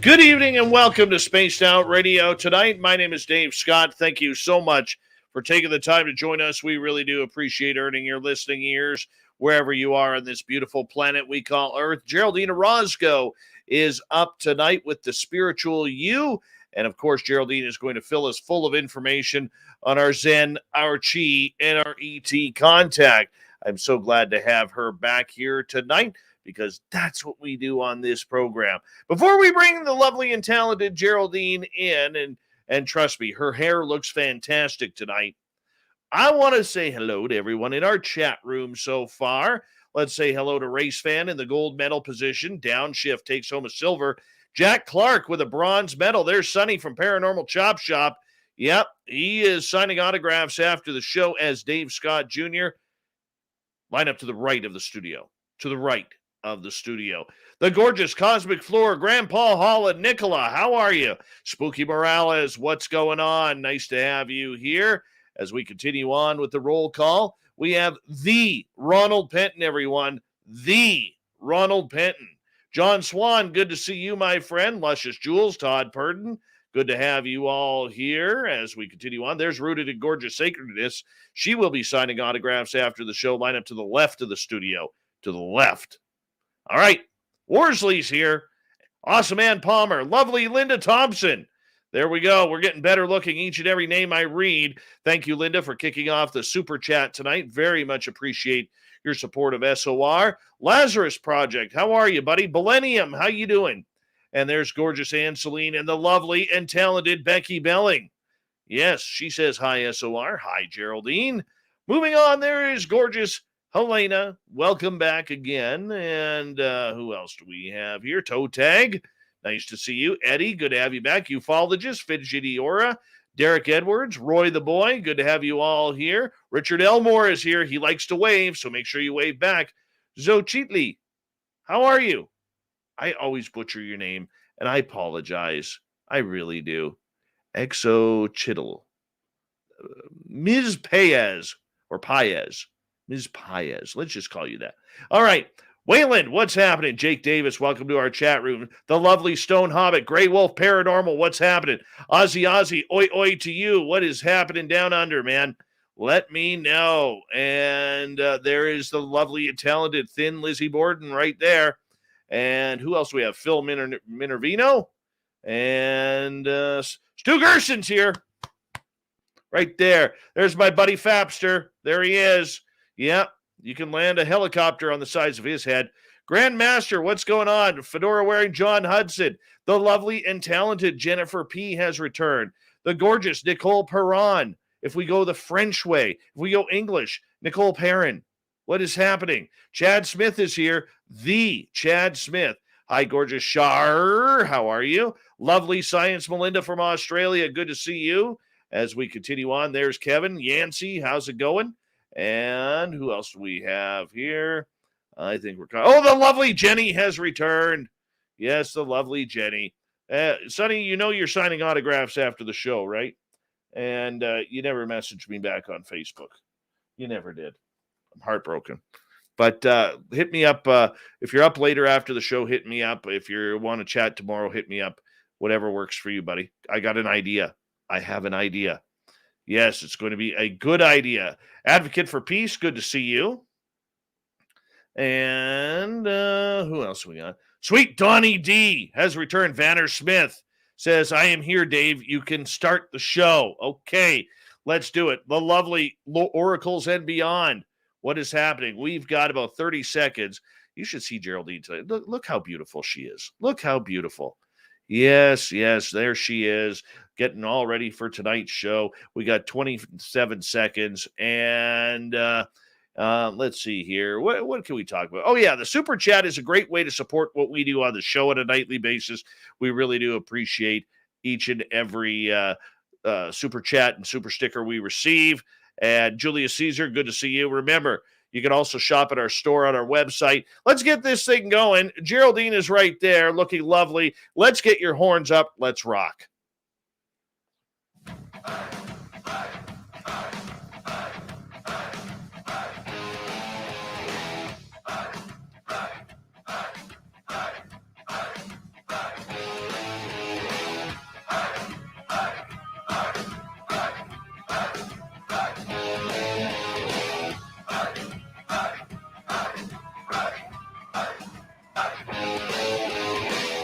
Good evening and welcome to Spaced Out Radio tonight. My name is Dave Scott. Thank you so much for taking the time to join us. We really do appreciate earning your listening ears wherever you are on this beautiful planet we call Earth. Geraldine Orozco is up tonight with the Spiritual You. And of course, Geraldine is going to fill us full of information on our Zen, our Chi, and our ET contact. I'm so glad to have her back here tonight, because that's what we do on this program. Before we bring the lovely and talented Geraldine in, and trust me, her hair looks fantastic tonight, I want to say hello to everyone in our chat room so far. Let's say hello to Race Fan in the gold medal position. Downshift takes home a silver. Jack Clark with a bronze medal. There's Sonny from Paranormal Chop Shop. Yep, he is signing autographs after the show as Dave Scott Jr. Line up to the right of the studio. To the right of the studio. The gorgeous Cosmic Floor, Grandpa Hall and Nicola, how are you? Spooky Morales, what's going on? Nice to have you here. As we continue on with the roll call, we have the Ronald Penton, everyone. The Ronald Penton. John Swan, good to see you, my friend. Luscious Jules, Todd Purdon, good to have you all here as we continue on. There's Rooted in Gorgeous Sacredness. She will be signing autographs after the show. Line up to the left of the studio. To the left. All right. Worsley's here. Awesome Ann Palmer. Lovely Linda Thompson. There we go. We're getting better looking each and every name I read. Thank you, Linda, for kicking off the super chat tonight. Very much appreciate your support of SOR. Lazarus Project, how are you, buddy? Millennium, how you doing? And there's gorgeous Ann Celine and the lovely and talented Becky Belling. Yes, she says hi, SOR. Hi, Geraldine. Moving on, there is gorgeous Helena. Welcome back again. And who else do we have here? Toe Tag. Nice to see you. Eddie, good to have you back. Ufologist, Fidgety Aura, Derek Edwards, Roy the Boy, good to have you all here. Richard Elmore is here. He likes to wave, so make sure you wave back. Zochitli, how are you? I always butcher your name, and I apologize. I really do. Exo Chittle. Ms. Paez, or Paez. Ms. Paez. Let's just call you that. All right. Wayland, what's happening? Jake Davis, welcome to our chat room. The lovely Stone Hobbit, Grey Wolf Paranormal, what's happening? Ozzy, oi, oi to you. What is happening down under, man? Let me know. And there is the lovely and talented thin Lizzie Borden right there. And who else do we have? Phil Minervino. And Stu Gerson's here. Right there. There's my buddy Fapster. There he is. Yep. You can land a helicopter on the sides of his head. Grandmaster, what's going on? Fedora-wearing John Hudson. The lovely and talented Jennifer P. has returned. The gorgeous Nicole Perron. If we go the French way, if we go English, Nicole Perrin. What is happening? Chad Smith is here. The Chad Smith. Hi, gorgeous Shar. How are you? Lovely Science Melinda from Australia. Good to see you. As we continue on, there's Kevin. Yancey, how's it going? And who else do we have here? I think we're... Oh, the lovely Jenny has returned. Yes, the lovely Jenny. Sonny, you know you're signing autographs after the show, right? And you never messaged me back on Facebook. You never did. I'm heartbroken. But hit me up. If you're up later after the show, hit me up. If you want to chat tomorrow, hit me up. Whatever works for you, buddy. I got an idea. I have an idea. Yes, it's going to be a good idea. Advocate for Peace, good to see you. And who else we got? Sweet Donnie D has returned. Vanner Smith says, I am here, Dave. You can start the show. Okay, let's do it. The lovely Oracles and Beyond. What is happening? We've got about 30 seconds. You should see Geraldine today. Look how beautiful she is. Look how beautiful. Yes, there she is, getting all ready for tonight's show. We got 27 seconds, and let's see here. What can we talk about? Oh, yeah, the Super Chat is a great way to support what we do on the show on a nightly basis. We really do appreciate each and every Super Chat and Super Sticker we receive. And Julius Caesar, good to see you. Remember, you can also shop at our store on our website. Let's get this thing going. Geraldine is right there looking lovely. Let's get your horns up. Let's rock.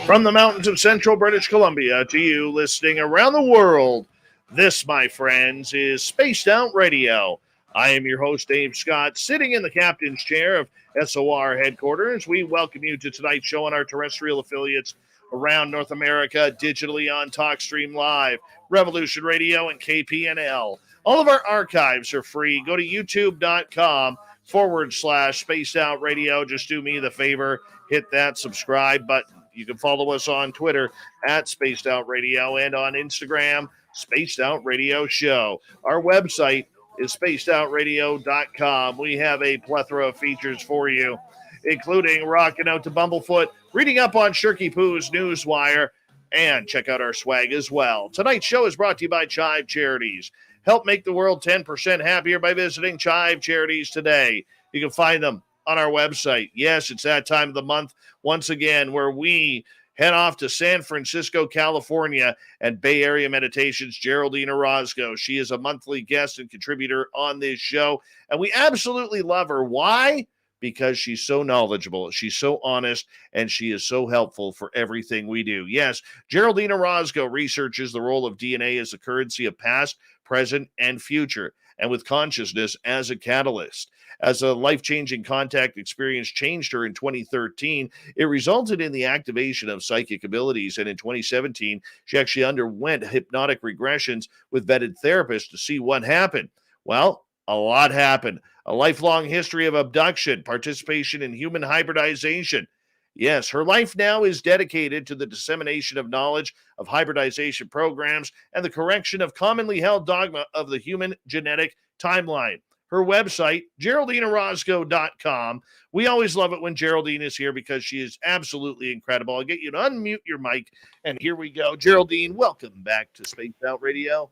From the mountains of central British Columbia to you listening around the world, this, my friends, is Spaced Out Radio. I am your host, Dave Scott, sitting in the captain's chair of SOR headquarters. We welcome you to tonight's show on our terrestrial affiliates around North America, digitally on TalkStream Live, Revolution Radio, and KPNL. All of our archives are free. Go to youtube.com/Spaced Out Radio. Just do me the favor, hit that subscribe button. You can follow us on Twitter at Spaced Out Radio and on Instagram, Spaced Out Radio Show. Our website is spacedoutradio.com. We have a plethora of features for you, including rocking out to Bumblefoot, reading up on Shirky Poo's Newswire, and check out our swag as well. Tonight's show is brought to you by Chive Charities. Help make the world 10% happier by visiting Chive Charities today. You can find them on our website. Yes, it's that time of the month once again where we head off to San Francisco, California, and Bay Area Meditation's Geraldine Orozco. She is a monthly guest and contributor on this show, and we absolutely love her. Why? Because she's so knowledgeable, she's so honest, and she is so helpful for everything we do. Yes, Geraldine Orozco researches the role of DNA as a currency of past, present, and future, and with consciousness as a catalyst. As a life-changing contact experience changed her in 2013, it resulted in the activation of psychic abilities. And in 2017, she actually underwent hypnotic regressions with vetted therapists to see what happened. Well, a lot happened. A lifelong history of abduction, participation in human hybridization. Yes, her life now is dedicated to the dissemination of knowledge of hybridization programs and the correction of commonly held dogma of the human genetic timeline. Her website, GeraldineOrozco.com. We always love it when Geraldine is here because she is absolutely incredible. I'll get you to unmute your mic, and here we go. Geraldine, welcome back to Spaced Out Radio.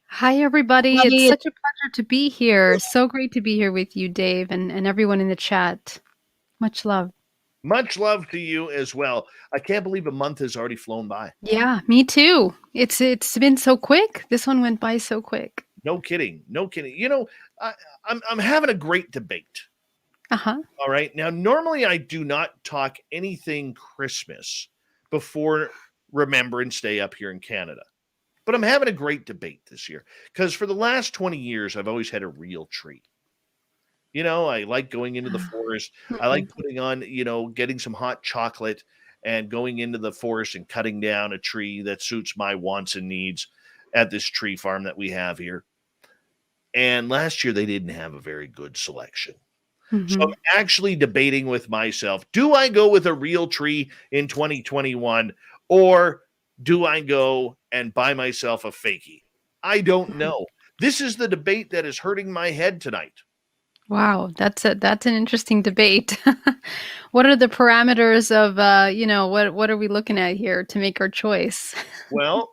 Hi, everybody. It's such a pleasure to be here. So great to be here with you, Dave, and everyone in the chat. Much love. Much love to you as well. I can't believe a month has already flown by. Yeah, me too. It's been so quick. This one went by so quick. No kidding. No kidding. You know, I'm having a great debate. Uh-huh. All right. Now, normally I do not talk anything Christmas before Remembrance Day up here in Canada. But I'm having a great debate this year because for the last 20 years, I've always had a real tree. You know, I like going into the forest. I like putting on, getting some hot chocolate and going into the forest and cutting down a tree that suits my wants and needs at this tree farm that we have here. And last year, they didn't have a very good selection. Mm-hmm. So I'm actually debating with myself, do I go with a real tree in 2021 or do I go and buy myself a fakie? I don't know. This is the debate that is hurting my head tonight. Wow, that's an interesting debate. What are the parameters of what are we looking at here to make our choice? Well,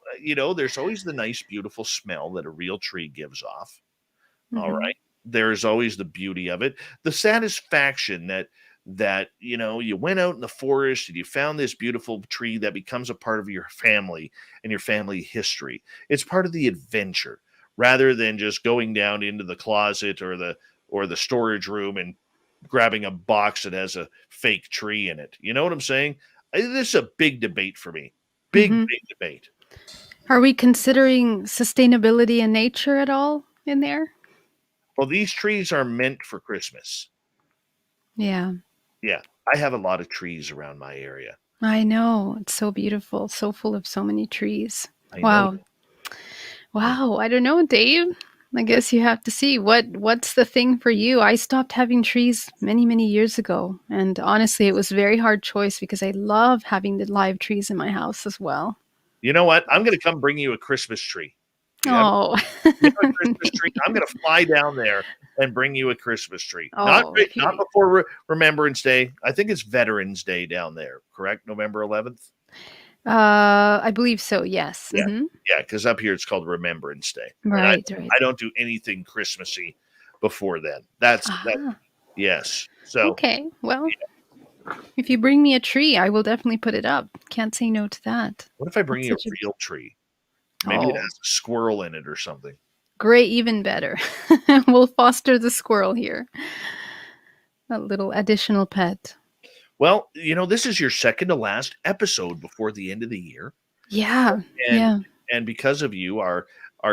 there's always the nice, beautiful smell that a real tree gives off. Mm-hmm. All right. There's always the beauty of it. The satisfaction that you went out in the forest and you found this beautiful tree that becomes a part of your family and your family history. It's part of the adventure rather than just going down into the closet or the storage room and grabbing a box that has a fake tree in it. You know what I'm saying? This is a big debate for me. Big debate. Are we considering sustainability and nature at all in there? Well, these trees are meant for Christmas. Yeah. Yeah. I have a lot of trees around my area. I know. It's so beautiful. So full of so many trees. Wow. I don't know, Dave. I guess you have to see what's the thing for you. I stopped having trees many, many years ago. And honestly, it was a very hard choice because I love having the live trees in my house as well. You know what? I'm going to come bring you a Christmas tree. Oh. A Christmas tree. I'm going to fly down there and bring you a Christmas tree. Not before Remembrance Day. I think it's Veterans Day down there, correct? November 11th? I believe so, yes. Yeah, mm-hmm. Yeah, because up here it's called Remembrance Day. Right, I don't do anything Christmassy before then. That. Yes. So okay, well, if you bring me a tree, I will definitely put it up. Can't say no to that. What if I bring you a real tree? Maybe it has a squirrel in it or something. Great, even better. We'll foster the squirrel here. A little additional pet. Well, this is your second to last episode before the end of the year. Yeah, and yeah. and because of you, our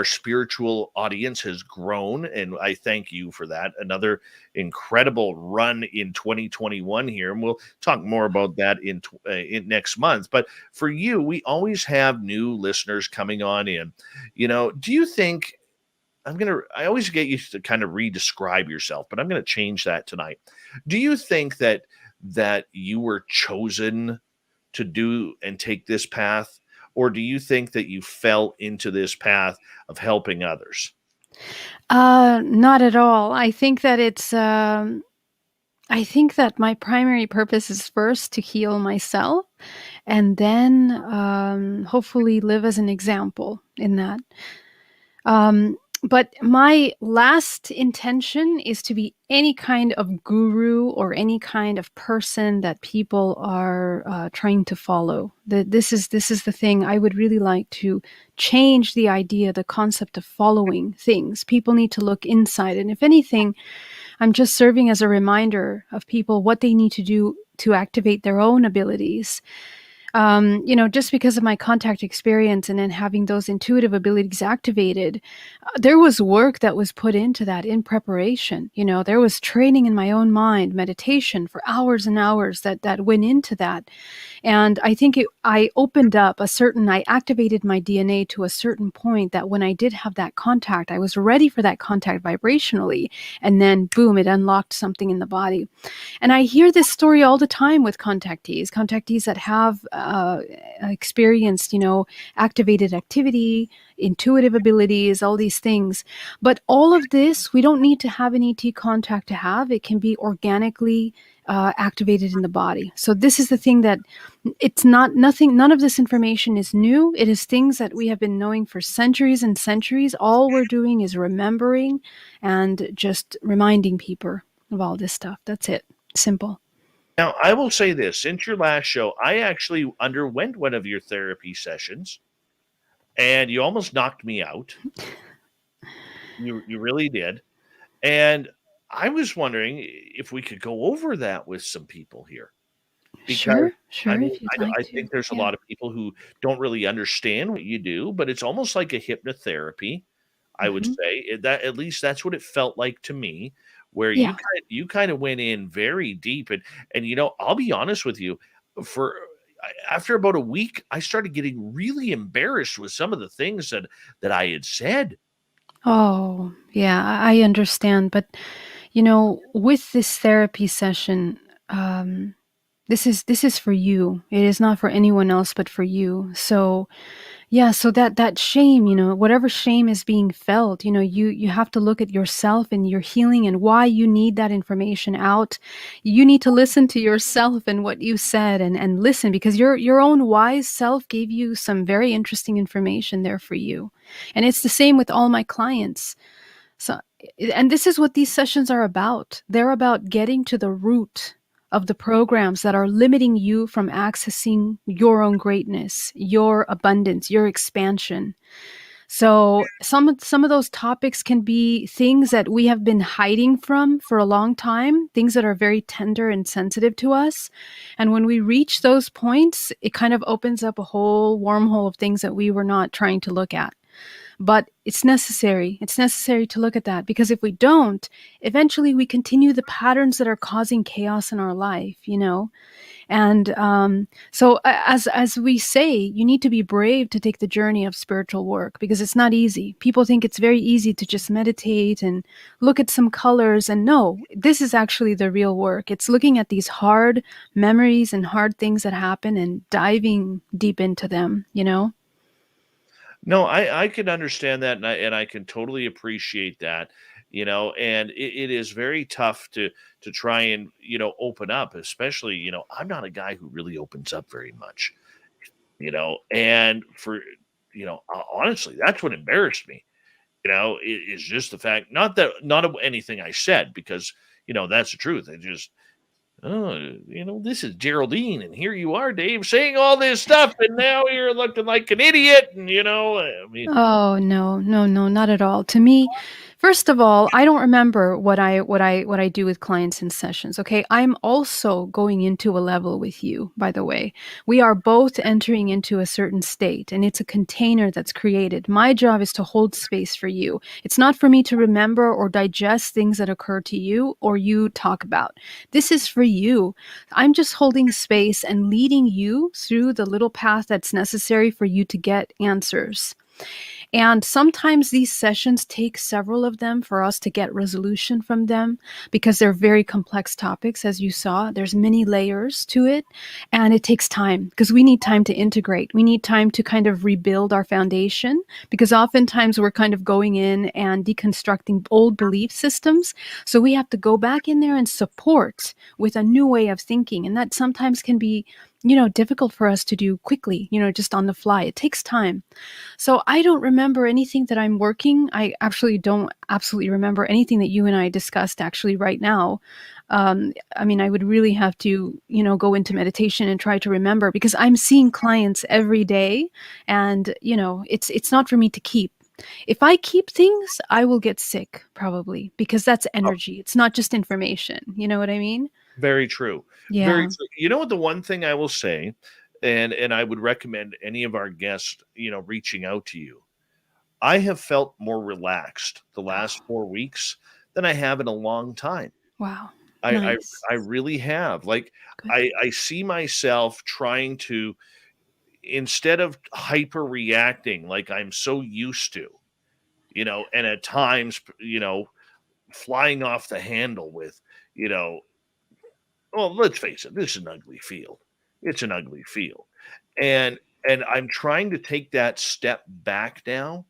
spiritual audience has grown, and I thank you for that. Another incredible run in 2021 here, and we'll talk more about that in next month. But for you, we always have new listeners coming on in. Do you think I always get you to kind of re-describe yourself, but I'm going to change that tonight. Do you think that you were chosen to do and take this path, or do you think that you fell into this path of helping others? Not at all. I think that my primary purpose is first to heal myself, and then hopefully live as an example in that. But my last intention is to be any kind of guru or any kind of person that people are trying to follow. This is the thing. I would really like to change the idea, the concept of following things. People need to look inside, and if anything, I'm just serving as a reminder of people what they need to do to activate their own abilities. Just because of my contact experience and then having those intuitive abilities activated, there was work that was put into that in preparation. There was training in my own mind, meditation for hours and hours that went into that. And I think I activated my DNA to a certain point that when I did have that contact, I was ready for that contact vibrationally. And then boom, it unlocked something in the body. And I hear this story all the time with contactees that have experienced, activated activity, intuitive abilities, all these things. But all of this, we don't need to have an ET contact to have. It can be organically activated in the body. So this is the thing that it's not nothing. None of this information is new. It is things that we have been knowing for centuries and centuries. All we're doing is remembering and just reminding people of all this stuff. That's it. Simple. Now, I will say this: since your last show, I actually underwent one of your therapy sessions, and you almost knocked me out. You really did. And I was wondering if we could go over that with some people here. Because, Sure, sure, if you'd like I to. think there's a Yeah. lot of people who don't really understand what you do, but it's almost like a hypnotherapy, I would Hmm. say. That at least that's what it felt like to me, where Yeah. you kind of went in very deep, and I'll be honest with you, for after about a week, I started getting really embarrassed with some of the things that I had said. Oh, yeah, I understand. But, with this therapy session, this is for you. It is not for anyone else but for you. So, yeah, so that shame, whatever shame is being felt, you have to look at yourself and your healing and why you need that information out. You need to listen to yourself and what you said and listen, because your own wise self gave you some very interesting information there for you. And it's the same with all my clients. So, and this is what these sessions are about. They're about getting to the root of the programs that are limiting you from accessing your own greatness, your abundance, your expansion. So some of those topics can be things that we have been hiding from for a long time, things that are very tender and sensitive to us. And when we reach those points, it kind of opens up a whole wormhole of things that we were not trying to look at. But it's necessary. It's necessary to look at that, because if we don't, eventually we continue the patterns that are causing chaos in our life. And so, as we say, you need to be brave to take the journey of spiritual work, because it's not easy. People think it's very easy to just meditate and look at some colors. And no, this is actually the real work. It's looking at these hard memories and hard things that happen and diving deep into them. No, I can understand that, and I can totally appreciate that, and it is very tough to try and open up, especially I'm not a guy who really opens up very much, and for honestly, that's what embarrassed me, is just the fact, not of anything I said, because that's the truth. I just, oh, this is Geraldine, and here you are, Dave, saying all this stuff, and now you're looking like an idiot, and I mean. Oh, no, no, no, not at all. To me, First of all, I don't remember what I do with clients in sessions. Okay, I'm also going into a level with you. By the way, we are both entering into a certain state, and it's a container that's created. My job is to hold space for you. It's not for me to remember or digest things that occur to you or you talk about. This is for you. I'm just holding space and leading you through the little path that's necessary for you to get answers. And sometimes these sessions take several of them for us to get resolution from them because they're very complex topics, as you saw. There's many layers to it, and it takes time because we need time to integrate. We need time to kind of rebuild our foundation because oftentimes we're kind of going in and deconstructing old belief systems. So we have to go back in there and support with a new way of thinking. And that sometimes can be, difficult for us to do quickly, just on the fly. It takes time. So I don't remember anything that I'm working. I actually don't absolutely remember anything that you and I discussed actually right now. I mean, I would really have to, go into meditation and try to remember because I'm seeing clients every day, and it's not for me to keep. If I keep things, I will get sick probably because that's Oh, energy. It's not just information. You know what I mean? very true. Very Yeah. true. You know what, the one thing I will say, and I would recommend any of our guests, reaching out to you. I have felt more relaxed the last Oh, 4 weeks than I have in a long time. wow. I I, Nice. I really have. Like Good. I see myself trying to, instead of hyper reacting like I'm so used to, and at times, flying off the handle with, you know, well, let's face it, this is an ugly field. It's an ugly field. And I'm trying to take that step back now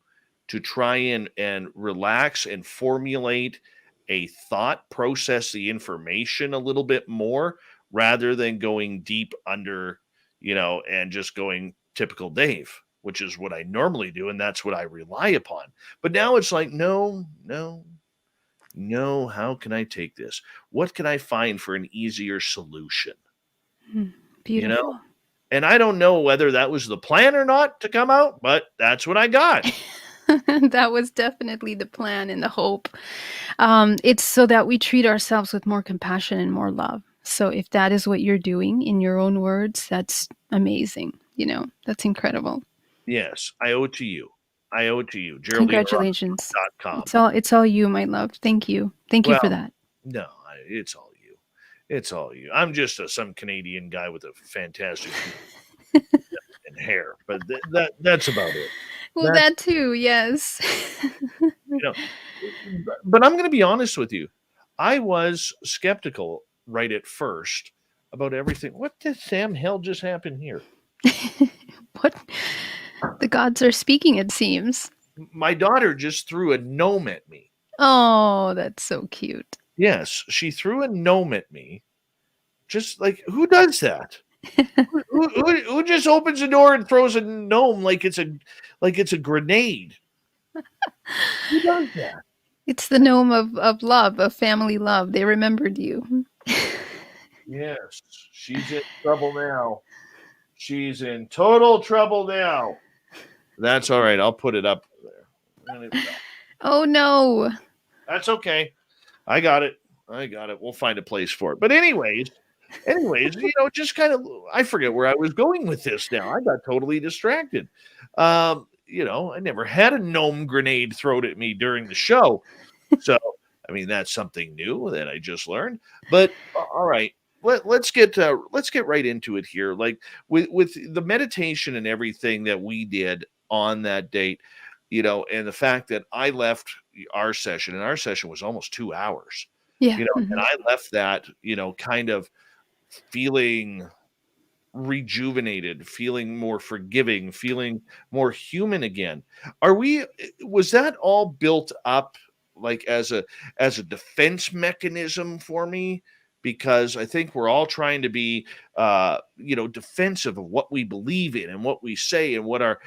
to try and relax and formulate a thought, process the information a little bit more rather than going deep under, and just going typical Dave, which is what I normally do and that's what I rely upon. But now it's like, no, no, no, how can I take this? What can I find for an easier solution? Mm, You know? beautiful. And I don't know whether that was the plan or not to come out, but that's what I got. That was definitely the plan and the hope. It's so that we treat ourselves with more compassion and more love. So if that is what you're doing in your own words, that's amazing. That's incredible. Yes, I owe it to you. I owe it to you. Congratulations. GeraldineOrozco.com. It's all you, my love. Thank you. Thank you for Well, that. no, it's all you. It's all you. I'm just some Canadian guy with a fantastic beard and hair, but that's about it. Well, That's that too, yes. you know, but I'm going to be honest with you. I was skeptical right at first about everything. What the Sam hell just happened here? What? The gods are speaking, it seems. My daughter just threw a gnome at me. Oh, that's so cute. Yes, she threw a gnome at me. Just like, who does that? Who just opens the door and throws a gnome like it's a grenade? Who does that? It's the gnome of love, of family love. They remembered you. Yes, she's in trouble now. She's in total trouble now. That's all right. I'll put it up there. Oh no. That's okay. I got it. I got it. We'll find a place for it. But anyways, just kind of, I forget where I was going with this now. I got totally distracted. I never had a gnome grenade thrown at me during the show. So, I mean, that's something new that I just learned. But all right, let's get right into it here. Like with the meditation and everything that we did on that date, and the fact that I left our session, and our session was almost 2 hours, Yeah. and I left that, kind of feeling rejuvenated, feeling more forgiving, feeling more human again. Was that all built up like as a defense mechanism for me? Because I think we're all trying to be defensive of what we believe in and what we say and what our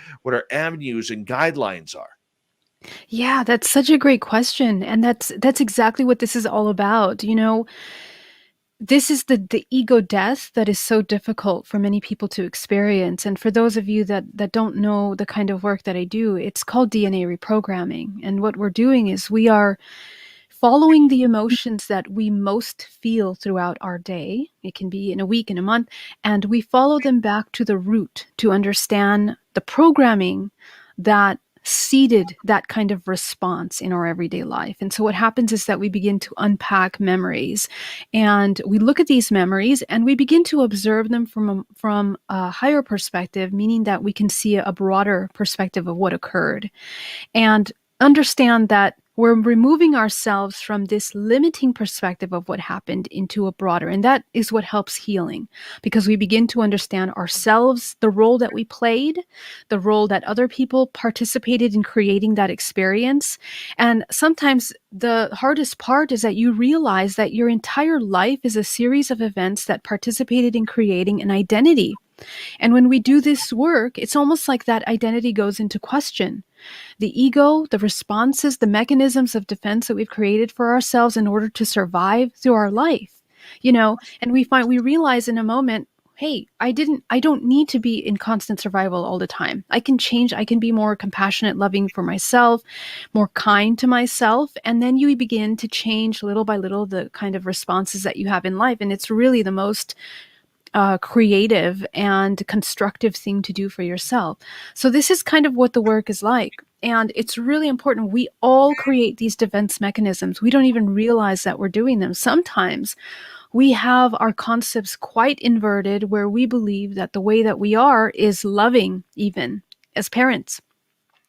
avenues and guidelines are. Yeah, that's such a great question. And that's exactly what this is all about. this is the ego death that is so difficult for many people to experience. And for those of you that don't know the kind of work that I do, it's called DNA reprogramming. And what we're doing is we are following the emotions that we most feel throughout our day. It can be in a week, in a month, and we follow them back to the root to understand the programming that seeded that kind of response in our everyday life. And so what happens is that we begin to unpack memories, and we look at these memories and we begin to observe them from a higher perspective, meaning that we can see a broader perspective of what occurred, and understand that we're removing ourselves from this limiting perspective of what happened into a broader. And that is what helps healing, because we begin to understand ourselves, the role that we played, the role that other people participated in creating that experience. And sometimes the hardest part is that you realize that your entire life is a series of events that participated in creating an identity. And when we do this work, it's almost like that identity goes into question. The ego, the responses, the mechanisms of defense that we've created for ourselves in order to survive through our life, and we realize in a moment, hey, I don't need to be in constant survival all the time. I can change. I can be more compassionate, loving for myself, more kind to myself. And then you begin to change little by little the kind of responses that you have in life. And it's really the most creative and constructive thing to do for yourself. So this is kind of what the work is like. And it's really important. We all create these defense mechanisms. We don't even realize that we're doing them. Sometimes we have our concepts quite inverted, where we believe that the way that we are is loving, even as parents,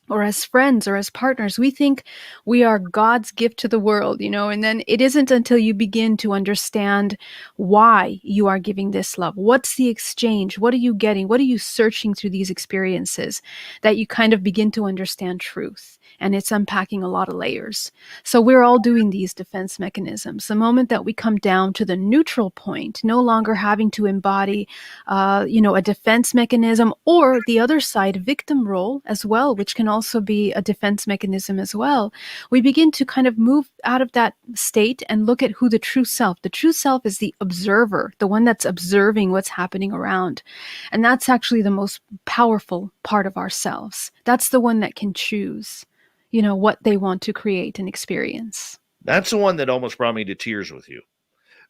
or as friends, or as partners. We think we are God's gift to the world, and then it isn't until you begin to understand why you are giving this love. What's the exchange? What are you getting? What are you searching through these experiences, that you kind of begin to understand truth. And it's unpacking a lot of layers. So we're all doing these defense mechanisms. The moment that we come down to the neutral point, no longer having to embody, a defense mechanism, or the other side, victim role as well, which can also be a defense mechanism as well, we begin to kind of move out of that state and look at who the true self is, the observer, the one that's observing what's happening around. And that's actually the most powerful part of ourselves. That's the one that can choose, what they want to create and experience. That's the one that almost brought me to tears with you,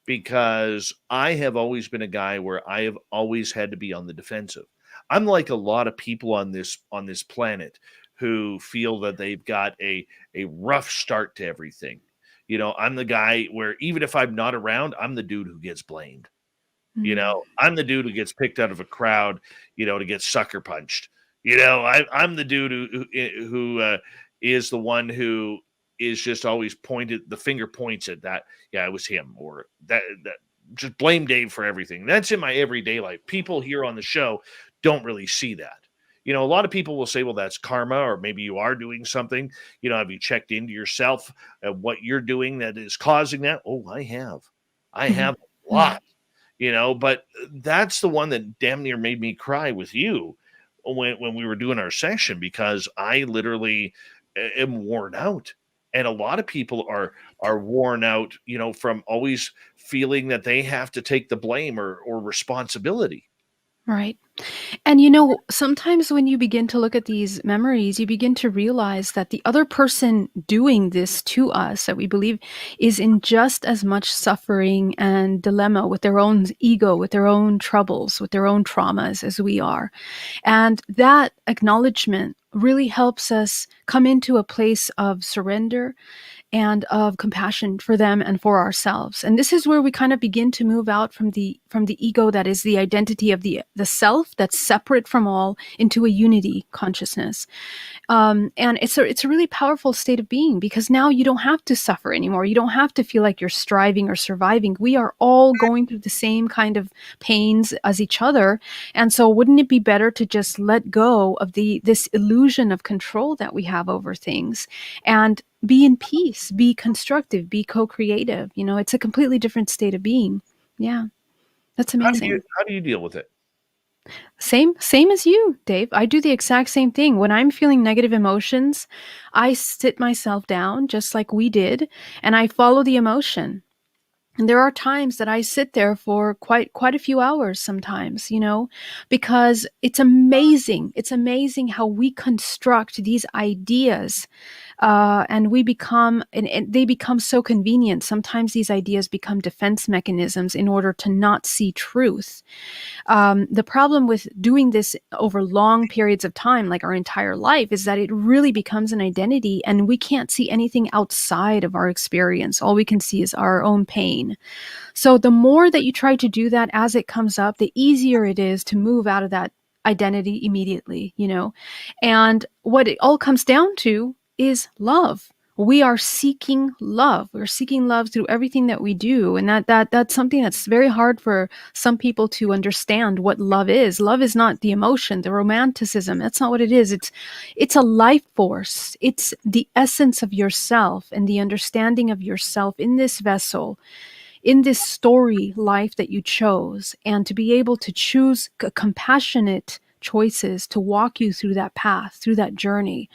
because I have always been a guy where I have always had to be on the defensive. I'm like a lot of people on this planet who feel that they've got a rough start to everything. I'm the guy where even if I'm not around, I'm the dude who gets blamed. I'm the dude who gets picked out of a crowd, to get sucker punched. I'm the dude who is the one who is just always the finger points at that. Yeah, it was him, or that just blame Dave for everything. That's in my everyday life. People here on the show don't really see that. A lot of people will say, well, that's karma, or maybe you are doing something. Have you checked into yourself at what you're doing that is causing that? Oh, I have a lot, but that's the one that damn near made me cry with you when we were doing our session, because I literally am worn out. And a lot of people are worn out, from always feeling that they have to take the blame or responsibility. Right. And sometimes when you begin to look at these memories, you begin to realize that the other person doing this to us, that we believe, is in just as much suffering and dilemma with their own ego, with their own troubles, with their own traumas as we are. And that acknowledgement really helps us come into a place of surrender and of compassion for them and for ourselves. And this is where we kind of begin to move out from the ego, that is the identity of the self that's separate from all, into a unity consciousness. And it's a really powerful state of being, because now you don't have to suffer anymore. You don't have to feel like you're striving or surviving. We are all going through the same kind of pains as each other. And so wouldn't it be better to just let go of this illusion of control that we have over things, and be in peace, be constructive, be co-creative? It's a completely different state of being. Yeah. That's amazing. How do you deal with it? Same as you, Dave. I do the exact same thing. When I'm feeling negative emotions, I sit myself down just like we did, and I follow the emotion. And there are times that I sit there for quite a few hours sometimes, because it's amazing. It's amazing how we construct these ideas, and and they become so convenient. Sometimes these ideas become defense mechanisms in order to not see truth. The problem with doing this over long periods of time, like our entire life, is that it really becomes an identity and we can't see anything outside of our experience. All we can see is our own pain. So the more that you try to do that as it comes up, the easier it is to move out of that identity immediately, And what it all comes down to is love. We are seeking love. We're seeking love through everything that we do. And that's something that's very hard for some people to understand what love is. Love is not the emotion, the romanticism. That's not what it is. It's a life force. It's the essence of yourself and the understanding of yourself in this vessel, in this story life that you chose, and to be able to choose compassionate choices to walk you through that path, through that journey.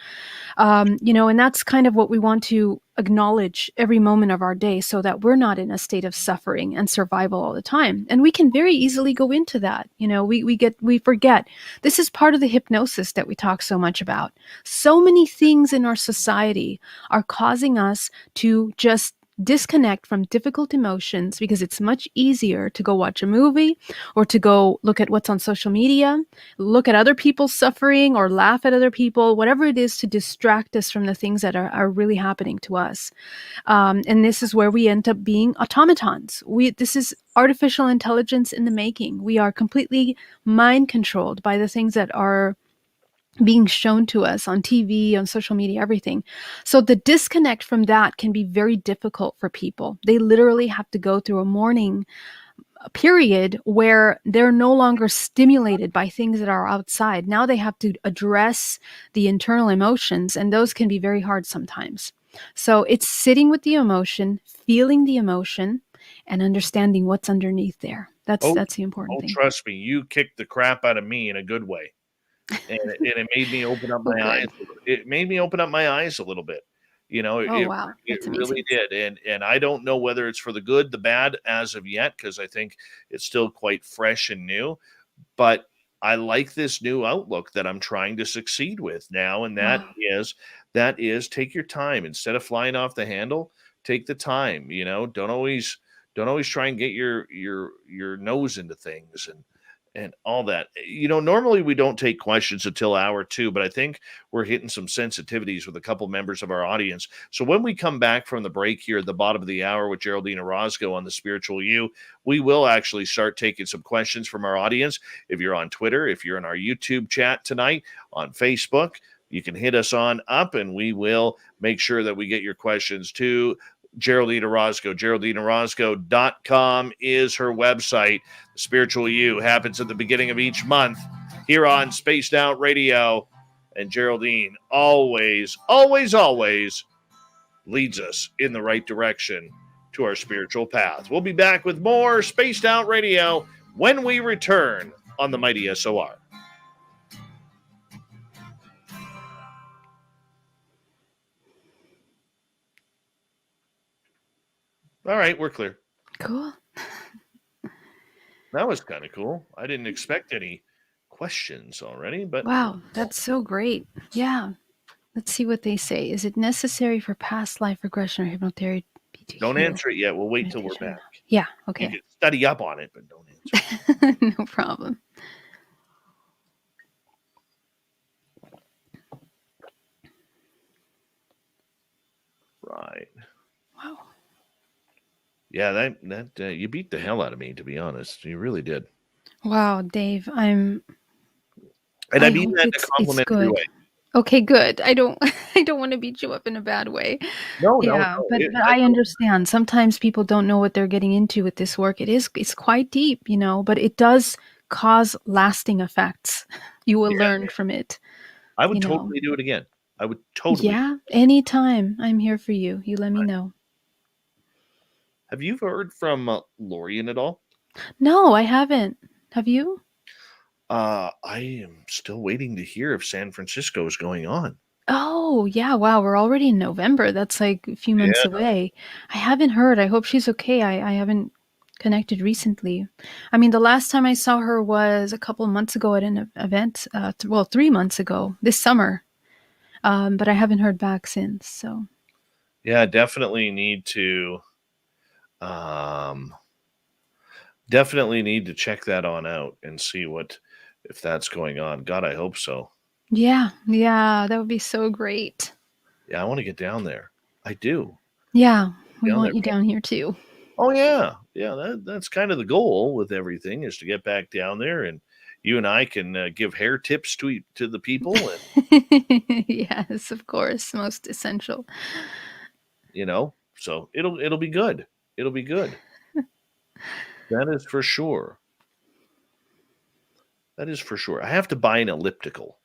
And that's kind of what we want to acknowledge every moment of our day, so that we're not in a state of suffering and survival all the time. And we can very easily go into that. We forget. This is part of the hypnosis that we talk so much about. So many things in our society are causing us to just disconnect from difficult emotions, because it's much easier to go watch a movie or to go look at what's on social media, look at other people's suffering or laugh at other people, whatever it is to distract us from the things that are really happening to us. And this is where we end up being automatons. This is artificial intelligence in the making. We are completely mind controlled by the things that are being shown to us on TV, on social media, everything. So the disconnect from that can be very difficult for people. They literally have to go through a mourning period where they're no longer stimulated by things that are outside. Now they have to address the internal emotions, and those can be very hard sometimes. So it's sitting with the emotion, feeling the emotion, and understanding what's underneath there. That's the important thing. Trust me, you kicked the crap out of me in a good way. And it made me open up my eyes. It made me open up my eyes a little bit. Wow. It really did. And I don't know whether it's for the good, the bad as of yet, because I think it's still quite fresh and new. But I like this new outlook that I'm trying to succeed with now. And that is take your time. Instead of flying off the handle, take the time. Don't always try and get your nose into things and all that. Normally we don't take questions until hour 2, but I think we're hitting some sensitivities with a couple members of our audience. So when we come back from the break here at the bottom of the hour with Geraldine Orozco on the Spiritual You, we will actually start taking some questions from our audience. If you're on Twitter, if you're in our YouTube chat tonight, on Facebook, you can hit us on up and we will make sure that we get your questions to Geraldine Orozco. GeraldineOrozco.com is her website. The Spiritual You happens at the beginning of each month here on Spaced Out Radio. And Geraldine always, always, always leads us in the right direction to our spiritual path. We'll be back with more Spaced Out Radio when we return on the Mighty SOR. All right, we're clear. Cool. That was kind of cool. I didn't expect any questions already, but wow, that's so great. Yeah. Let's see what they say. Is it necessary for past life regression or hypnotherapy to don't heal? answer it yet. We'll wait till we're back. Yeah, You okay. can study up on it, but don't answer it. No problem. Right. Wow. Yeah, that you beat the hell out of me, to be honest. You really did. Wow, Dave, I mean that in a complimentary way. Okay, good. I don't want to beat you up in a bad way. No. But I understand. Sometimes people don't know what they're getting into with this work. It's quite deep, but it does cause lasting effects. You will learn from it. I would totally do it again. I would totally. Yeah, anytime. I'm here for you. You let me know. Have you heard from Lorian at all? No, I haven't. Have you? I am still waiting to hear if San Francisco is going on. Oh, Oh, yeah. Wow. We're already in November. That's like a few months Yeah. away. I haven't heard. I hope she's okay. I haven't connected recently. I mean, the last time I saw her was a couple of months ago at an event. Well, 3 months ago, this summer. But I haven't heard back since. So, Yeah, um, definitely need to check that on out and see if that's going on. God, I hope so. yeah. Yeah. That would be so great. Yeah, I want to get down there. I do. Yeah. We Down there. want you down here too. Oh yeah, yeah. That's kind of the goal with everything, is to get back down there, and you and I can give hair tips to the people, and Yes, of course. Most essential. so it'll be good. It'll be good. That is for sure. That is for sure. I have to buy an elliptical.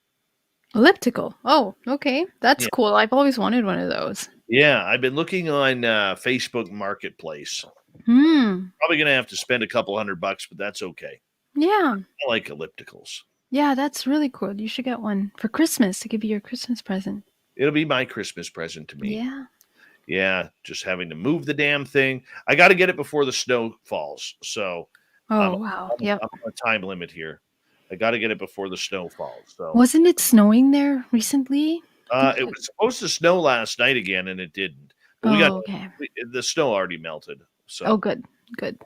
Elliptical. Oh, okay. That's Yeah, cool. I've always wanted one of those. yeah. I've been looking on Facebook Marketplace. Hmm. Probably gonna have to spend a couple $100, but that's okay. Yeah. I like ellipticals. Yeah, that's really cool. You should get one for Christmas to give you your Christmas present. It'll be my Christmas present to me. Yeah. Yeah, just having to move the damn thing. I got to get it before the snow falls. So I'm, Oh, wow. Yep. I'm on a time limit here. I got to get it before the snow falls. So Wasn't it snowing there recently? it was supposed to snow last night again, and it didn't. But Oh, okay. the snow already melted. So Oh, good. Good.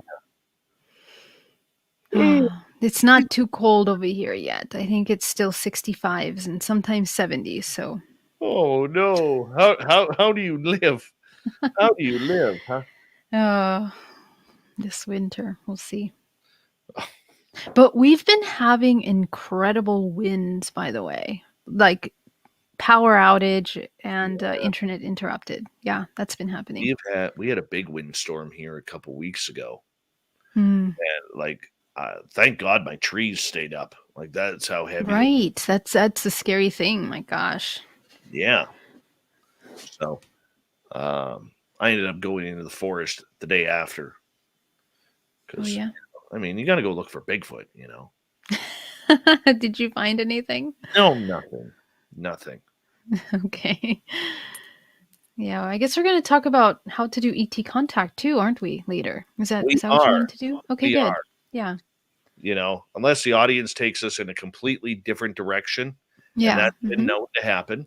Oh, it's not too cold over here yet. I think it's still 65s and sometimes 70s. So, oh no, how do you live? How do you live? Huh? this winter, we'll see. But we've been having incredible winds, by the way, like power outage and internet interrupted. Yeah, that's been happening. We had a big windstorm here a couple weeks ago. Hmm. Like, thank God my trees stayed up. Like, that's how heavy. Right. That's a scary thing. My gosh. Yeah. So, I ended up going into the forest the day after. Oh, yeah. I mean, you got to go look for Bigfoot, Did you find anything? No, nothing. Okay. Yeah, I guess we're going to talk about how to do ET contact too, aren't we? Later. Is that what you want to do? Okay, We good. are. Yeah. Unless the audience takes us in a completely different direction. Yeah. And that's been known to happen.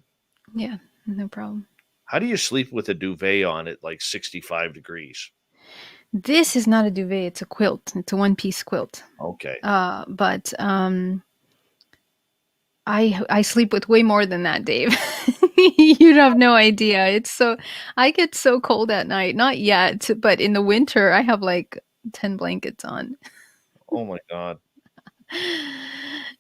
Yeah, no problem. How do you sleep with a duvet on at like 65 degrees? This is not a duvet, it's a quilt. It's a one-piece quilt. Okay. But I sleep with way more than that, Dave. You have no idea. I get so cold at night. Not yet, but in the winter I have like 10 blankets on. Oh my God.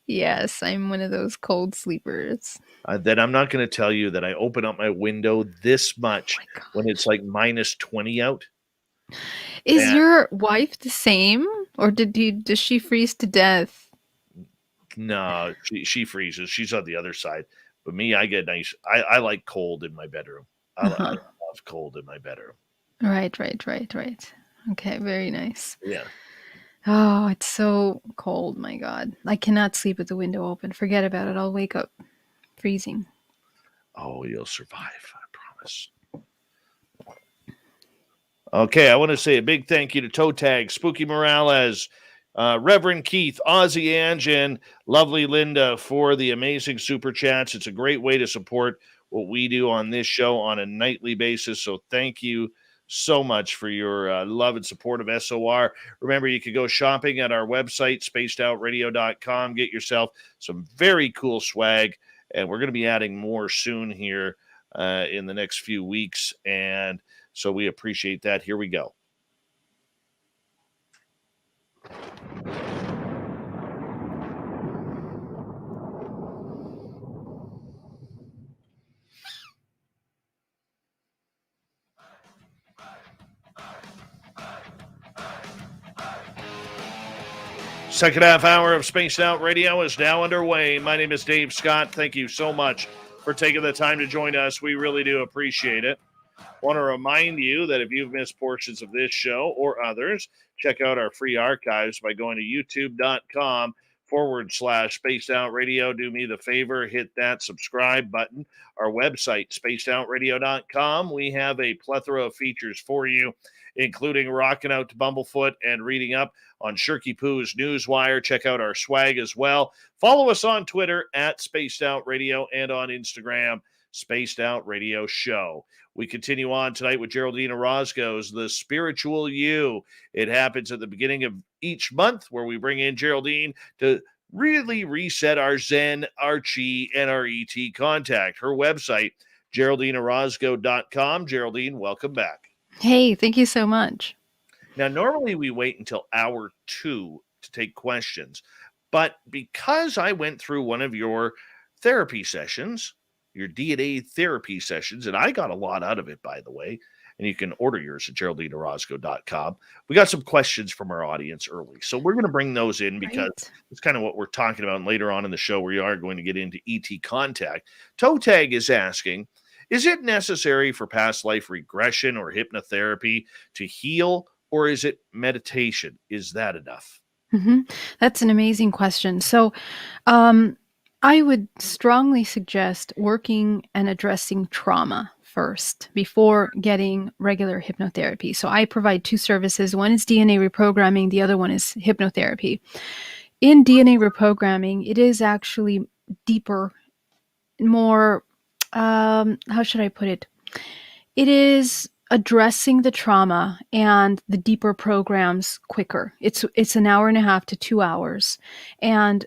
Yes, I'm one of those cold sleepers. Then I'm not going to tell you that I open up my window this much when it's like minus 20 out. Is your wife the same, or does she freeze to death? No, she freezes. She's on the other side. But me, I get nice. I like cold in my bedroom. I love cold in my bedroom. Right. Okay, very nice. Yeah. Oh, it's so cold. My God. I cannot sleep with the window open. Forget about it. I'll wake up freezing. Oh, you'll survive. I promise. Okay, I want to say a big thank you to Toe Tag, Spooky Morales, Reverend Keith, Ozzy Ange, and lovely Linda for the amazing super chats. It's a great way to support what we do on this show on a nightly basis. So thank you so much for your love and support of SOR. Remember, you can go shopping at our website, spacedoutradio.com. Get yourself some very cool swag. And we're going to be adding more soon here in the next few weeks. And so we appreciate that. Here we go. Second half hour of Spaced Out Radio is now underway. My name is Dave Scott. Thank you so much for taking the time to join us. We really do appreciate it. Want to remind you that if you've missed portions of this show or others, check out our free archives by going to youtube.com/ youtube.com/spaced out radio. Do me the favor, hit that subscribe button. Our website, spacedoutradio.com. We have a plethora of features for you, including rocking out to Bumblefoot and reading up on Shirky Poo's Newswire. Check out our swag as well. Follow us on Twitter at Spaced Out Radio and on Instagram, Spaced Out Radio Show. We continue on tonight with Geraldine Orozco's The Spiritual You. It happens at the beginning of each month where we bring in Geraldine to really reset our Zen, our Chi, and our ET contact. Her website, GeraldineOrozco.com. Geraldine, welcome back. Hey, thank you so much. Now, normally we wait until hour 2 to take questions, but because I went through one of your therapy sessions, your DNA therapy sessions, and I got a lot out of it, by the way, and you can order yours at GeraldineOrozco.com. We got some questions from our audience early, so we're going to bring those in because it's kind of what we're talking about. And later on in the show, we are going to get into ET contact. Toe Tag is asking, is it necessary for past life regression or hypnotherapy to heal, or is it meditation? Is that enough? Mm-hmm. That's an amazing question. So I would strongly suggest working and addressing trauma first before getting regular hypnotherapy. So I provide 2 services. One is DNA reprogramming. The other one is hypnotherapy. In DNA reprogramming, it is actually deeper, more, how should I put it? It is addressing the trauma and the deeper programs quicker. It's an hour and a half to 2 hours. And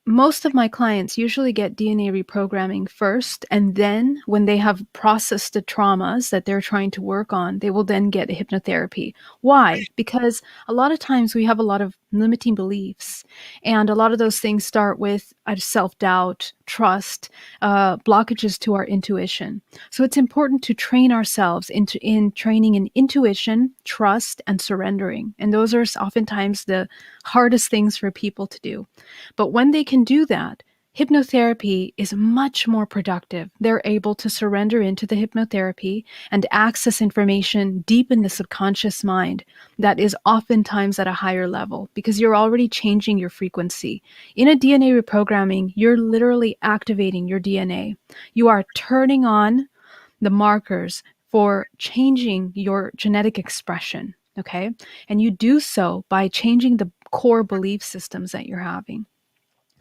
most of my clients usually get DNA reprogramming first, and then when they have processed the traumas that they're trying to work on, they will then get a hypnotherapy. Why? Because a lot of times we have a lot of limiting beliefs, and a lot of those things start with self-doubt, trust, blockages to our intuition. So it's important to train ourselves in training in intuition, trust, and surrendering. And those are oftentimes the hardest things for people to do. But when they can do that, hypnotherapy is much more productive. They're able to surrender into the hypnotherapy and access information deep in the subconscious mind that is oftentimes at a higher level because you're already changing your frequency. In a DNA reprogramming, you're literally activating your DNA. You are turning on the markers for changing your genetic expression, okay? And you do so by changing the core belief systems that you're having.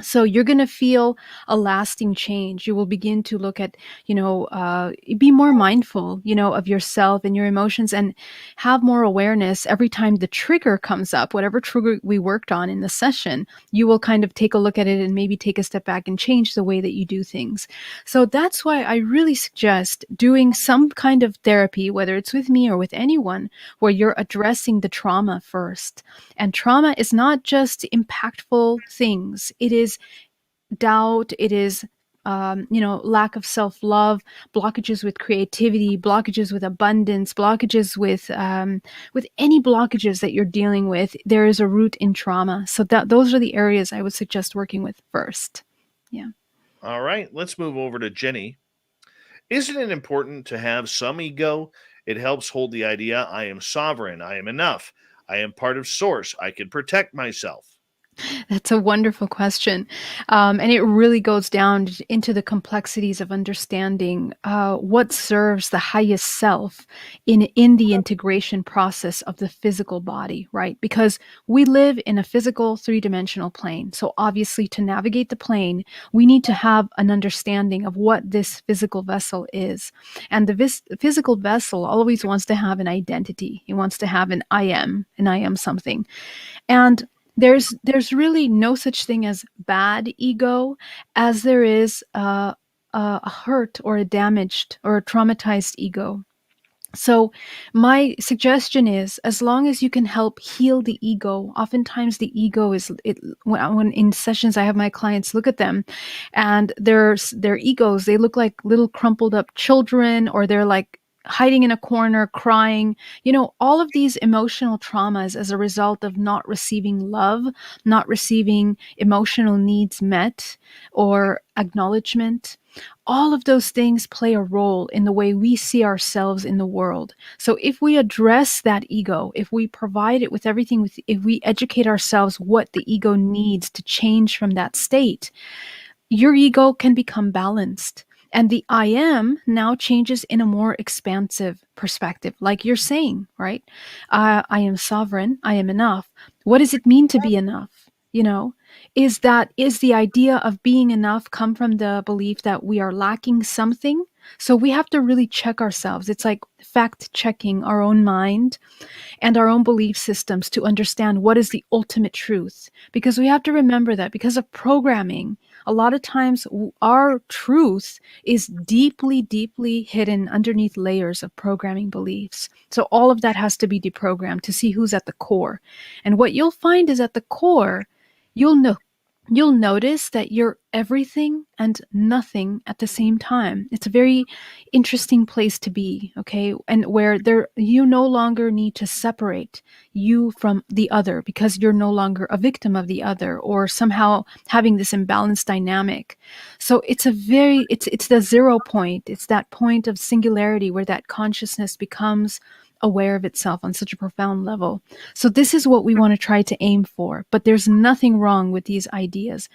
So you're going to feel a lasting change. You will begin to look at, be more mindful, of yourself and your emotions and have more awareness every time the trigger comes up, whatever trigger we worked on in the session, you will kind of take a look at it and maybe take a step back and change the way that you do things. So that's why I really suggest doing some kind of therapy, whether it's with me or with anyone, where you're addressing the trauma first. And trauma is not just impactful things. It is doubt, it is lack of self-love, blockages with creativity, blockages with abundance, blockages with any blockages that you're dealing with. There is a root in trauma. So those are the areas I would suggest working with first. Yeah. All right, let's move over to Jenny. Isn't it important to have some ego? It helps hold the idea, I am sovereign, I am enough, I am part of source, I can protect myself. That's a wonderful question. And it really goes down into the complexities of understanding what serves the highest self in the integration process of the physical body, right? Because we live in a physical 3-dimensional plane. So obviously to navigate the plane, we need to have an understanding of what this physical vessel is. And the physical vessel always wants to have an identity. It wants to have an I am something. And there's really no such thing as bad ego as there is a hurt or a damaged or a traumatized ego. So my suggestion is, as long as you can help heal the ego, oftentimes the ego when in sessions I have my clients look at them and their egos, they look like little crumpled up children, or they're like hiding in a corner, crying, all of these emotional traumas as a result of not receiving love, not receiving emotional needs met or acknowledgement. All of those things play a role in the way we see ourselves in the world. So if we address that ego, if we provide it with everything, if we educate ourselves what the ego needs to change from that state, your ego can become balanced. And the I am now changes in a more expansive perspective, like you're saying, right? I am sovereign. I am enough. What does it mean to be enough? You know, is the idea of being enough come from the belief that we are lacking something? So we have to really check ourselves. It's like fact checking our own mind and our own belief systems to understand what is the ultimate truth. Because we have to remember that because of programming, a lot of times our truth is deeply, deeply hidden underneath layers of programming beliefs. So all of that has to be deprogrammed to see who's at the core. And what you'll find is at the core, you'll know you'll notice that you're everything and nothing at the same time. It's a very interesting place to be, okay? And where there you no longer need to separate you from the other because you're no longer a victim of the other or somehow having this imbalanced dynamic. So it's the 0 point. It's that point of singularity where that consciousness becomes aware of itself on such a profound level. So this is what we want to try to aim for. But there's nothing wrong with these ideas.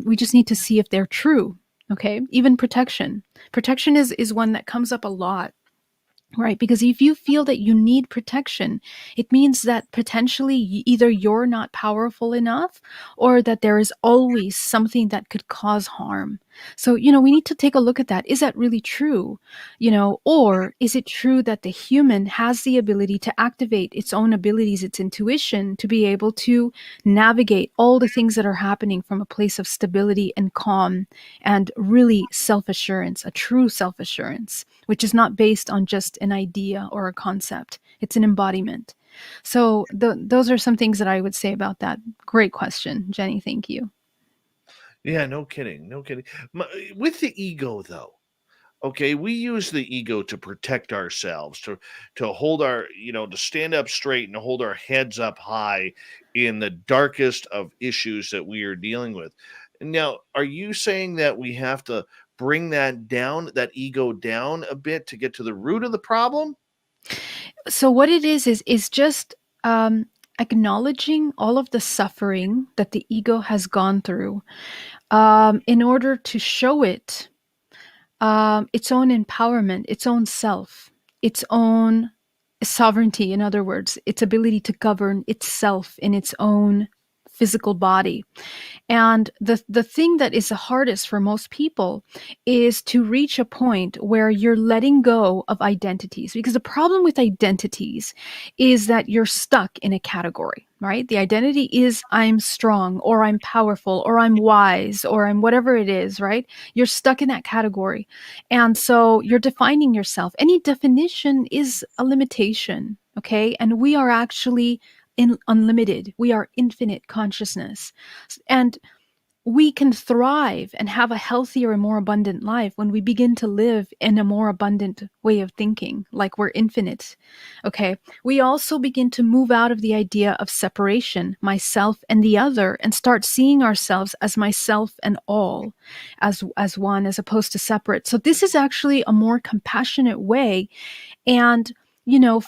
We just need to see if they're true. Okay, even protection. Protection is one that comes up a lot. Right, because if you feel that you need protection, it means that potentially either you're not powerful enough or that there is always something that could cause harm. So, we need to take a look at that. Is that really true? Or is it true that the human has the ability to activate its own abilities, its intuition, to be able to navigate all the things that are happening from a place of stability and calm and really self assurance, a true self assurance, which is not based on just an idea or a concept. It's an embodiment. So those are some things that I would say about that. Great question, Jenny. Thank you. Yeah, no kidding. No kidding. With the ego, though, okay, we use the ego to protect ourselves, to hold our, to stand up straight and hold our heads up high in the darkest of issues that we are dealing with. Now, are you saying that we have to bring that ego down a bit to get to the root of the problem? So what it is just acknowledging all of the suffering that the ego has gone through in order to show it its own empowerment, its own self, its own sovereignty, in other words, its ability to govern itself in its own physical body. And the thing that is the hardest for most people is to reach a point where you're letting go of identities. Because the problem with identities is that you're stuck in a category, right? The identity is I'm strong or I'm powerful or I'm wise or I'm whatever it is, right? You're stuck in that category. And so you're defining yourself. Any definition is a limitation, okay? And we are actually unlimited. We are infinite consciousness. And we can thrive and have a healthier and more abundant life when we begin to live in a more abundant way of thinking, like we're infinite. Okay. We also begin to move out of the idea of separation, myself and the other, and start seeing ourselves as myself and all, as one, as opposed to separate. So this is actually a more compassionate way. And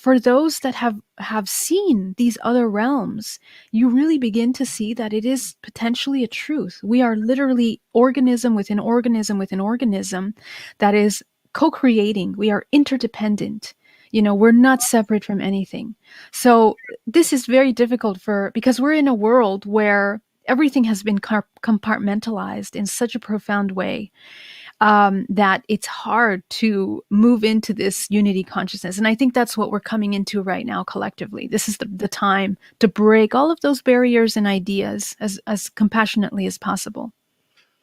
for those that have seen these other realms, you really begin to see that it is potentially a truth. We are literally organism within organism within organism that is co-creating. We are interdependent. We're not separate from anything. So this is very difficult because we're in a world where everything has been compartmentalized in such a profound way that it's hard to move into this unity consciousness. And I think that's what we're coming into right now collectively. This is the time to break all of those barriers and ideas as compassionately as possible.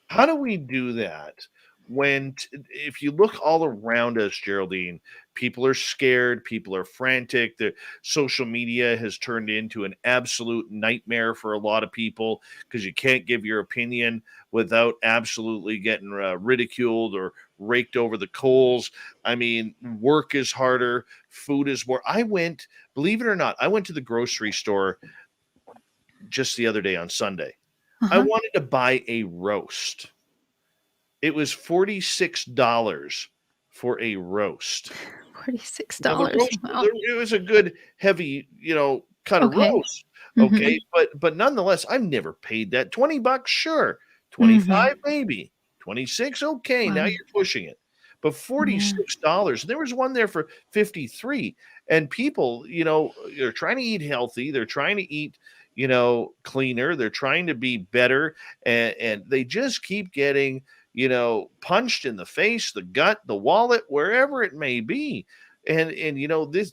How do we do that when, if you look all around us, Geraldine, people are scared, people are frantic. The social media has turned into an absolute nightmare for a lot of people because you can't give your opinion without absolutely getting ridiculed or raked over the coals. I mean, work is harder, food is more. Believe it or not, I went to the grocery store just the other day on Sunday. I Uh-huh. wanted to buy a roast. It was $46 for a roast. $46. Now the roast, Wow. it was a good heavy, kind of Okay. roast. Mm-hmm. Okay, but nonetheless, I've never paid that. $20, sure. Mm-hmm. 25, maybe. 26, okay. Now Wow. you're pushing it. But Yeah. $46. There was one there for 53. And people, they're trying to eat healthy. They're trying to eat, cleaner. They're trying to be better. And they just keep getting, punched in the face, the gut, the wallet, wherever it may be. And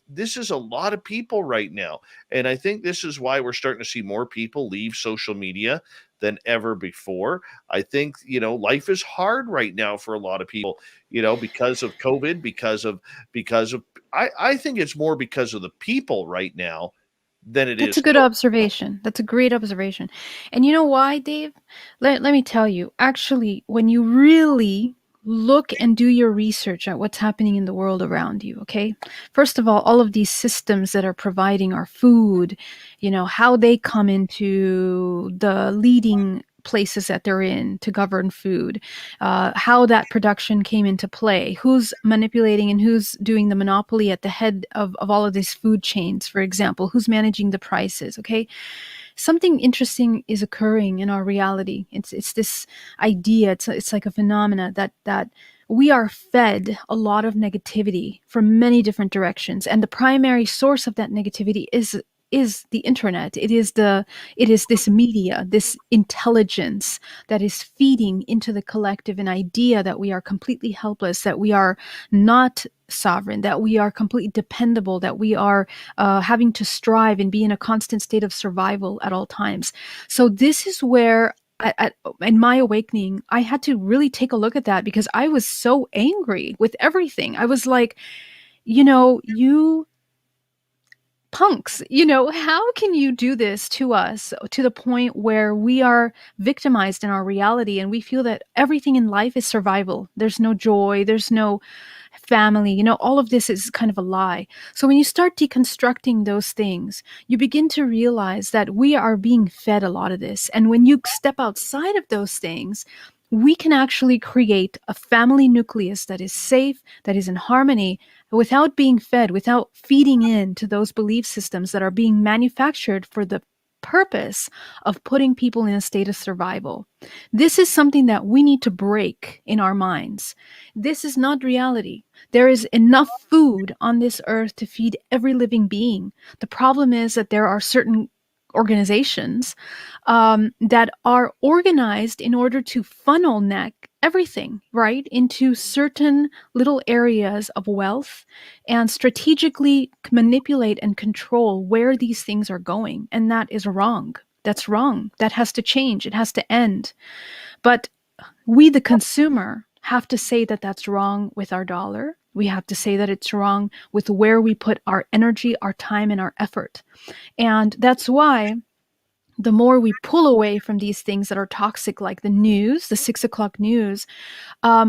this is a lot of people right now, and I think this is why we're starting to see more people leave social media than ever before. I think life is hard right now for a lot of people, because of COVID, because of I think it's more because of the people right now than it That's a is good COVID. observation. That's a great observation. And you know why, Dave? Let me tell you. Actually, when you really look and do your research at what's happening in the world around you, okay? First of all of these systems that are providing our food, how they come into the leading places that they're in to govern food, how that production came into play, who's manipulating and who's doing the monopoly at the head of all of these food chains, for example, who's managing the prices, okay? Something interesting is occurring in our reality. It's this idea, it's like a phenomena that we are fed a lot of negativity from many different directions, and the primary source of that negativity is the internet. It is this media, this intelligence that is feeding into the collective an idea that we are completely helpless, that we are not sovereign, that we are completely dependable, that we are having to strive and be in a constant state of survival at all times. So this is where in my awakening, I had to really take a look at that, because I was so angry with everything. I was like, you punks, how can you do this to us, to the point where we are victimized in our reality and we feel that everything in life is survival? There's no joy, there's no family, all of this is kind of a lie. So when you start deconstructing those things, you begin to realize that we are being fed a lot of this. And when you step outside of those things, we can actually create a family nucleus that is safe, that is in harmony, without being fed, without feeding in to those belief systems that are being manufactured for the purpose of putting people in a state of survival. This is something that we need to break in our minds. This is not reality. There is enough food on this earth to feed every living being. The problem is that there are certain organizations that are organized in order to funnel neck everything, right, into certain little areas of wealth and strategically manipulate and control where these things are going. And that is wrong. That's wrong. That has to change. It has to end. But we, the consumer, have to say that that's wrong with our dollar. We have to say that it's wrong with where we put our energy, our time, and our effort. And that's why the more we pull away from these things that are toxic, like the news, the 6 o'clock news,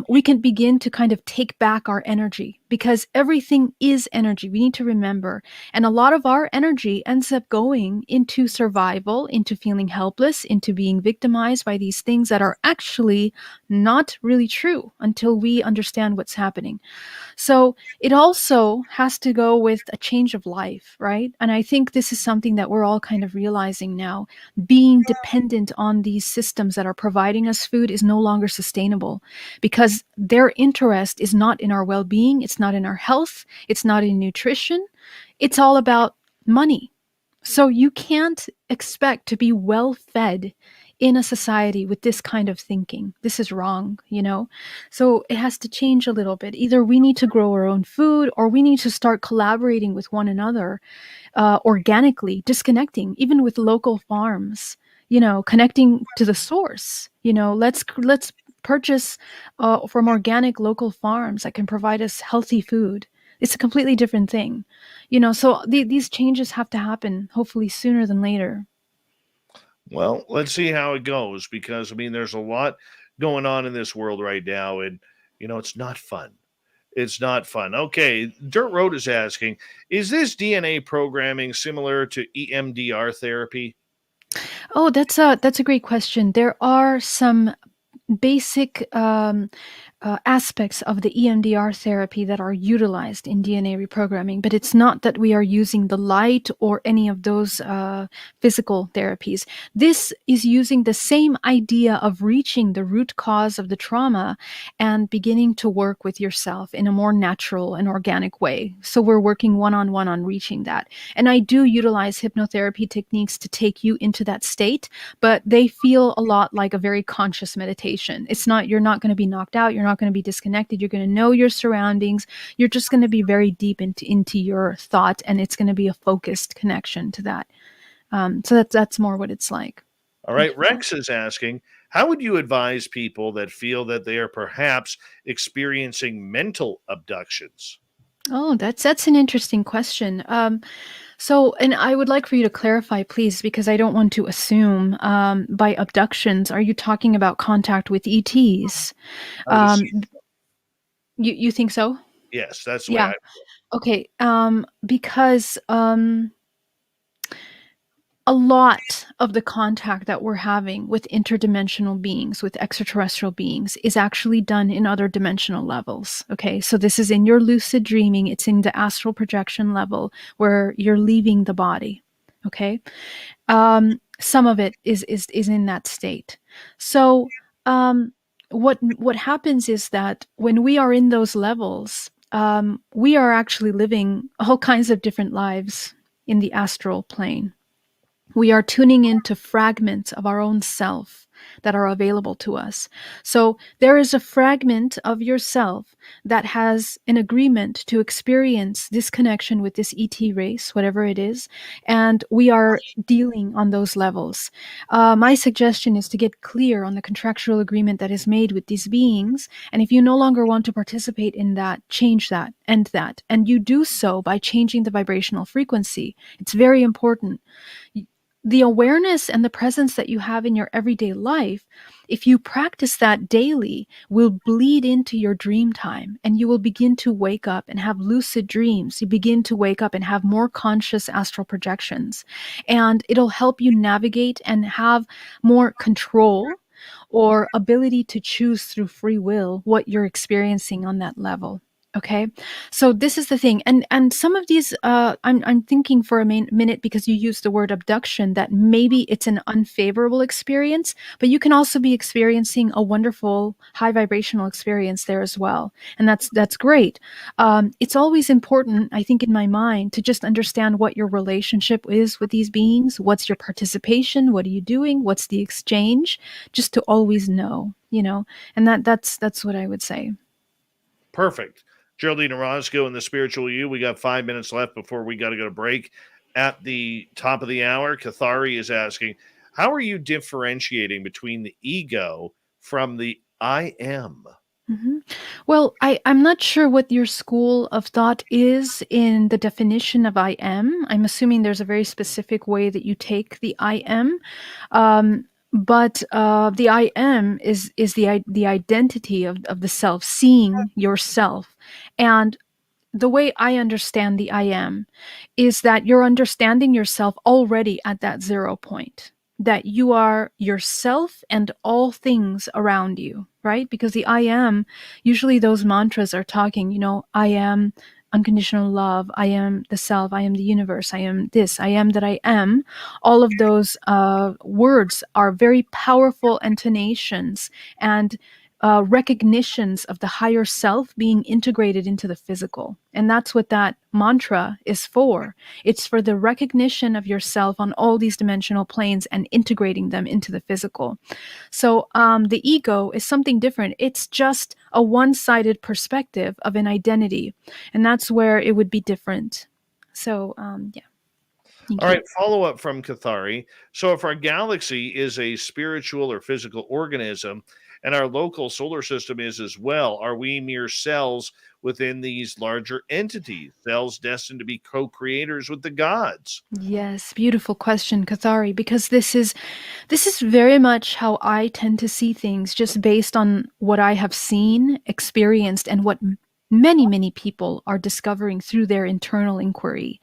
we can begin to kind of take back our energy, because everything is energy. We need to remember. And a lot of our energy ends up going into survival, into feeling helpless, into being victimized by these things that are actually not really true until we understand what's happening. So it also has to go with a change of life, right? And I think this is something that we're all kind of realizing now. Being dependent on these systems that are providing us food is no longer sustainable, because their interest is not in our well-being, it's not in our health, it's not in nutrition. It's all about money. So you can't expect to be well fed in a society with this kind of thinking. This is wrong. So it has to change a little bit. Either we need to grow our own food, or we need to start collaborating with one another organically, disconnecting, even with local farms, connecting to the source. Let's purchase from organic local farms that can provide us healthy food. It's a completely different thing. So these changes have to happen, hopefully sooner than later. Well, let's see how it goes, because I mean, there's a lot going on in this world right now, and it's not fun. It's not fun. Okay, Dirt Road is asking, is this DNA programming similar to EMDR therapy? Oh, that's a great question. There are some basic aspects of the EMDR therapy that are utilized in DNA reprogramming, but it's not that we are using the light or any of those physical therapies. This is using the same idea of reaching the root cause of the trauma and beginning to work with yourself in a more natural and organic way. So we're working one-on-one on reaching that. And I do utilize hypnotherapy techniques to take you into that state, but they feel a lot like a very conscious meditation. It's not, you're not going to be knocked out, you're not going to be disconnected, you're going to know your surroundings, you're just going to be very deep into your thought, and it's going to be a focused connection to that. So that's more what it's like. All right. Rex is asking, how would you advise people that feel that they are perhaps experiencing mental abductions? Oh, that's an interesting question. So, and I would like for you to clarify, please, because I don't want to assume by abductions, are you talking about contact with ETs? I would assume, You think so? yes, that's the way Yeah. Okay. Because a lot of the contact that we're having with interdimensional beings, with extraterrestrial beings, is actually done in other dimensional levels. Okay, so this is in your lucid dreaming, it's in the astral projection level where you're leaving the body. Okay, some of it is in that state. So what happens is that when we are in those levels, we are actually living all kinds of different lives in the astral plane. We are tuning into fragments of our own self that are available to us. So there is a fragment of yourself that has an agreement to experience this connection with this ET race, whatever it is, and we are dealing on those levels. My suggestion is to get clear on the contractual agreement that is made with these beings, and if you no longer want to participate in that, change that, end that, and you do so by changing the vibrational frequency. It's very important. The awareness and the presence that you have in your everyday life, if you practice that daily, will bleed into your dream time, and you will begin to wake up and have lucid dreams. You begin to wake up and have more conscious astral projections, and it'll help you navigate and have more control or ability to choose through free will what you're experiencing on that level. Okay, so this is the thing, and some of these, I'm thinking for a minute, because you used the word abduction, that maybe it's an unfavorable experience, but you can also be experiencing a wonderful high vibrational experience there as well, and that's great. It's always important, I think, in my mind, to just understand what your relationship is with these beings. What's your participation? What are you doing? What's the exchange? Just to always know, and that's what I would say. Perfect. Geraldine Orozco and the Spiritual You. We got 5 minutes left before we got to go to break. At the top of the hour, Kathari is asking, how are you differentiating between the ego from the I am? Mm-hmm. Well, I'm not sure what your school of thought is in the definition of I am. I'm assuming there's a very specific way that you take the I am. But the I am is the identity of the self, seeing yourself. And the way I understand the I am is that you're understanding yourself already at that 0 point, that you are yourself and all things around you, right? Because the I am, usually those mantras are talking, I am unconditional love, I am the self, I am the universe, I am this, I am that I am. All of those words are very powerful intonations and recognitions of the higher self being integrated into the physical. And that's what that mantra is for. It's for the recognition of yourself on all these dimensional planes and integrating them into the physical. So the ego is something different. It's just a one-sided perspective of an identity. And that's where it would be different. So, yeah. All right, follow up from Kathari. So, if our galaxy is a spiritual or physical organism, and our local solar system is as well, are we mere cells within these larger entities, cells destined to be co creators with the gods? Yes, beautiful question, Kathari, because this is very much how I tend to see things, just based on what I have seen, experienced, and what many people are discovering through their internal inquiry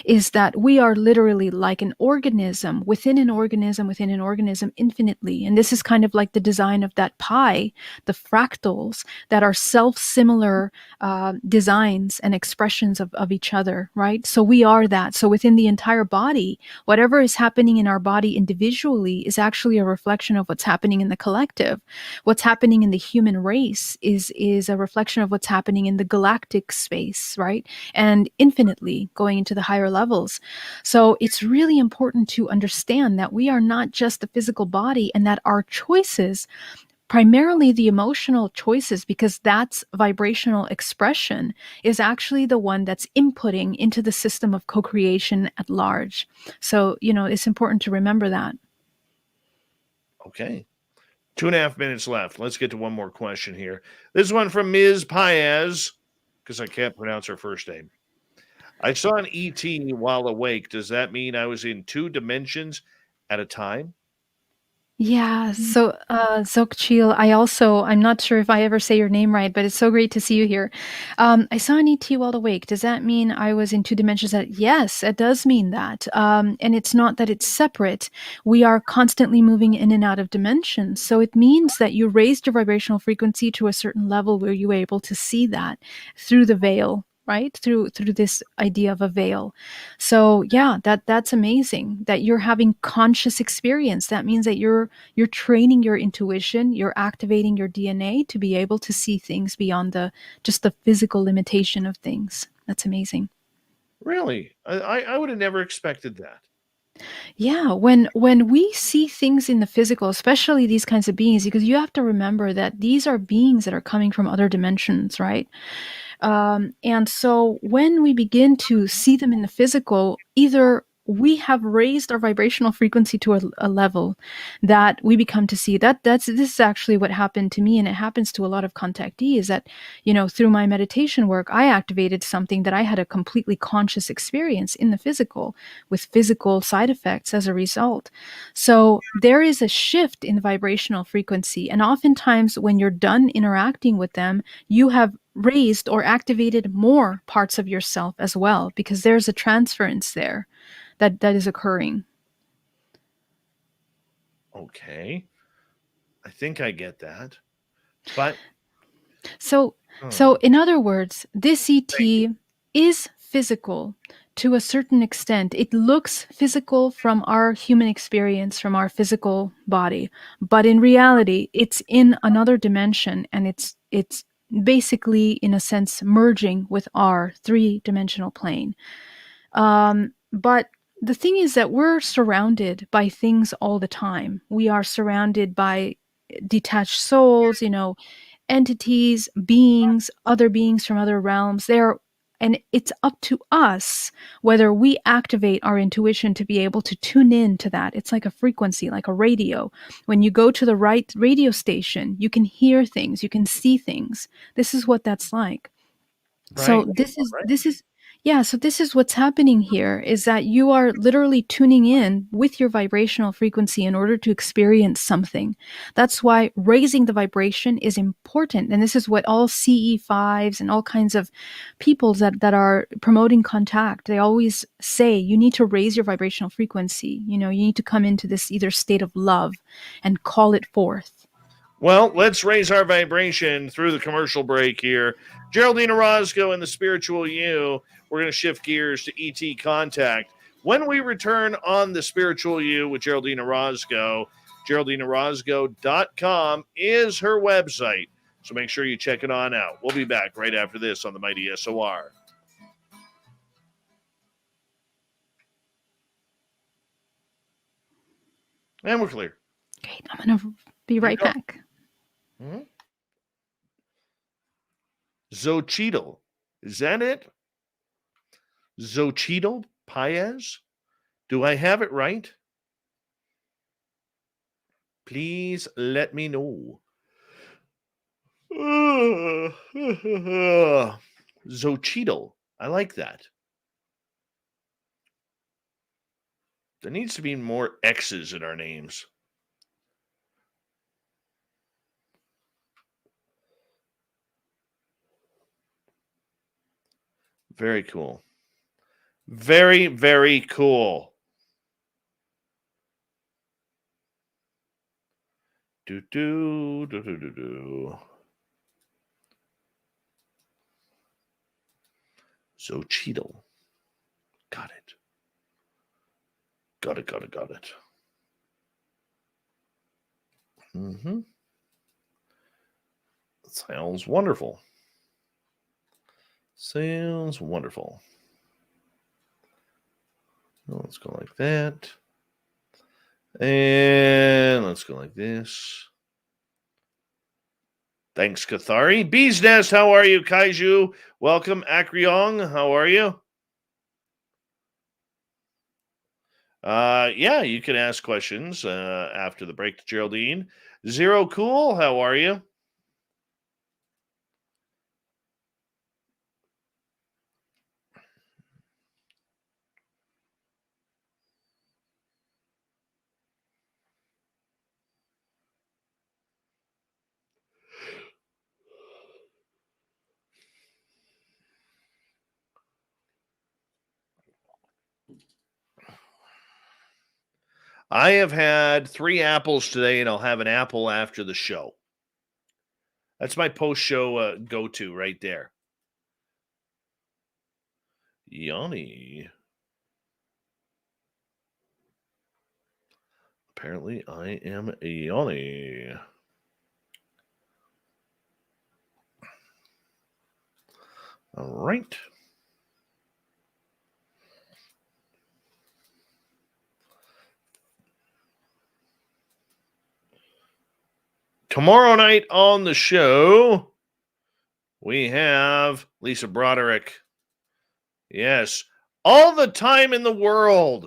is that we are literally like an organism within an organism within an organism infinitely. And this is kind of like the design of that pie, the fractals that are self-similar designs and expressions of each other, right? So we are that. So within the entire body, whatever is happening in our body individually is actually a reflection of what's happening in the collective. What's happening in the human race is a reflection of what's happening in the galactic space, right? And infinitely going into the higher levels. So it's really important to understand that we are not just the physical body, and that our choices, primarily the emotional choices, because that's vibrational expression, is actually the one that's inputting into the system of co-creation at large. So, it's important to remember that. Okay. 2.5 minutes left. Let's get to one more question here. This one from Ms. Paez, because I can't pronounce her first name. I saw an ET while awake. Does that mean I was in 2 dimensions at a time? Yeah, so Zokchil, I'm not sure if I ever say your name right, but it's so great to see you here. I saw an ET while awake. Does that mean I was in 2 dimensions? Yes, it does mean that. And it's not that it's separate. We are constantly moving in and out of dimensions. So it means that you raised your vibrational frequency to a certain level where you were able to see that through the veil, right? Through this idea of a veil. So yeah, that's amazing that you're having conscious experience. That means that you're training your intuition, you're activating your DNA to be able to see things beyond just the physical limitation of things. That's amazing. Really? I would have never expected that. Yeah, when we see things in the physical, especially these kinds of beings, because you have to remember that these are beings that are coming from other dimensions, right? And so when we begin to see them in the physical, either we have raised our vibrational frequency to a level that we become to see this is actually what happened to me, and it happens to a lot of contactees, that through my meditation work I activated something that I had a completely conscious experience in the physical, with physical side effects as a result. So there is a shift in vibrational frequency, and oftentimes when you're done interacting with them, you have raised or activated more parts of yourself as well, because there's a transference there that is occurring. Okay. I think I get that. But So in other words, this ET is physical to a certain extent. It looks physical from our human experience, from our physical body, but in reality it's in another dimension, and it's basically in a sense merging with our three-dimensional plane. But the thing is that we're surrounded by things all the time. We are surrounded by detached souls, entities, beings, other beings from other realms. And it's up to us whether we activate our intuition to be able to tune in to that. It's like a frequency, like a radio. When you go to the right radio station, you can hear things, you can see things. This is what that's like. right. So this is what's happening here, is that you are literally tuning in with your vibrational frequency in order to experience something. That's why raising the vibration is important. And this is what all CE5s and all kinds of people that are promoting contact, they always say, you need to raise your vibrational frequency. You need to come into this either state of love and call it forth. Well, let's raise our vibration through the commercial break here. Geraldine Orozco and the Spiritual You. We're going to shift gears to ET Contact. When we return on the Spiritual You with Geraldine Orozco, GeraldineOrozco.com is her website. So make sure you check it on out. We'll be back right after this on the Mighty SOR. And we're clear. Great. I'm going to be right back. Mm-hmm. Xochitl. Is that it? Xochitl Paez? Do I have it right? Please let me know. Xochitl. I like that. There needs to be more X's in our names. Very cool. Very, very cool. Do do do do do do. Xochitl. Got it. Got it. Mm-hmm. Sounds wonderful. Sounds wonderful. Let's go like that. And let's go like this. Thanks, Cathari. Bee's Nest, how are you? Kaiju, welcome. Akryong, how are you? Yeah, you can ask questions after the break to Geraldine. Zero Cool, how are you? I have had 3 apples today, and I'll have an apple after the show. That's my post-show go-to right there. Yanni. Apparently, I am Yanni. All right. Tomorrow night on the show, we have Lisa Broderick. Yes, all the time in the world.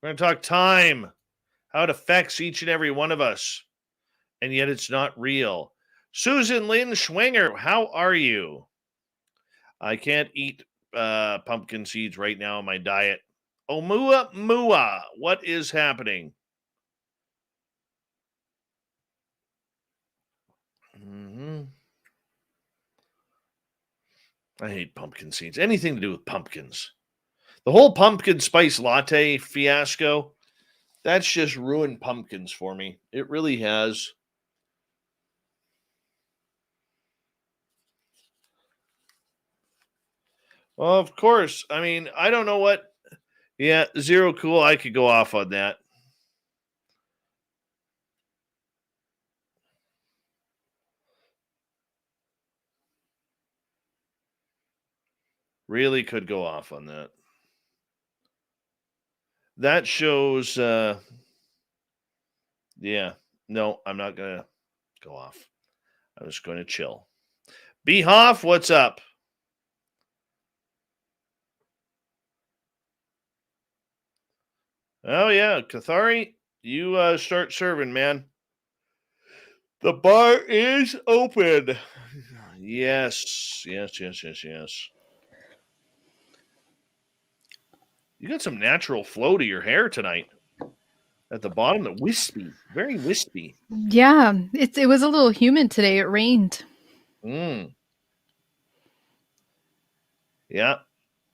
We're going to talk time, how it affects each and every one of us, and yet it's not real. Susan Lynn Schwenger, how are you? I can't eat pumpkin seeds right now in my diet. Oumuamua, what is happening? Mm-hmm. I hate pumpkin seeds. Anything to do with pumpkins. The whole pumpkin spice latte fiasco, that's just ruined pumpkins for me. It really has. Well, of course. I mean, I don't know what. Yeah, Zero Cool. I could go off on that. Really could go off on that. That shows. Yeah. No, I'm not going to go off. I'm just going to chill. Behoff, what's up? Oh, yeah. Cathari, you start serving, man. The bar is open. Yes. You got some natural flow to your hair tonight. At the bottom, the wispy. Very wispy. Yeah, it was a little humid today. It rained. Yeah.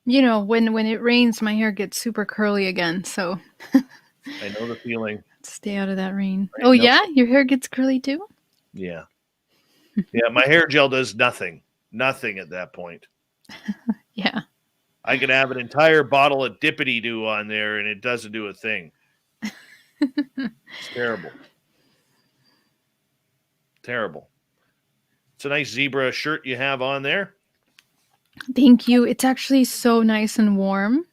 You know, when it rains, my hair gets super curly again. So I know the feeling. Stay out of that rain. Right, oh, yeah? Your hair gets curly too? Yeah. Yeah, my hair gel does nothing. Nothing at that point. Yeah. I could have an entire bottle of Dippity-Doo on there, and it doesn't do a thing. It's terrible. Terrible. It's a nice zebra shirt you have on there. Thank you. It's actually so nice and warm.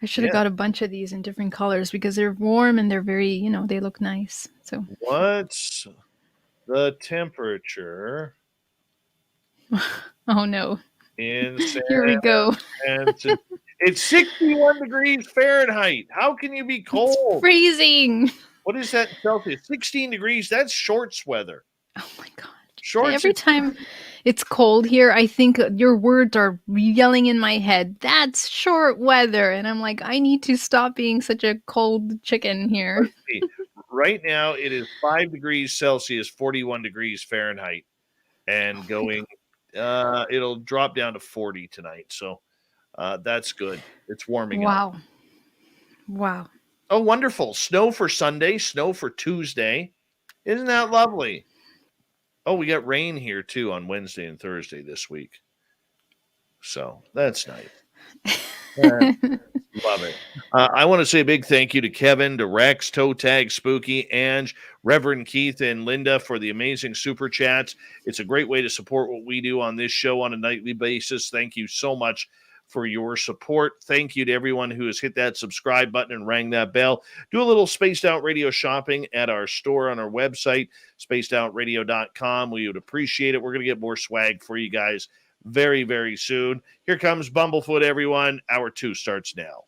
I should have got a bunch of these in different colors because they're warm and they're very, they look nice. So what's the temperature? Oh no. In Here we go. It's 61 degrees Fahrenheit. How can you be cold? It's freezing. What is that in Celsius? 16 degrees. That's shorts weather. Oh my god. Shorts. Every time it's cold here, I think your words are yelling in my head. That's short weather. And I'm like, I need to stop being such a cold chicken here. Right now, it is 5 degrees Celsius, 41 degrees Fahrenheit, and going It'll drop down to 40 tonight. So that's good. It's warming up. Wow. Wow. Oh, wonderful. Snow for Sunday, snow for Tuesday. Isn't that lovely? Oh, we got rain here too on Wednesday and Thursday this week. So that's nice. Love it. I want to say a big thank you to Kevin, to Rex, Toe Tag, Spooky, Ange, Reverend Keith, and Linda for the amazing super chats. It's a great way to support what we do on this show on a nightly basis. Thank you so much for your support. Thank you to everyone who has hit that subscribe button and rang that bell. Do a little Spaced Out Radio shopping at our store on our website, spacedoutradio.com. We would appreciate it. We're going to get more swag for you guys very, very soon. Here comes Bumblefoot, everyone. Hour 2 starts now.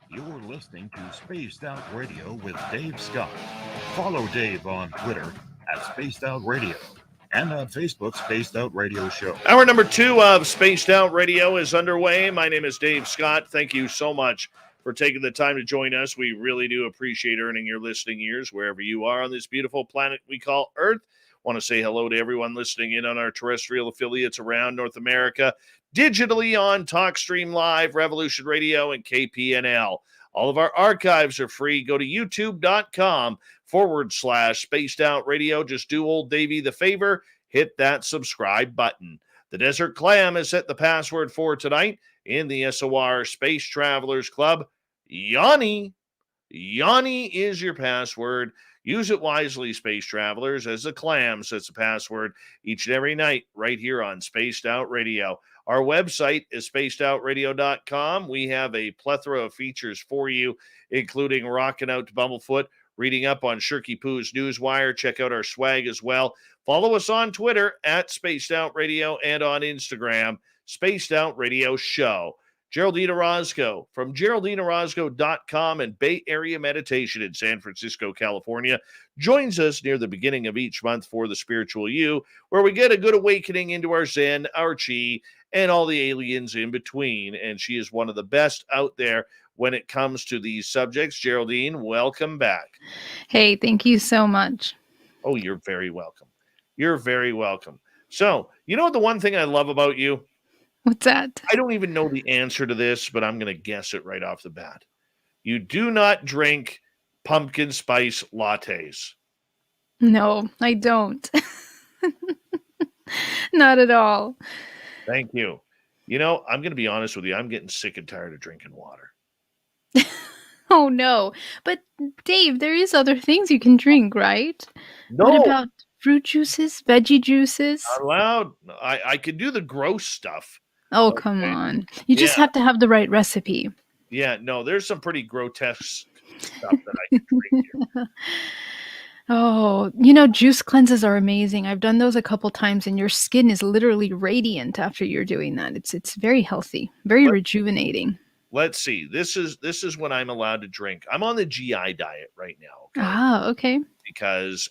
You're listening to Spaced Out Radio with Dave Scott. Follow Dave on Twitter at Spaced Out Radio and on Facebook, Spaced Out Radio Show. Hour number 2 of Spaced Out Radio is underway. My name is Dave Scott. Thank you so much for taking the time to join us. We really do appreciate earning your listening ears wherever you are on this beautiful planet we call Earth. Want to say hello to everyone listening in on our terrestrial affiliates around North America, digitally on TalkStream Live, Revolution Radio, and KPNL. All of our archives are free. Go to youtube.com/Spaced Out Radio. Just do old Davey the favor, hit that subscribe button. The Desert Clam has set the password for tonight in the SOR Space Travelers Club. Yanni. Yanni is your password. Use it wisely, Space Travelers, as the Clam sets the password each and every night right here on Spaced Out Radio. Our website is spacedoutradio.com. We have a plethora of features for you, including rocking out to Bumblefoot, reading up on Shirky Poo's Newswire. Check out our swag as well. Follow us on Twitter at Spaced Out Radio and on Instagram, Spaced Out Radio Show. Geraldine Orozco from GeraldineOrozco.com and Bay Area Meditation in San Francisco, California, joins us near the beginning of each month for the Spiritual You, where we get a good awakening into our Zen, our Chi, and all the aliens in between. And she is one of the best out there when it comes to these subjects. Geraldine, welcome back. Hey, thank you so much. Oh, you're very welcome. You're very welcome. So, you know what the one thing I love about you? What's that? I don't even know the answer to this, but I'm going to guess it right off the bat. You do not drink pumpkin spice lattes. No, I don't. Not at all. Thank you. You know, I'm going to be honest with you. I'm getting sick and tired of drinking water. Oh, no. But, Dave, there is other things you can drink, right? No. What about fruit juices, veggie juices? Not allowed. I can do the gross stuff. Oh, come on. You just have to have the right recipe. Yeah, no, there's some pretty grotesque stuff that I can drink here. Oh, juice cleanses are amazing. I've done those a couple times, and your skin is literally radiant after you're doing that. It's very healthy, very rejuvenating. Let's see. This is when I'm allowed to drink. I'm on the GI diet right now. Okay? Ah, okay. Because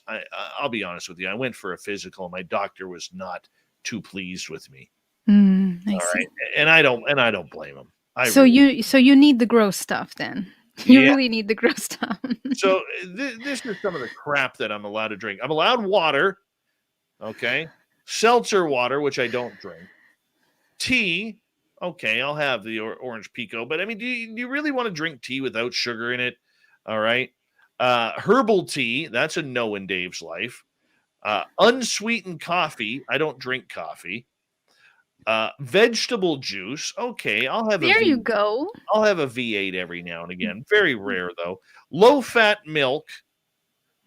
I'll be honest with you, I went for a physical, and my doctor was not too pleased with me. I All see. right, and I don't blame him. So you need the gross stuff then. You really need the gross stuff. So this is some of the crap that I'm allowed to drink. I'm allowed water, okay, seltzer water, which I don't drink. Tea, okay, I'll have the orange pico, but I mean, do you really want to drink tea without sugar in it? All right, herbal tea, that's a no in Dave's life. Unsweetened coffee, I don't drink coffee. Vegetable juice. Okay, I'll have there you go. I'll have a V8 every now and again. Very rare though. Low fat milk.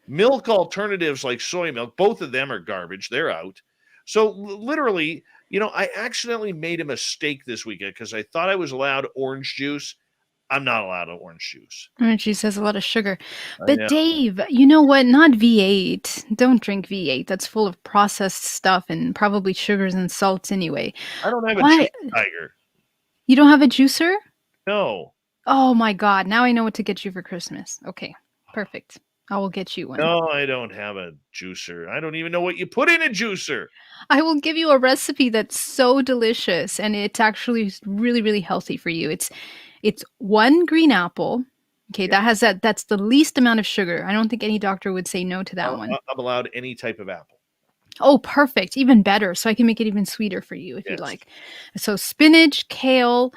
Milk alternatives like soy milk, both of them are garbage. They're out. So literally, I accidentally made a mistake this weekend because I thought I was allowed orange juice. I'm not allowed orange juice. Orange juice has a lot of sugar. But Dave, you know what? Not V8. Don't drink V8. That's full of processed stuff and probably sugars and salts anyway. I don't have a juice tiger. You don't have a juicer? No. Oh my God. Now I know what to get you for Christmas. Okay. Perfect. I will get you one. No, I don't have a juicer. I don't even know what you put in a juicer. I will give you a recipe that's so delicious, and it's actually really, really healthy for you. It's one green apple, Okay, that's the least amount of sugar. I don't think any doctor would say no to that one. I'm allowed any type of apple. Oh, perfect. Even better. So I can make it even sweeter for you if you Yes. like. So spinach, kale,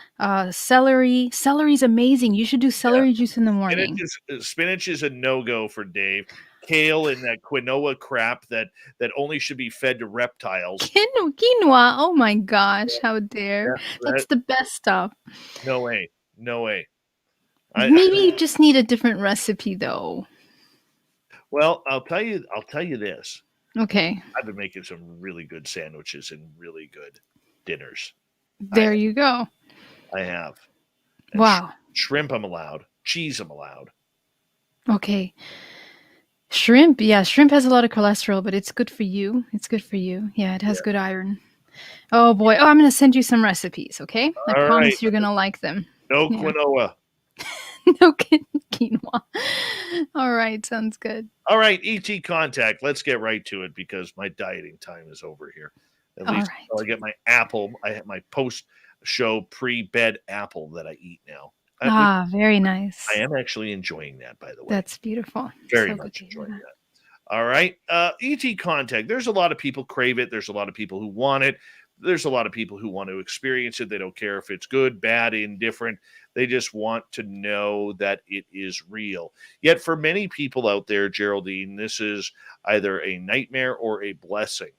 celery. Celery's amazing. You should do celery juice in the morning. Spinach is a no-go for Dave. Kale and that quinoa crap that only should be fed to reptiles. Quinoa. Oh my gosh. How dare. Yeah, That's the best stuff. No way. No way. Maybe you just need a different recipe though. Well, I'll tell you this. Okay. I've been making some really good sandwiches and really good dinners. There you go. I have. And wow. Shrimp I'm allowed. Cheese I'm allowed. Okay. Shrimp. Yeah, shrimp has a lot of cholesterol, but it's good for you. It's good for you. Yeah, it has good iron. Oh boy. Oh, I'm going to send you some recipes, okay? I promise you're going to like them. No quinoa. No quinoa. All right, sounds good. All right, ET contact. Let's get right to it because my dieting time is over here. At least until I get my apple. I have my post-show pre-bed apple that I eat now. Very nice. I am actually enjoying that, by the way. That's beautiful. Very much enjoying that. All right, ET contact. There's a lot of people crave it. There's a lot of people who want it. There's a lot of people who want to experience it. They don't care if it's good, bad, indifferent. They just want to know that it is real. Yet for many people out there, Geraldine, this is either a nightmare or a blessing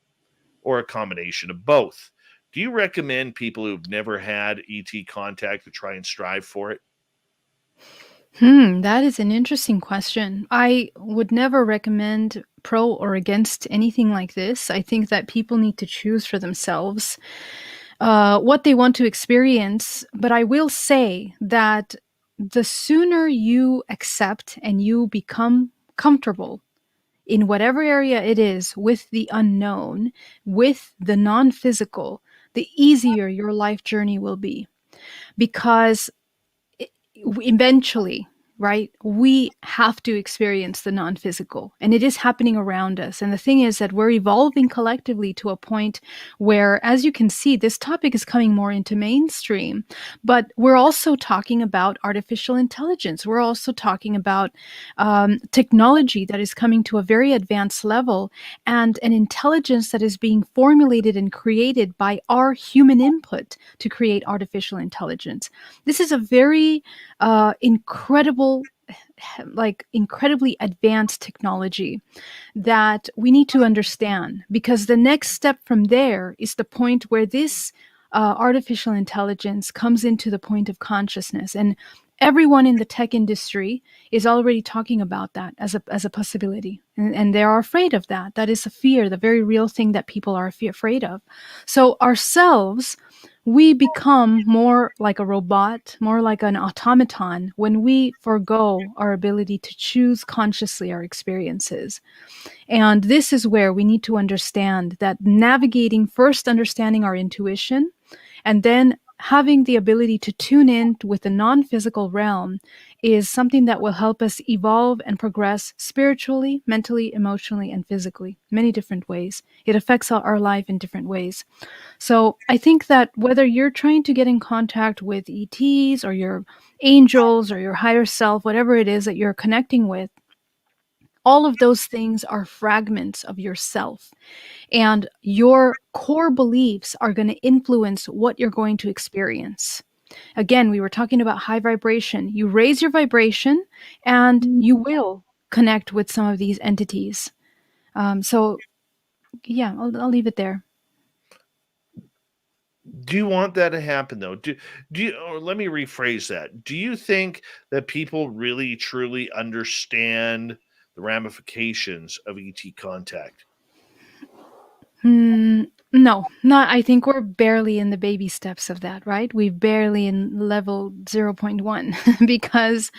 or a combination of both. Do you recommend people who've never had ET contact to try and strive for it? That is an interesting question. I would never recommend pro or against anything like this. I think that people need to choose for themselves what they want to experience. But I will say that the sooner you accept and you become comfortable in whatever area it is with the unknown, with the non-physical, the easier your life journey will be. Because eventually, right, we have to experience the non-physical, and it is happening around us. And the thing is that we're evolving collectively to a point where, as you can see, this topic is coming more into mainstream, but we're also talking about artificial intelligence. We're also talking about technology that is coming to a very advanced level, and an intelligence that is being formulated and created by our human input to create artificial intelligence. This is a very incredibly advanced technology that we need to understand, because the next step from there is the point where this artificial intelligence comes into the point of consciousness. And everyone in the tech industry is already talking about that as a possibility. And they are afraid of that. That is a fear, the very real thing that people are afraid of. So ourselves, we become more like a robot, more like an automaton when we forego our ability to choose consciously our experiences. And this is where we need to understand that first understanding our intuition, and then having the ability to tune in with the non-physical realm is something that will help us evolve and progress spiritually, mentally, emotionally, and physically, many different ways. It affects our life in different ways. So I think that whether you're trying to get in contact with ETs or your angels or your higher self, whatever it is that you're connecting with, all of those things are fragments of yourself. And your core beliefs are going to influence what you're going to experience. Again, we were talking about high vibration. You raise your vibration and you will connect with some of these entities. So yeah, I'll leave it there. Do you want that to happen, though? Do you? Or let me rephrase that. Do you think that people really truly understand the ramifications of ET contact? No, not. I think we're barely in the baby steps of that, right? We're barely in level 0.1 because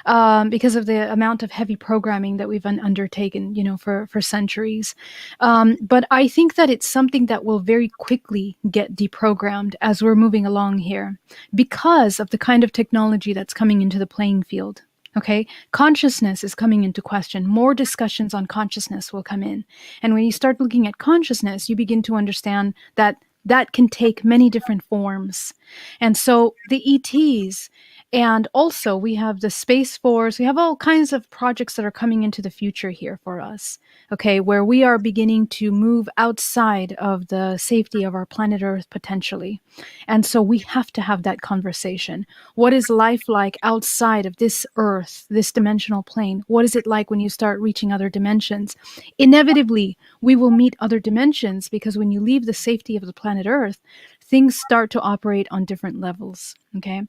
of the amount of heavy programming that we've undertaken, for centuries. But I think that it's something that will very quickly get deprogrammed as we're moving along here, because of the kind of technology that's coming into the playing field. Okay, consciousness is coming into question. More discussions on consciousness will come in. And when you start looking at consciousness, you begin to understand that that can take many different forms. And so the ETs, and also we have the Space Force, we have all kinds of projects that are coming into the future here for us, okay, where we are beginning to move outside of the safety of our planet Earth potentially. And so we have to have that conversation. What is life like outside of this Earth, this dimensional plane? What is it like when you start reaching other dimensions? Inevitably, we will meet other dimensions, because when you leave the safety of the planet Earth, things start to operate on different levels. Okay.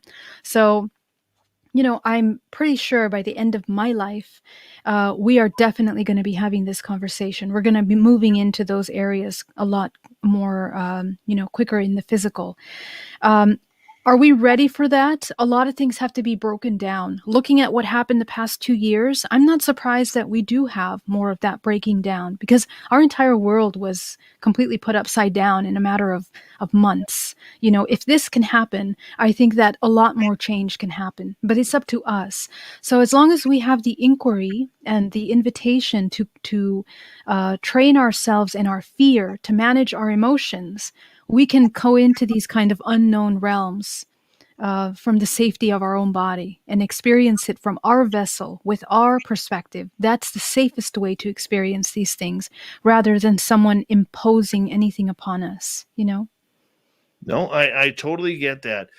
So, I'm pretty sure by the end of my life, we are definitely going to be having this conversation. We're going to be moving into those areas a lot more, quicker in the physical. Are we ready for that? A lot of things have to be broken down. Looking at what happened the past 2 years, I'm not surprised that we do have more of that breaking down, because our entire world was completely put upside down in a matter of months. If this can happen, I think that a lot more change can happen, but it's up to us. So as long as we have the inquiry and the invitation to train ourselves in our fear, to manage our emotions, we can go into these kind of unknown realms from the safety of our own body and experience it from our vessel with our perspective. That's the safest way to experience these things, rather than someone imposing anything upon us, No, I totally get that.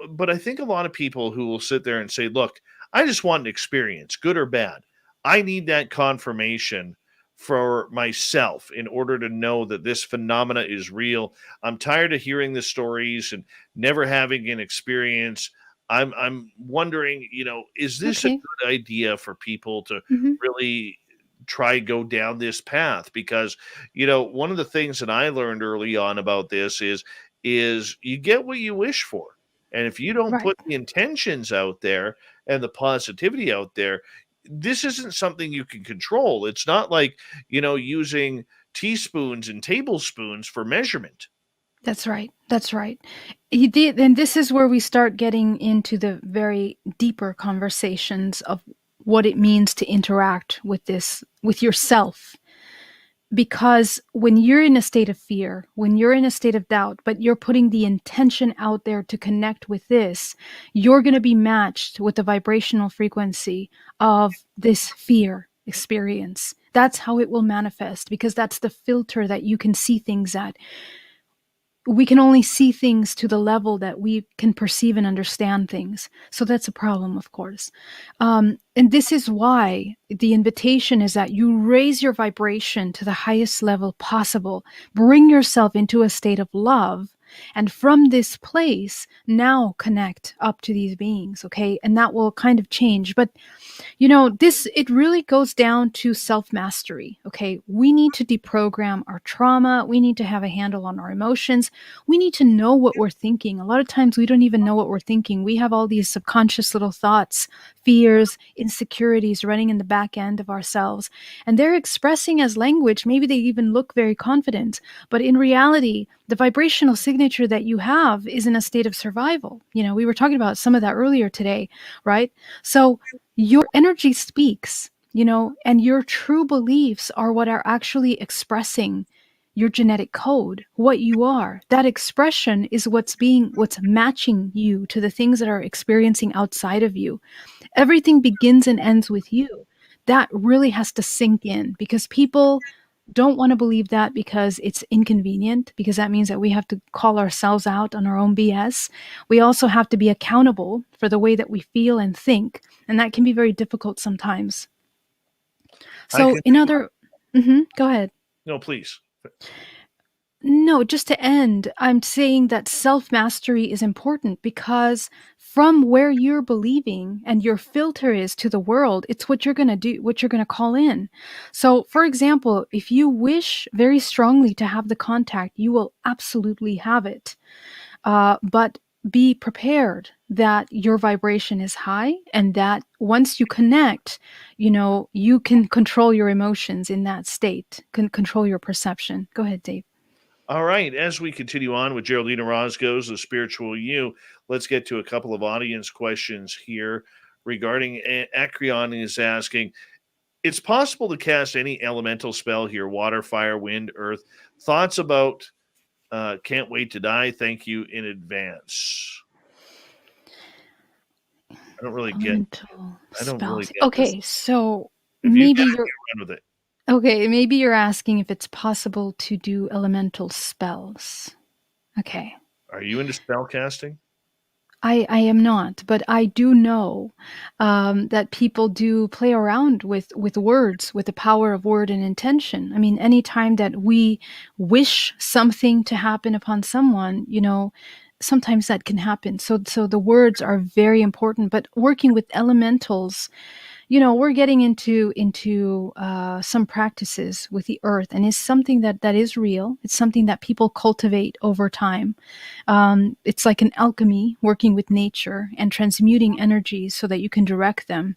But I think a lot of people who will sit there and say, look, I just want an experience, good or bad. I need that confirmation for myself in order to know that this phenomena is real. I'm tired of hearing the stories and never having an experience. I'm wondering, is this a Okay. good idea for people to Hmm. really try go down this path? Because, one of the things that I learned early on about this is you get what you wish for. And if you don't Right. put the intentions out there and the positivity out there, this isn't something you can control. It's not like, using teaspoons and tablespoons for measurement. That's right. That's right. He did, and this is where we start getting into the very deeper conversations of what it means to interact with this, with yourself. Because when you're in a state of fear, when you're in a state of doubt, but you're putting the intention out there to connect with this, you're going to be matched with the vibrational frequency of this fear experience. That's how it will manifest, because that's the filter that you can see things at. We can only see things to the level that we can perceive and understand things. So that's a problem, of course. And this is why the invitation is that you raise your vibration to the highest level possible. Bring yourself into a state of love. And from this place, now connect up to these beings, okay? And that will kind of change. But it really goes down to self-mastery, okay? We need to deprogram our trauma. We need to have a handle on our emotions. We need to know what we're thinking. A lot of times we don't even know what we're thinking. We have all these subconscious little thoughts, fears, insecurities running in the back end of ourselves. And they're expressing as language. Maybe they even look very confident. But in reality, the vibrational signature that you have is in a state of survival. We were talking about some of that earlier today, right? So your energy speaks, and your true beliefs are what are actually expressing your genetic code, what you are. That expression is what's matching you to the things that are experiencing outside of you. Everything begins and ends with you. That really has to sink in, because people don't want to believe that, because it's inconvenient, because that means that we have to call ourselves out on our own BS. We also have to be accountable for the way that we feel and think, and that can be very difficult sometimes. I So can go ahead. No, please. No, just to end, I'm saying that self-mastery is important, because from where you're believing and your filter is to the world, it's what you're going to do, what you're going to call in. So, for example, if you wish very strongly to have the contact, you will absolutely have it. But be prepared that your vibration is high, and that once you connect, you can control your emotions in that state, can control your perception. Go ahead, Dave. All right. As we continue on with Geraldine Orozco's The Spiritual You, let's get to a couple of audience questions here regarding Acreon is asking, it's possible to cast any elemental spell here, water, fire, wind, earth. Thoughts about Can't wait to die. Thank you in advance. I don't really get. Elemental I don't really spells. get Okay, this. so If you maybe get it, you're run with it. okay. Maybe you're asking if it's possible to do elemental spells. Okay. Are you into spell casting? I am not, but I do know that people do play around with words, with the power of word and intention. I mean, anytime that we wish something to happen upon someone, sometimes that can happen. So the words are very important. But working with elementals, we're getting into some practices with the earth, and it's something that is real. It's something that people cultivate over time. It's like an alchemy, working with nature and transmuting energies so that you can direct them.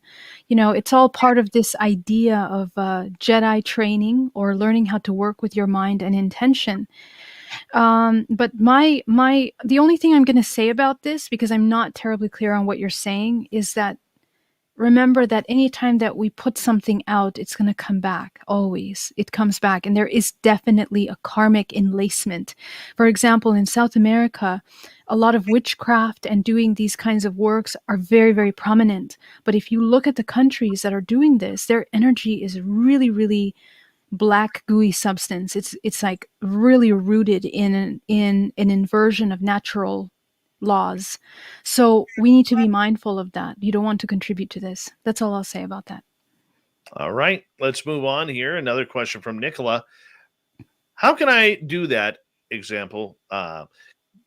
It's all part of this idea of Jedi training, or learning how to work with your mind and intention. But the only thing I'm going to say about this, because I'm not terribly clear on what you're saying, is that remember that anytime that we put something out, it's going to come back. Always. It comes back. And there is definitely a karmic enlacement. For example, in South America, a lot of witchcraft and doing these kinds of works are very, very prominent. But if you look at the countries that are doing this, their energy is really, really black gooey substance. It's like really rooted in an inversion of natural laws. So we need to be mindful of that. You don't want to contribute to this. That's all I'll say about that. All right, let's move on here. Another question from Nicola. How can I do that? Example,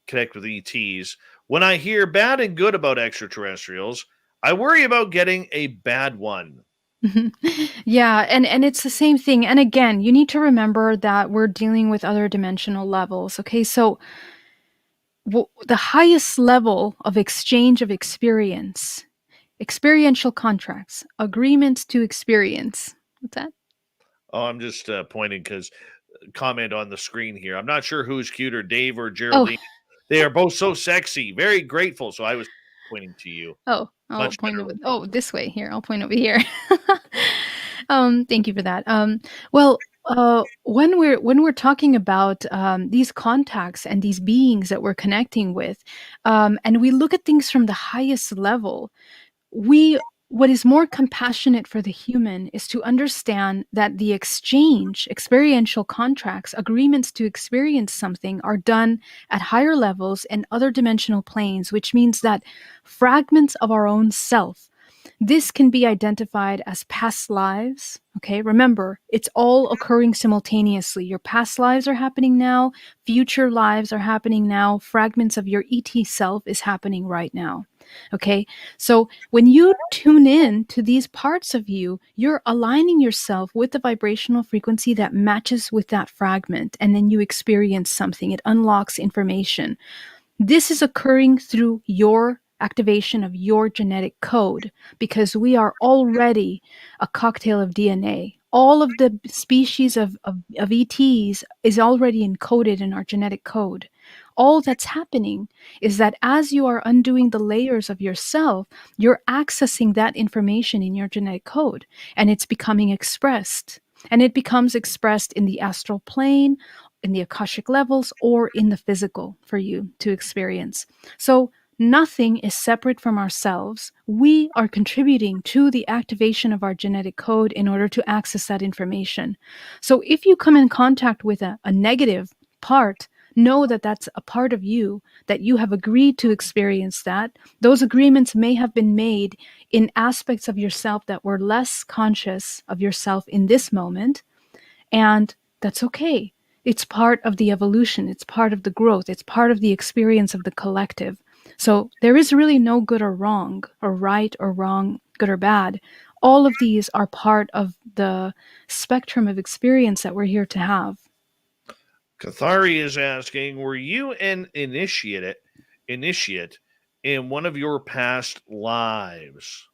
connect with ETs. When I hear bad and good about extraterrestrials, I worry about getting a bad one. Yeah, and it's the same thing. And again, you need to remember that we're dealing with other dimensional levels. Okay, so the highest level of exchange of experience, experiential contracts, agreements to experience. What's that? Oh, I'm just pointing because comment on the screen here. I'm not sure who's cuter, Dave or Oh, Geraldine. They are both so sexy, very grateful. So I was pointing to you. oh, I'll Much point better over. looking. Oh, this way. Here, I'll point over here. Thank you for that. Well, when we're talking about these contacts and these beings that we're connecting with, and we look at things from the highest level, what is more compassionate for the human is to understand that the exchange, experiential contracts, agreements to experience something are done at higher levels and other dimensional planes, which means that fragments of our own self, this can be identified as past lives. Okay, remember, it's all occurring simultaneously. Your past lives are happening now, future lives are happening now, fragments of your ET self is happening right now. Okay, so when you tune in to these parts of you, you're aligning yourself with the vibrational frequency that matches with that fragment, and then you experience something. It unlocks information. This is occurring through your activation of your genetic code, because we are already a cocktail of DNA. All of the species of ETs is already encoded in our genetic code. All that's happening is that as you are undoing the layers of yourself, you're accessing that information in your genetic code, and it's becoming expressed. And it becomes expressed in the astral plane, in the Akashic levels, or in the physical for you to experience. So nothing is separate from ourselves. We are contributing to the activation of our genetic code in order to access that information. So if you come in contact with a negative part, know that that's a part of you, that you have agreed to experience that. Those agreements may have been made in aspects of yourself that were less conscious of yourself in this moment, and that's okay. It's part of the evolution. It's part of the growth. It's part of the experience of the collective. So there is really no good or wrong, or right or wrong, good or bad. All of these are part of the spectrum of experience that we're here to have. Cathari is asking, were you an initiate in one of your past lives?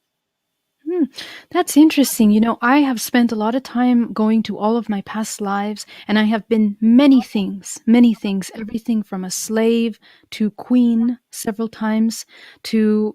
That's interesting. I have spent a lot of time going to all of my past lives, and I have been many things, everything from a slave to queen several times to,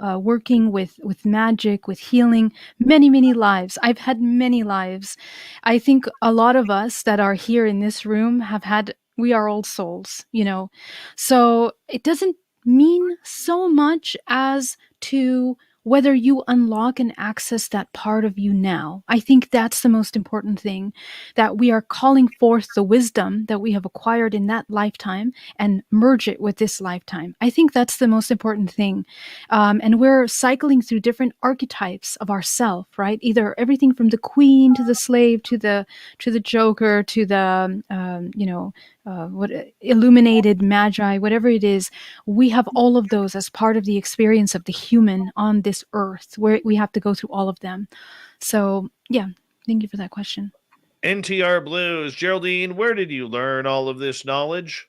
working with magic, with healing, many, many lives. I've had many lives. I think a lot of us that are here in this room have had We are all souls, you know. So it doesn't mean so much as to whether you unlock and access that part of you now. I think that's the most important thing, that we are calling forth the wisdom that we have acquired in that lifetime and merge it with this lifetime. I think that's the most important thing. And we're cycling through different archetypes of ourself, right? Either everything from the queen to the slave to the joker to the what illuminated magi, whatever it is. We have all of those as part of the experience of the human on this earth, where we have to go through all of them. So yeah, thank you for that question. NTR Blues, Geraldine, where did you learn all of this knowledge?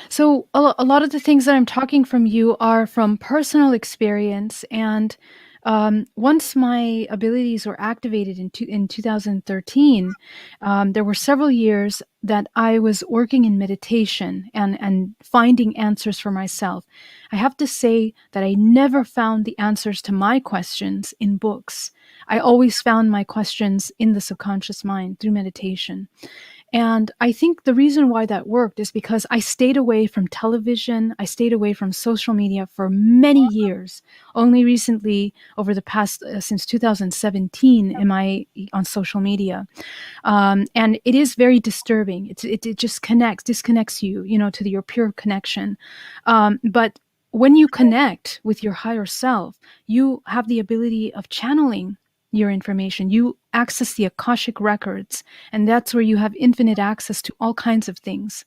So a lot of the things that I'm talking from you are from personal experience, and once my abilities were activated in 2013, there were several years that I was working in meditation and finding answers for myself. I have to say that I never found the answers to my questions in books. I always found my questions in the subconscious mind through meditation. And I think the reason why that worked is because I stayed away from television. I stayed away from social media for many years. Only recently, over the past, since 2017, am I on social media. And it is very disturbing. It just disconnects you, to your pure connection. But when you connect with your higher self, you have the ability of channeling your information. You access the Akashic records, and that's where you have infinite access to all kinds of things.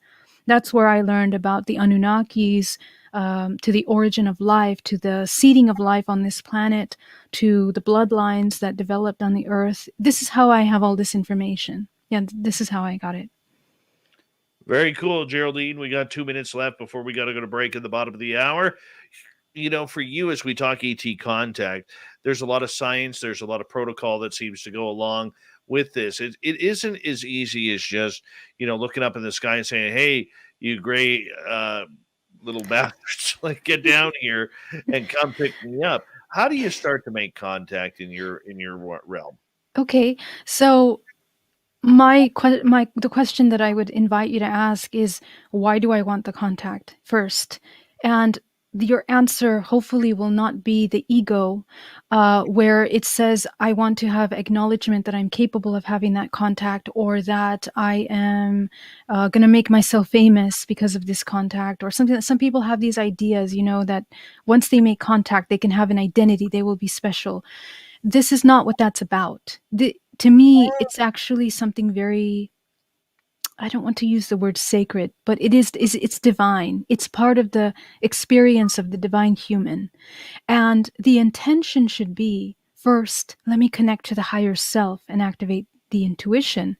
That's where I learned about the Anunnakis, to the origin of life, to the seeding of life on this planet, to the bloodlines that developed on the earth. This is how I have all this information. Yeah, this is how I got it. Very cool, Geraldine. We got 2 minutes left before we got to go to break at the bottom of the hour. For you, as we talk ET contact, there's a lot of science, there's a lot of protocol that seems to go along with this. It isn't as easy as just, looking up in the sky and saying, hey, you gray little bastards, like get down here and come pick me up. How do you start to make contact in your realm? Okay, so the question that I would invite you to ask is, why do I want the contact first? And your answer hopefully will not be the ego, where it says, I want to have acknowledgement that I'm capable of having that contact, or that I am going to make myself famous because of this contact, or something. That some people have these ideas, that once they make contact, they can have an identity, they will be special. This is not what that's about. To me, it's actually something very, I don't want to use the word sacred, but it's divine. It's part of the experience of the divine human. And the intention should be, first, let me connect to the higher self and activate the intuition.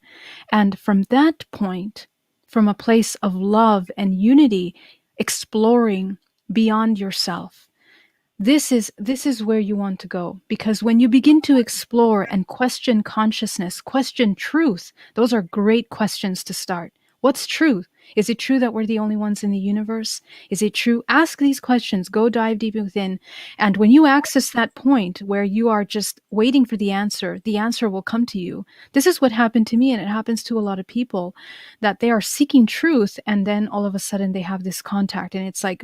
And from that point, from a place of love and unity, exploring beyond yourself. This is where you want to go, because when you begin to explore and question consciousness, question truth, those are great questions to start. What's truth? Is it true that we're the only ones in the universe? Is it true? Ask these questions, go dive deep within. And when you access that point where you are just waiting for the answer will come to you. This is what happened to me, and it happens to a lot of people, that they are seeking truth, and then all of a sudden they have this contact, and it's like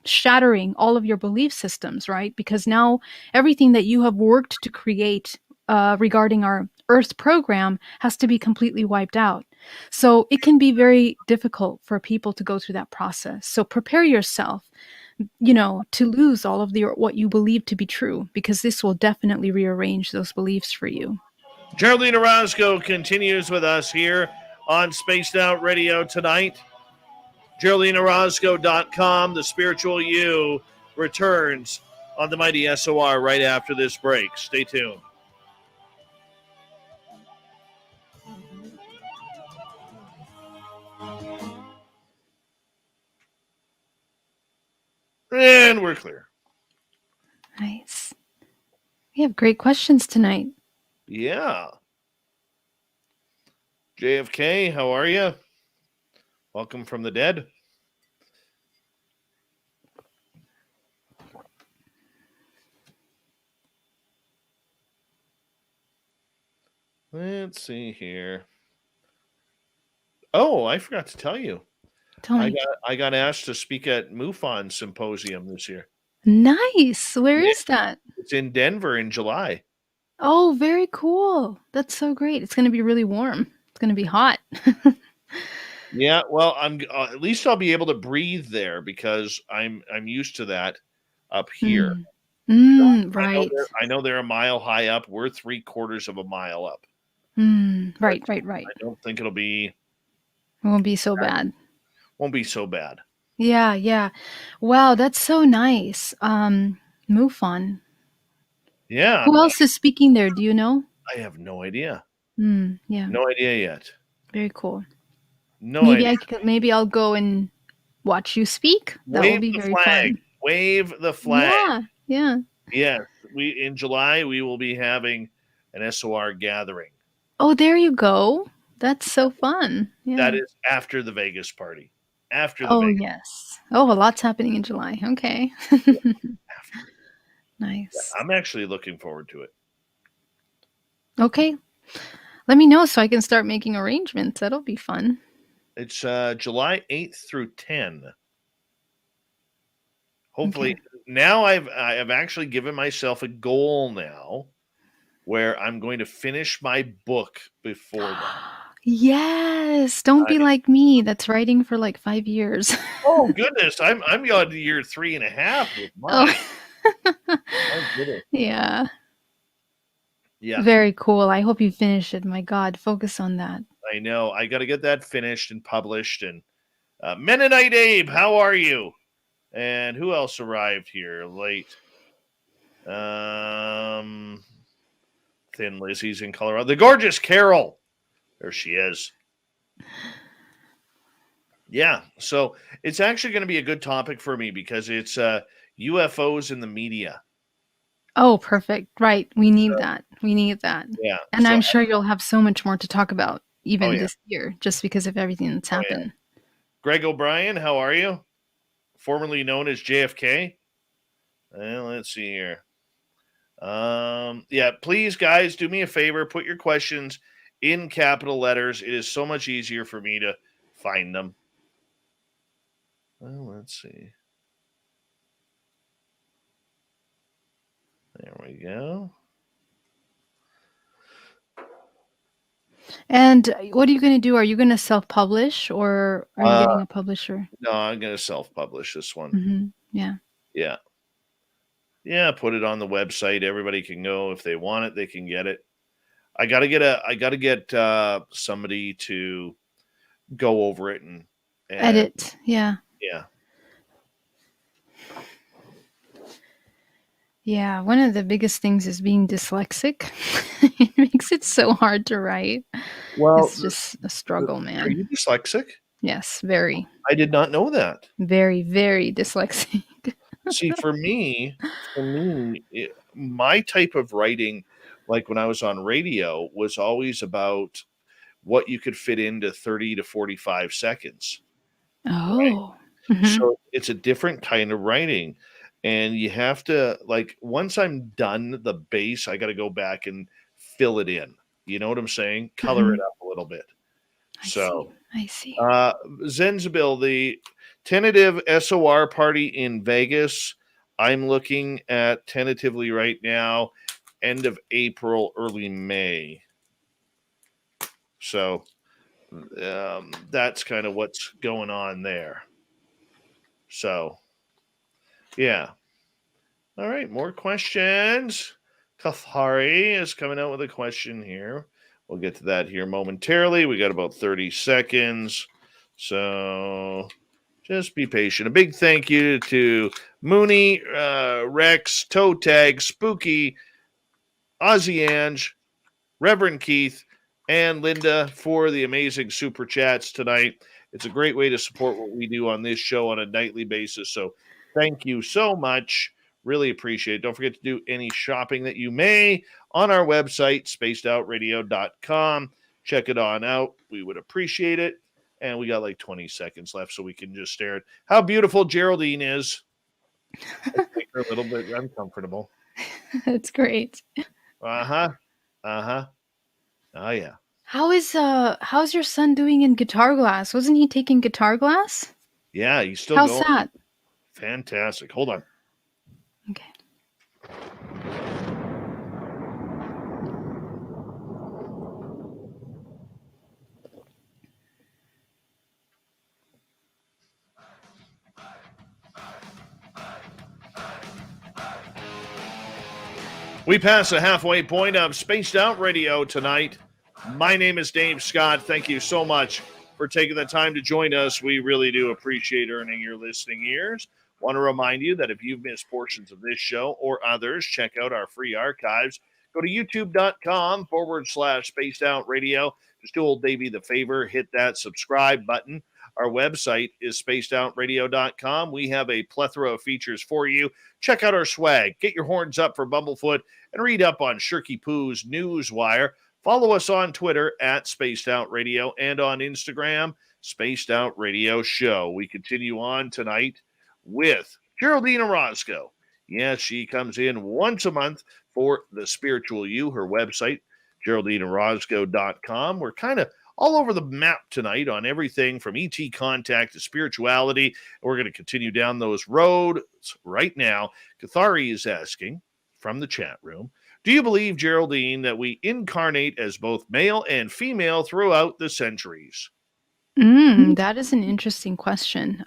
shattering all of your belief systems, right? Because now everything that you have worked to create regarding our Earth program has to be completely wiped out. So it can be very difficult for people to go through that process. So prepare yourself, to lose all of what you believe to be true, because this will definitely rearrange those beliefs for you. Geraldine Orozco continues with us here on Spaced Out Radio tonight. GeraldineOrozco.com, The Spiritual You, returns on the mighty SOR right after this break. Stay tuned. And we're clear. Nice. We have great questions tonight. Yeah. JFK, how are you? Welcome from the dead. Let's see here. Oh, I forgot to tell you. Tell me. I got asked to speak at MUFON Symposium this year. Nice. Where Yeah, is that? it's in Denver in July. Oh, very cool. That's so great. It's going to be really warm. It's going to be hot. Yeah, well, I'm at least I'll be able to breathe there because I'm used to that up here. Right. I know they're a mile high up. We're 3/4 of a mile up. Right. I don't think it'll be It won't be so bad. so bad. Yeah. Wow, that's so nice. MUFON. Yeah, Who else is speaking there? Do you know? I have no idea. Yeah. No idea yet. Very cool. No idea. Maybe I'll go and watch you speak. That will Wave be the very flag. fun. Wave the flag. Yeah. Yes, in July we will be having an SOR gathering. Oh, there you go. That's so fun. Yeah. That is after the Vegas party. Yes. Oh, a lot's happening in July. Okay. Nice. I'm actually looking forward to it. Okay. Let me know so I can start making arrangements. That'll be fun. It's July 8th through 10. Hopefully, now I've actually given myself a goal now where I'm going to finish my book before that. Yes. Don't be like me. That's writing for like 5 years. Oh goodness, I'm on year 3.5 with mine. Oh goodness. Yeah. Yeah. Very cool. I hope you finish it. My God, focus on that. I know. I got to get that finished and published. And Mennonite Abe, how are you? And who else arrived here late? Thin Lizzie's in Colorado. The gorgeous Carol. There she is. Yeah. So it's actually going to be a good topic for me because it's UFOs in the media. Oh, perfect. Right. We need that. Yeah. And so I'm sure you'll have so much more to talk about even yeah. this year just because of everything that's happened. Yeah. Greg O'Brien, how are you? Formerly known as JFK. Let's see here. Yeah, please, guys, do me a favor. Put your questions in capital letters. It is so much easier for me to find them. Well, let's see. There we go. And what are you going to do? Are you going to self-publish or are you getting a publisher? No, I'm going to self-publish this one. Yeah. Yeah, put it on the website. Everybody can go if they want it. They can get it. I got to get somebody to go over it and edit. Yeah. Yeah, one of the biggest things is being dyslexic. It makes it so hard to write. Well, it's just a struggle, man. Are you dyslexic? Yes, very. I did not know that. Very, very dyslexic. See, for me, my type of writing, like when I was on radio, was always about what you could fit into 30 to 45 seconds. Oh. Right? So it's a different kind of writing. And you have to, like, once I'm done the base, I got to go back and fill it in. You know what I'm saying? Color it up a little bit. I see. Zenzabil, the tentative SOR party in Vegas, I'm looking at tentatively right now, end of April, early May. So that's kind of what's going on there. So, yeah. All right, more questions. Kathari is coming out with a question here. We'll get to that here momentarily. We got about 30 seconds. So just be patient. A big thank you to Mooney, Rex, Toe Tag, Spooky, Ozzy Ange, Reverend Keith, and Linda for the amazing super chats tonight. It's a great way to support what we do on this show on a nightly basis. So thank you so much. Really appreciate it. Don't forget to do any shopping that you may on our website, spacedoutradio.com. Check it on out. We would appreciate it. And we got like 20 seconds left, so we can just stare at how beautiful Geraldine is. I make her a little bit uncomfortable. That's great. Oh, yeah. How's your son doing in guitar class? Wasn't he taking guitar class? Yeah, he's still How's going. that? Fantastic. Hold on. Okay. We pass the halfway point of Spaced Out Radio tonight. My name is Dave Scott. Thank you so much for taking the time to join us. We really do appreciate earning your listening ears. Want to remind you that if you've missed portions of this show or others, check out our free archives. Go to youtube.com/Spaced Out Radio. Just do old Davey the favor, hit that subscribe button. Our website is spacedoutradio.com. We have a plethora of features for you. Check out our swag. Get your horns up for Bumblefoot and read up on Shirky Poo's Newswire. Follow us on Twitter at Spaced Out Radio and on Instagram, Spaced Out Radio Show. We continue on tonight with Geraldine Orozco. Yes, she comes in once a month for The Spiritual You, her website, GeraldineOrozco.com. We're kind of all over the map tonight on everything from ET contact to spirituality. We're going to continue down those roads right now. Kathari is asking from the chat room, do you believe, Geraldine, that we incarnate as both male and female throughout the centuries? That is an interesting question.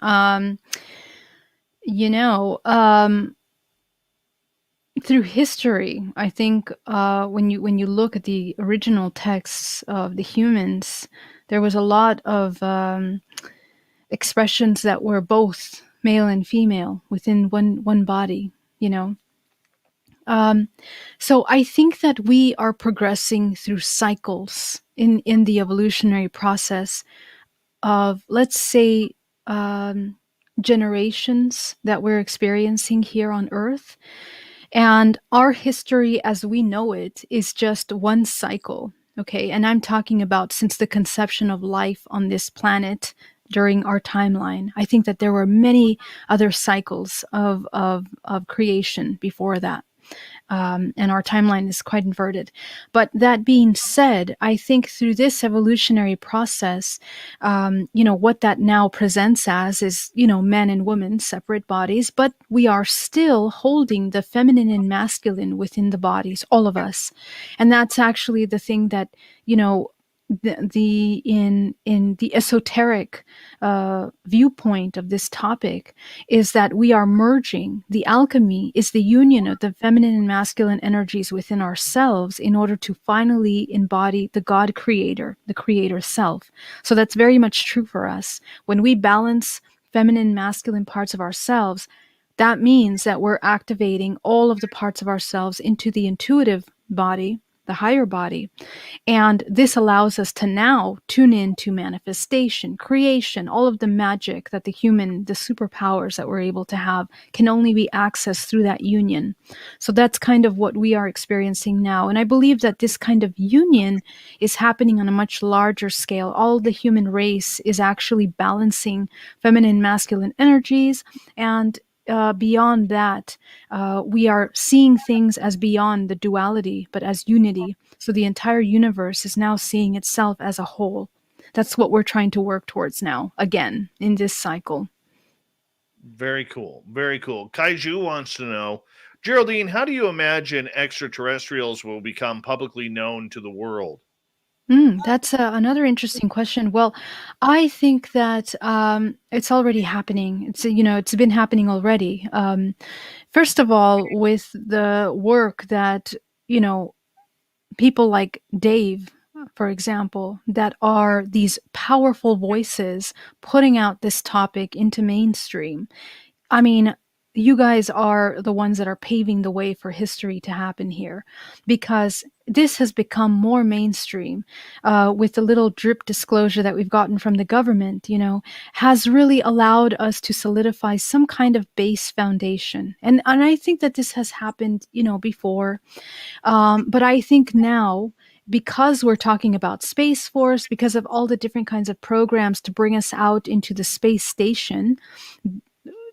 Through history, I think when you look at the original texts of the humans, there was a lot of expressions that were both male and female within one body. So I think that we are progressing through cycles in the evolutionary process of, let's say, generations that we're experiencing here on Earth. And our history as we know it is just one cycle, okay? And I'm talking about since the conception of life on this planet during our timeline. I think that there were many other cycles of creation before that. And our timeline is quite inverted. But that being said, I think through this evolutionary process, what that now presents as is, men and women, separate bodies, but we are still holding the feminine and masculine within the bodies, all of us. And that's actually the thing that, in the esoteric viewpoint of this topic is that we are merging. The alchemy is the union of the feminine and masculine energies within ourselves in order to finally embody the God creator, the creator self. So that's very much true for us. When we balance feminine and masculine parts of ourselves, that means that we're activating all of the parts of ourselves into the intuitive body, the higher body. And this allows us to now tune into manifestation, creation, all of the magic that the superpowers that we're able to have can only be accessed through that union. So that's kind of what we are experiencing now. And I believe that this kind of union is happening on a much larger scale. All the human race is actually balancing feminine and masculine energies, and beyond that, we are seeing things as beyond the duality, but as unity. So the entire universe is now seeing itself as a whole. That's what we're trying to work towards now, again, in this cycle. Very cool. Very cool. Kaiju wants to know, Geraldine, how do you imagine extraterrestrials will become publicly known to the world? That's another interesting question. Well, I think that it's already happening. It's been happening already. First of all, with the work that, people like Dave, for example, that are these powerful voices putting out this topic into mainstream. I mean, you guys are the ones that are paving the way for history to happen here, because this has become more mainstream with the little drip disclosure that we've gotten from the government, has really allowed us to solidify some kind of base foundation. And I think that this has happened, before. But I think now, because we're talking about Space Force, because of all the different kinds of programs to bring us out into the space station,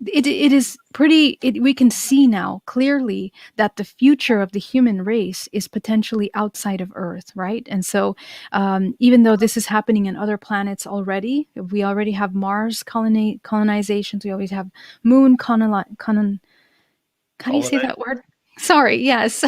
it is pretty, we can see now clearly that the future of the human race is potentially outside of Earth, right? And so even though this is happening in other planets already, we already have Mars colonizations, we always have moon how do you say Colonized? that word? Sorry, yes.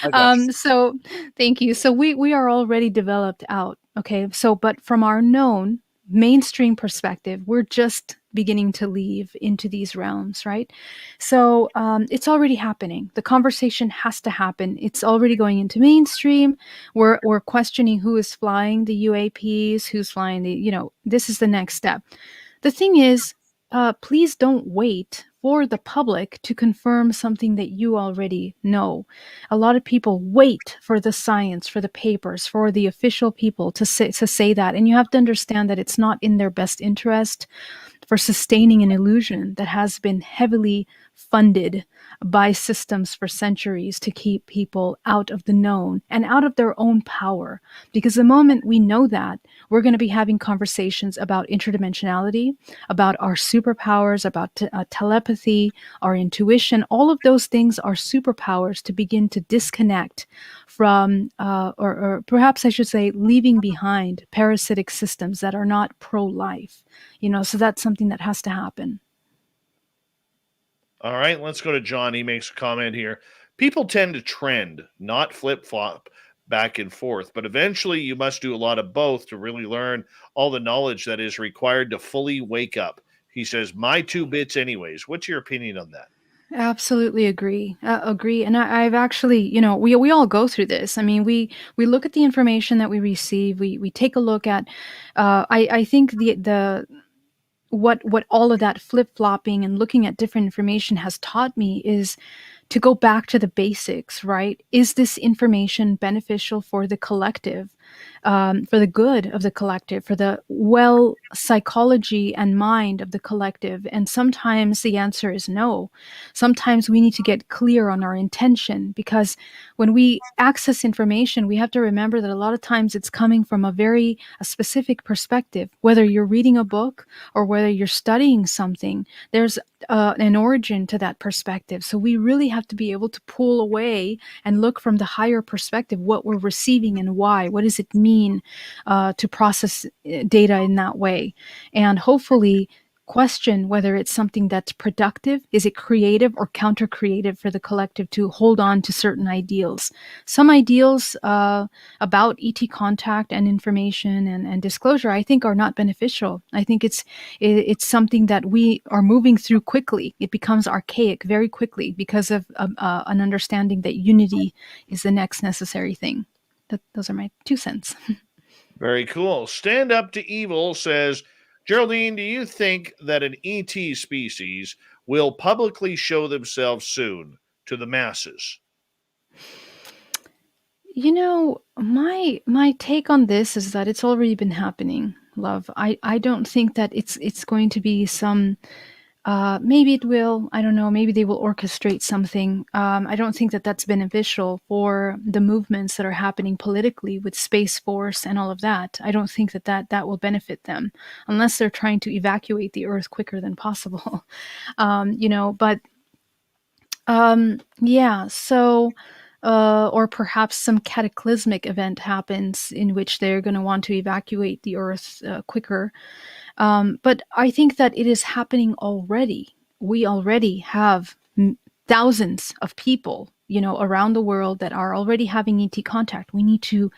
I got you. So thank you. So we are already developed out. Okay. So, but from our known mainstream perspective, we're just beginning to leave into these realms, right? So it's already happening. The conversation has to happen. It's already going into mainstream. We're questioning who is flying the UAPs, who's flying the, this is the next step. The thing is, please don't wait for the public to confirm something that you already know. A lot of people wait for the science, for the papers, for the official people to say that. And you have to understand that it's not in their best interest for sustaining an illusion that has been heavily funded by systems for centuries to keep people out of the known and out of their own power. Because the moment we know that, we're going to be having conversations about interdimensionality, about our superpowers, about telepathy, our intuition. All of those things are superpowers to begin to disconnect from, or perhaps I should say, leaving behind parasitic systems that are not pro-life. So that's something that has to happen. All right, let's go to John. He makes a comment here. People tend to trend, not flip flop back and forth, but eventually you must do a lot of both to really learn all the knowledge that is required to fully wake up. He says, my 2 bits, anyways. What's your opinion on that? Absolutely agree. Agree. And I've actually, we all go through this. I mean, we look at the information that we receive. We take a look at. I think the what all of that flip-flopping and looking at different information has taught me is to go back to the basics, right? Is this information beneficial for the collective, for the good of the collective, for the psychology and mind of the collective? And sometimes the answer is no. Sometimes we need to get clear on our intention, because when we access information, we have to remember that a lot of times it's coming from a specific perspective. Whether you're reading a book or whether you're studying something, there's an origin to that perspective. So we really have to be able to pull away and look from the higher perspective, what we're receiving and why. What does it mean to process data in that way? And hopefully question whether it's something that's productive. Is it creative or counter-creative for the collective to hold on to certain ideals? Some ideals about ET contact and information and disclosure, I think, are not beneficial. I think it's something that we are moving through quickly. It becomes archaic very quickly because of an understanding that unity is the next necessary thing. Those are my 2 cents. Very cool. Stand Up to Evil says, Geraldine, do you think that an ET species will publicly show themselves soon to the masses? My take on this is that it's already been happening, love. I don't think that it's going to be some maybe it will, I don't know, maybe they will orchestrate something. I don't think that that's beneficial for the movements that are happening politically with Space Force and all of that. I don't think that will benefit them unless they're trying to evacuate the Earth quicker than possible. But yeah, so or perhaps some cataclysmic event happens in which they're going to want to evacuate the Earth quicker. But I think that it is happening already. We already have thousands of people, around the world that are already having ET contact. We need to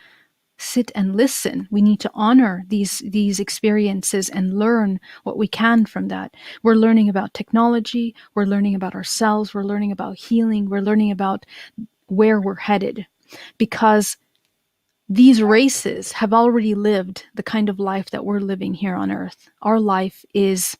sit and listen. We need to honor these experiences and learn what we can from that. We're learning about technology. We're learning about ourselves. We're learning about healing. We're learning about where we're headed, because these races have already lived the kind of life that we're living here on Earth. Our life is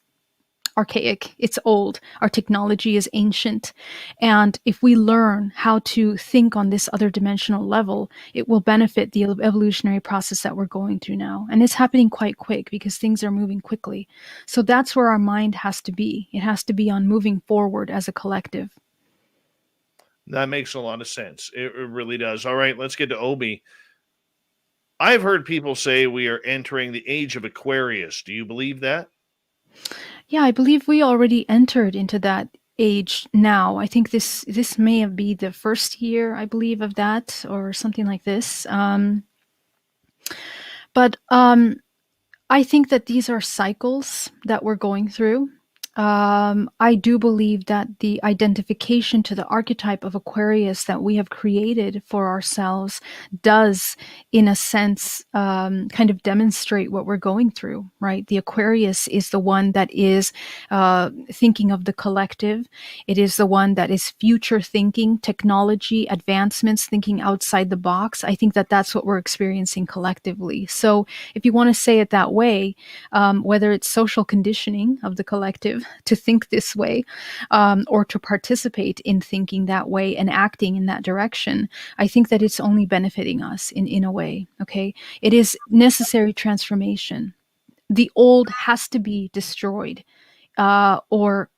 archaic. It's old. Our technology is ancient. And if we learn how to think on this other dimensional level, it will benefit the evolutionary process that we're going through now. And it's happening quite quick because things are moving quickly. So that's where our mind has to be. It has to be on moving forward as a collective. That makes a lot of sense. It really does. All right, let's get to Obi. I've heard people say we are entering the age of Aquarius. Do you believe that? Yeah, I believe we already entered into that age now. I think this may have been the first year, I believe, of that or something like this. But I think that these are cycles that we're going through. I do believe that the identification to the archetype of Aquarius that we have created for ourselves does, in a sense, kind of demonstrate what we're going through, right? The Aquarius is the one that is thinking of the collective. It is the one that is future thinking, technology, advancements, thinking outside the box. I think that that's what we're experiencing collectively. So if you want to say it that way, whether it's social conditioning of the collective to think this way, or to participate in thinking that way and acting in that direction, I think that it's only benefiting us in a way. Okay. It is necessary transformation. The old has to be destroyed, or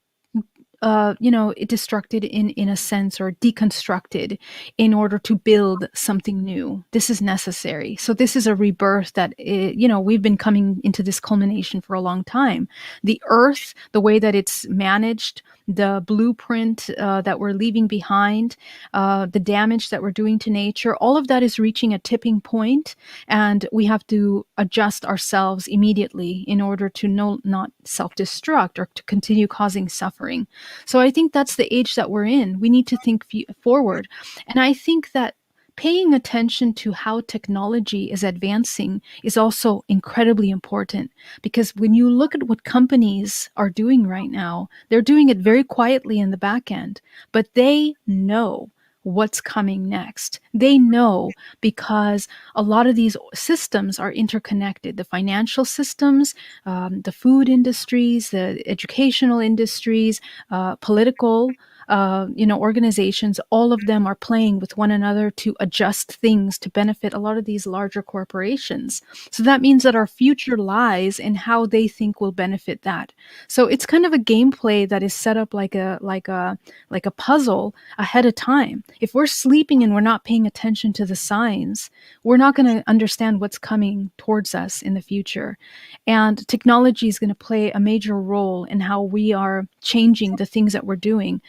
destructed in a sense, or deconstructed in order to build something new. This is necessary. So this is a rebirth that, we've been coming into this culmination for a long time. The earth, the way that it's managed, the blueprint that we're leaving behind, the damage that we're doing to nature, all of that is reaching a tipping point, and we have to adjust ourselves immediately in order to not self-destruct or to continue causing suffering. So I think that's the age that we're in. We need to think forward. And I think that paying attention to how technology is advancing is also incredibly important, because when you look at what companies are doing right now, they're doing it very quietly in the back end, but they know what's coming next. They know, because a lot of these systems are interconnected. The financial systems, the food industries, the educational industries, political organizations, all of them are playing with one another to adjust things to benefit a lot of these larger corporations. So that means that our future lies in how they think will benefit that. So it's kind of a gameplay that is set up like a puzzle ahead of time. If we're sleeping and we're not paying attention to the signs, we're not going to understand what's coming towards us in the future. And technology is going to play a major role in how we are changing the things that we're doing.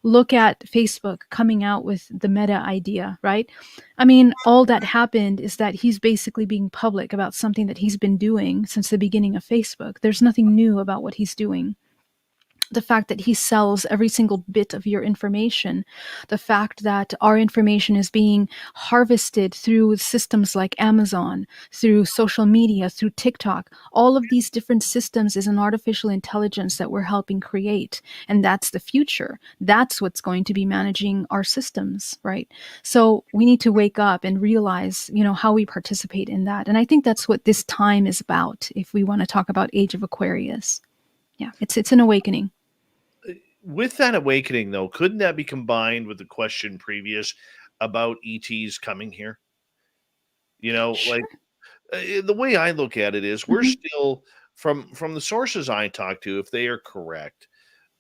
Look at Facebook coming out with the meta idea, right? I mean, all that happened is that he's basically being public about something that he's been doing since the beginning of Facebook. There's nothing new about what he's doing. The fact that he sells every single bit of your information, the fact that our information is being harvested through systems like Amazon, through social media, through TikTok, all of these different systems is an artificial intelligence that we're helping create. And that's the future. That's what's going to be managing our systems, right? So we need to wake up and realize, how we participate in that. And I think that's what this time is about, if we want to talk about Age of Aquarius. Yeah, it's an awakening. With that awakening, though, couldn't that be combined with the question previous about ETs coming here? Sure. The way I look at it is we're Mhm. still from the sources I talk to, if they are correct,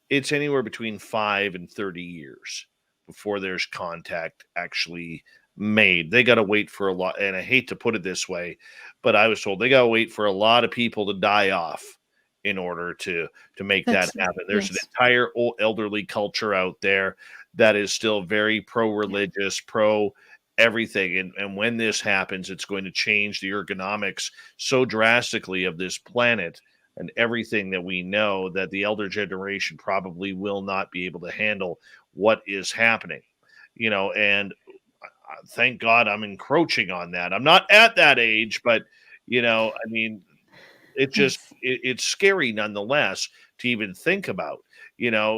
it's anywhere between 5 and 30 years before there's contact actually made. They got to wait for a lot, and I hate to put it this way, but I was told they got to wait for a lot of people to die off in order to make that That's happen. There's an yes. entire old elderly culture out there that is still very pro-religious, pro everything, and when this happens, it's going to change the ergonomics so drastically of this planet and everything that we know, that the elder generation probably will not be able to handle what is happening. And thank God I'm encroaching on that. I'm not at that age, but I mean, Yes. it's scary nonetheless to even think about.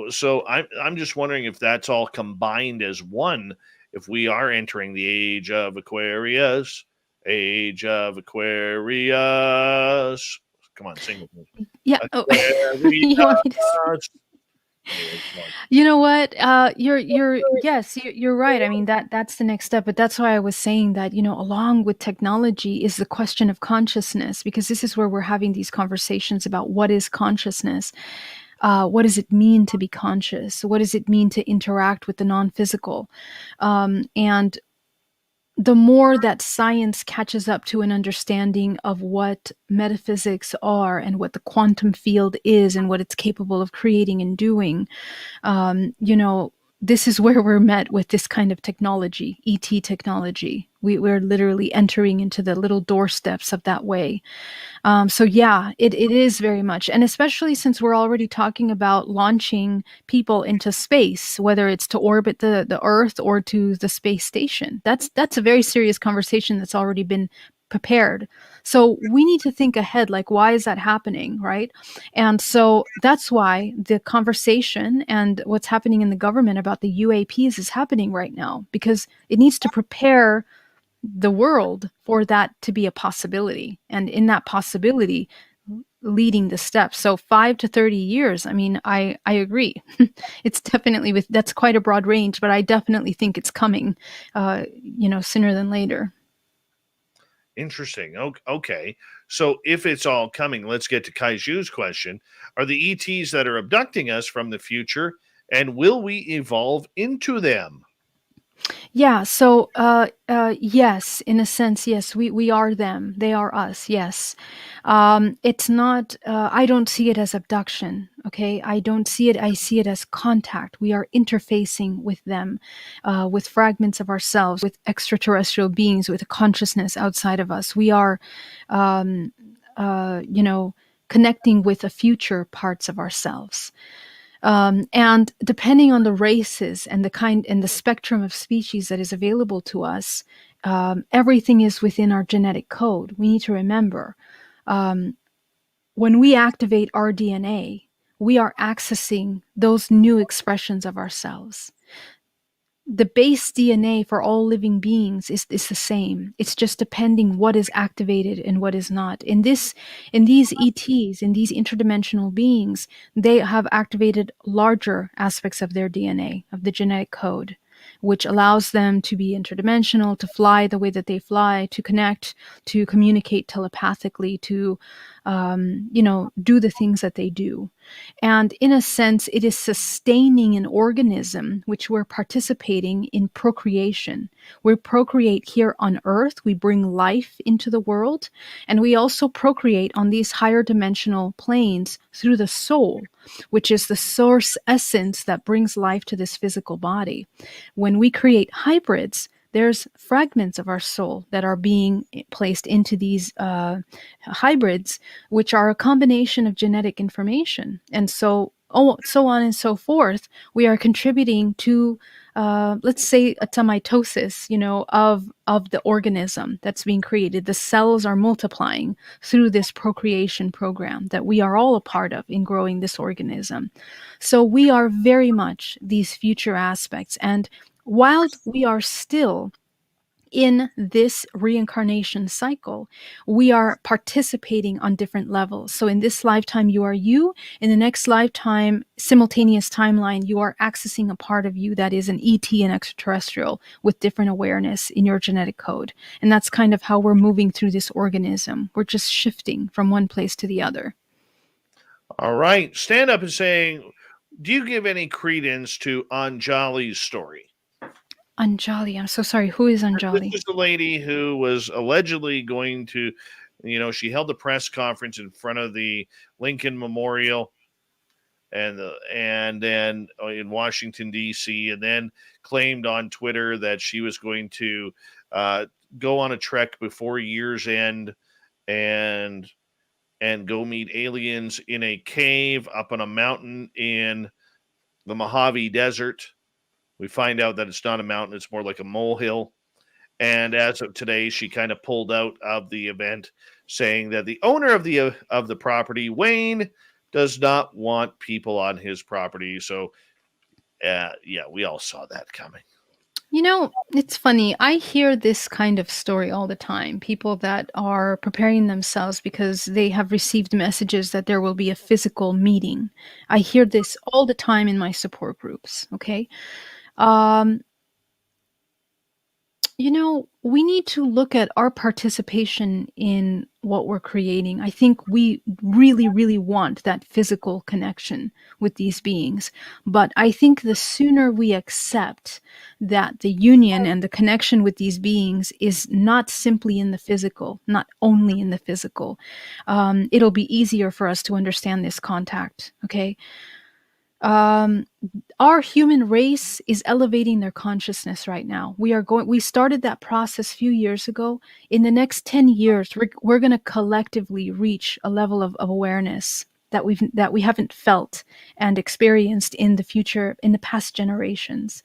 So I'm just wondering if that's all combined as one, if we are entering the age of Aquarius. Age of Aquarius. Come on, sing with me. Yeah. Oh, Aquarius. you want me to? Anyway, come on. You know what? Yes, you're right. I mean, that's the next step. But that's why I was saying that, along with technology is the question of consciousness, because this is where we're having these conversations about what is consciousness. What does it mean to be conscious? What does it mean to interact with the non-physical? And the more that science catches up to an understanding of what metaphysics are and what the quantum field is and what it's capable of creating and doing, this is where we're met with this kind of technology, ET technology. We're literally entering into the little doorsteps of that way. So yeah, it is very much, and especially since we're already talking about launching people into space, whether it's to orbit the Earth or to the space station. That's a very serious conversation that's already been prepared. So we need to think ahead, like, why is that happening, right? And so that's why the conversation and what's happening in the government about the UAPs is happening right now, because it needs to prepare the world for that to be a possibility, and in that possibility leading the steps. So 5 to 30 years, I mean, I agree. It's definitely, that's quite a broad range, but I definitely think it's coming sooner than later. Interesting. Okay. So if it's all coming, let's get to Kaiju's question. Are the ETs that are abducting us from the future, and will we evolve into them? Yeah, so yes, in a sense, yes, we are them. They are us, yes. It's not, I don't see it as abduction, okay? I don't see it, I see it as contact. We are interfacing with them, with fragments of ourselves, with extraterrestrial beings, with a consciousness outside of us. We are, connecting with the future parts of ourselves. And depending on the races and the kind and the spectrum of species that is available to us, everything is within our genetic code. We need to remember, when we activate our DNA, we are accessing those new expressions of ourselves. The base DNA for all living beings is the same. It's just depending what is activated and what is not. In these ETs, in these interdimensional beings, they have activated larger aspects of their DNA, of the genetic code, which allows them to be interdimensional, to fly the way that they fly, to connect, to communicate telepathically, to do the things that they do. And in a sense, it is sustaining an organism, which we're participating in procreation. We procreate here on Earth, we bring life into the world, and we also procreate on these higher dimensional planes through the soul, which is the source essence that brings life to this physical body. When we create hybrids, there's fragments of our soul that are being placed into these hybrids, which are a combination of genetic information. And so on and so forth, we are contributing to, let's say, a mitosis, of the organism that's being created. The cells are multiplying through this procreation program that we are all a part of in growing this organism. So we are very much these future aspects. And while we are still in this reincarnation cycle, we are participating on different levels. So in this lifetime, you are you. In the next lifetime, simultaneous timeline, you are accessing a part of you that is an ET and extraterrestrial with different awareness in your genetic code. And that's kind of how we're moving through this organism. We're just shifting from one place to the other. All right. Stand up and saying, do you give any credence to Anjali's story? Anjali, I'm so sorry. Who is Anjali? This is the lady who was allegedly going to, she held a press conference in front of the Lincoln Memorial and then in Washington, D.C., and then claimed on Twitter that she was going to go on a trek before year's end and go meet aliens in a cave up on a mountain in the Mojave Desert. We find out that it's not a mountain, it's more like a molehill. And as of today, she kind of pulled out of the event, saying that the owner of the property, Wayne, does not want people on his property. So, we all saw that coming. It's funny. I hear this kind of story all the time. People that are preparing themselves because they have received messages that there will be a physical meeting. I hear this all the time in my support groups. Okay. We need to look at our participation in what we're creating. I think we really, really want that physical connection with these beings. But I think the sooner we accept that the union and the connection with these beings is not simply in the physical, not only in the physical, it'll be easier for us to understand this contact. Okay. Our human race is elevating their consciousness right now. We started that process a few years ago. In the next 10 years, we're going to collectively reach a level of awareness that we haven't felt and experienced in the past generations.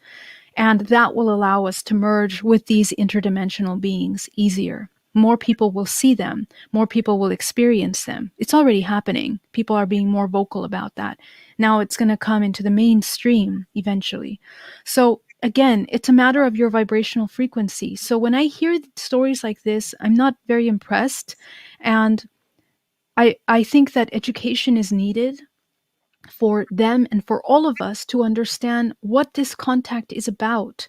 And that will allow us to merge with these interdimensional beings easier. More people will see them. More people will experience them. It's already happening. People are being more vocal about that. Now it's going to come into the mainstream eventually. So again, it's a matter of your vibrational frequency. So when I hear stories like this, I'm not very impressed. And I think that education is needed for them and for all of us to understand what this contact is about.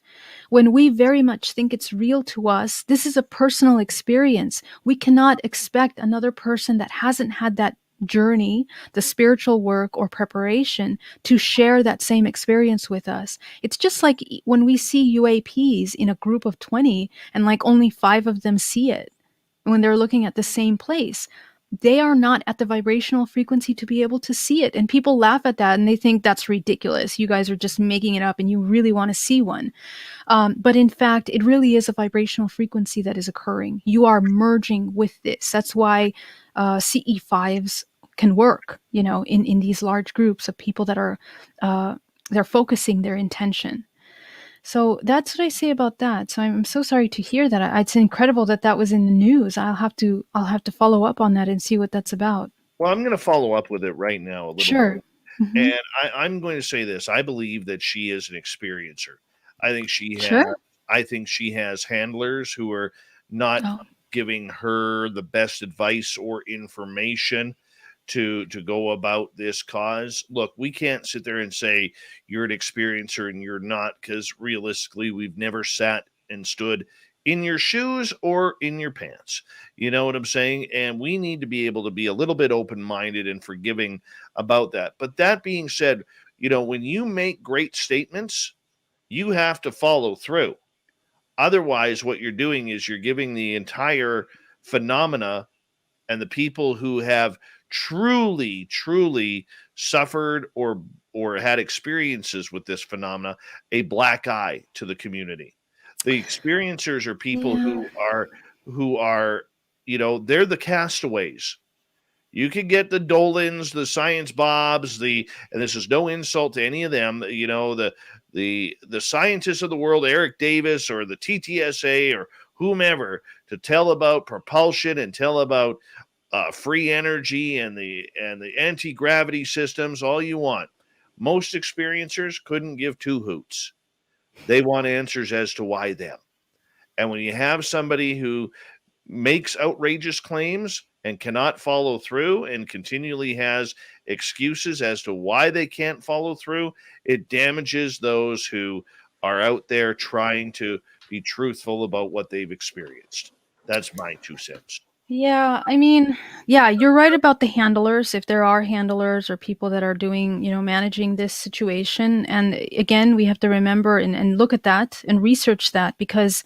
When we very much think it's real to us, this is a personal experience. We cannot expect another person that hasn't had that journey, the spiritual work or preparation, to share that same experience with us. It's just like when we see UAPs in a group of 20 and like only 5 of them see it when they're looking at the same place. They are not at the vibrational frequency to be able to see it. And people laugh at that and they think that's ridiculous. You guys are just making it up and you really want to see one. But in fact, it really is a vibrational frequency that is occurring. You are merging with this. That's why CE5s can work, in these large groups of people that are, they're focusing their intention. So that's what I say about that. So I'm so sorry to hear that. It's incredible that was in the news. I'll have to follow up on that and see what that's about. Well, I'm going to follow up with it right now a little Sure. bit. Mm-hmm. And I'm going to say this. I believe that she is an experiencer. I think she has handlers who are not giving her the best advice or information to go about this cause. Look, we can't sit there and say you're an experiencer and you're not, because realistically, we've never sat and stood in your shoes or in your pants. You know what I'm saying? And we need to be able to be a little bit open-minded and forgiving about that. But that being said, when you make great statements, you have to follow through. Otherwise, what you're doing is you're giving the entire phenomena and the people who have truly suffered or had experiences with this phenomena a black eye to the community. The experiencers are people who are they're the castaways. You could get the Dolans, the Science Bobs, and this is no insult to any of them, the scientists of the world, Eric Davis or the TTSA or whomever, to tell about propulsion and tell about free energy and the anti-gravity systems, all you want. Most experiencers couldn't give two hoots. They want answers as to why them. And when you have somebody who makes outrageous claims and cannot follow through and continually has excuses as to why they can't follow through, it damages those who are out there trying to be truthful about what they've experienced. That's my 2 cents. Yeah, I mean, you're right about the handlers, if there are handlers or people that are doing, managing this situation. And again, we have to remember and look at that and research that, because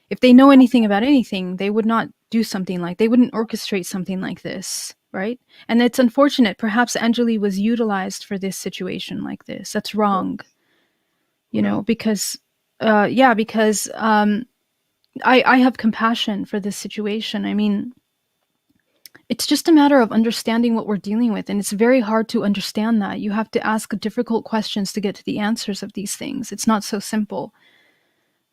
if they know anything about anything, they would not do something they wouldn't orchestrate something like this, right? And it's unfortunate. Perhaps Angeli was utilized for this situation like this. That's wrong, because I have compassion for this situation. I mean, it's just a matter of understanding what we're dealing with. And it's very hard to understand that. You have to ask difficult questions to get to the answers of these things. It's not so simple.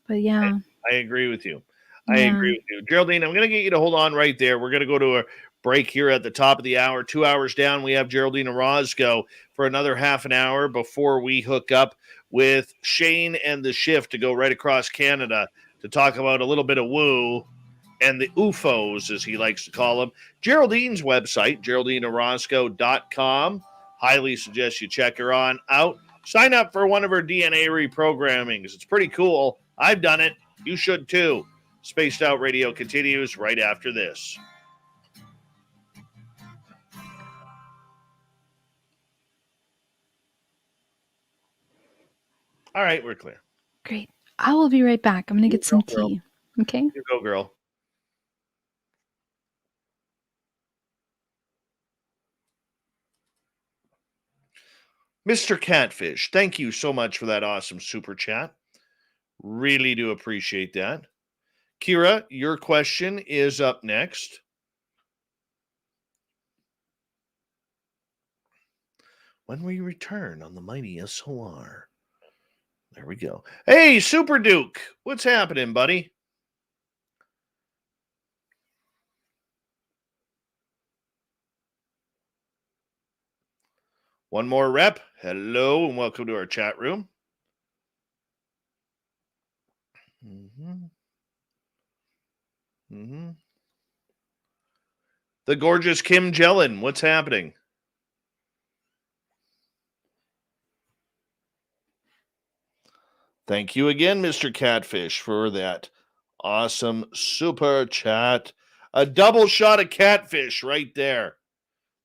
But yeah. I agree with you. I agree with you. Geraldine, I'm going to get you to hold on right there. We're going to go to a break here at the top of the hour. 2 hours down, we have Geraldine Orozco for another half an hour before we hook up with Shane and the Shift to go right across Canada to talk about a little bit of woo and the UFOs, as he likes to call them. Geraldine's website, GeraldineOrozco.com. Highly suggest you check her on out. Sign up for one of her DNA reprogrammings. It's pretty cool. I've done it. You should too. Spaced Out Radio continues right after this. All right, we're clear. Great. I will be right back. I'm going to get some tea. Okay? You go, girl. Mr. Catfish, thank you so much for that awesome super chat. Really do appreciate that. Kira, your question is up next. When we return on the mighty SOR. There we go. Hey, Super Duke, what's happening, buddy? One more rep. Hello, and welcome to our chat room. The gorgeous Kim Jellin, what's happening? Thank you again, Mr. Catfish, for that awesome super chat. A double shot of catfish right there.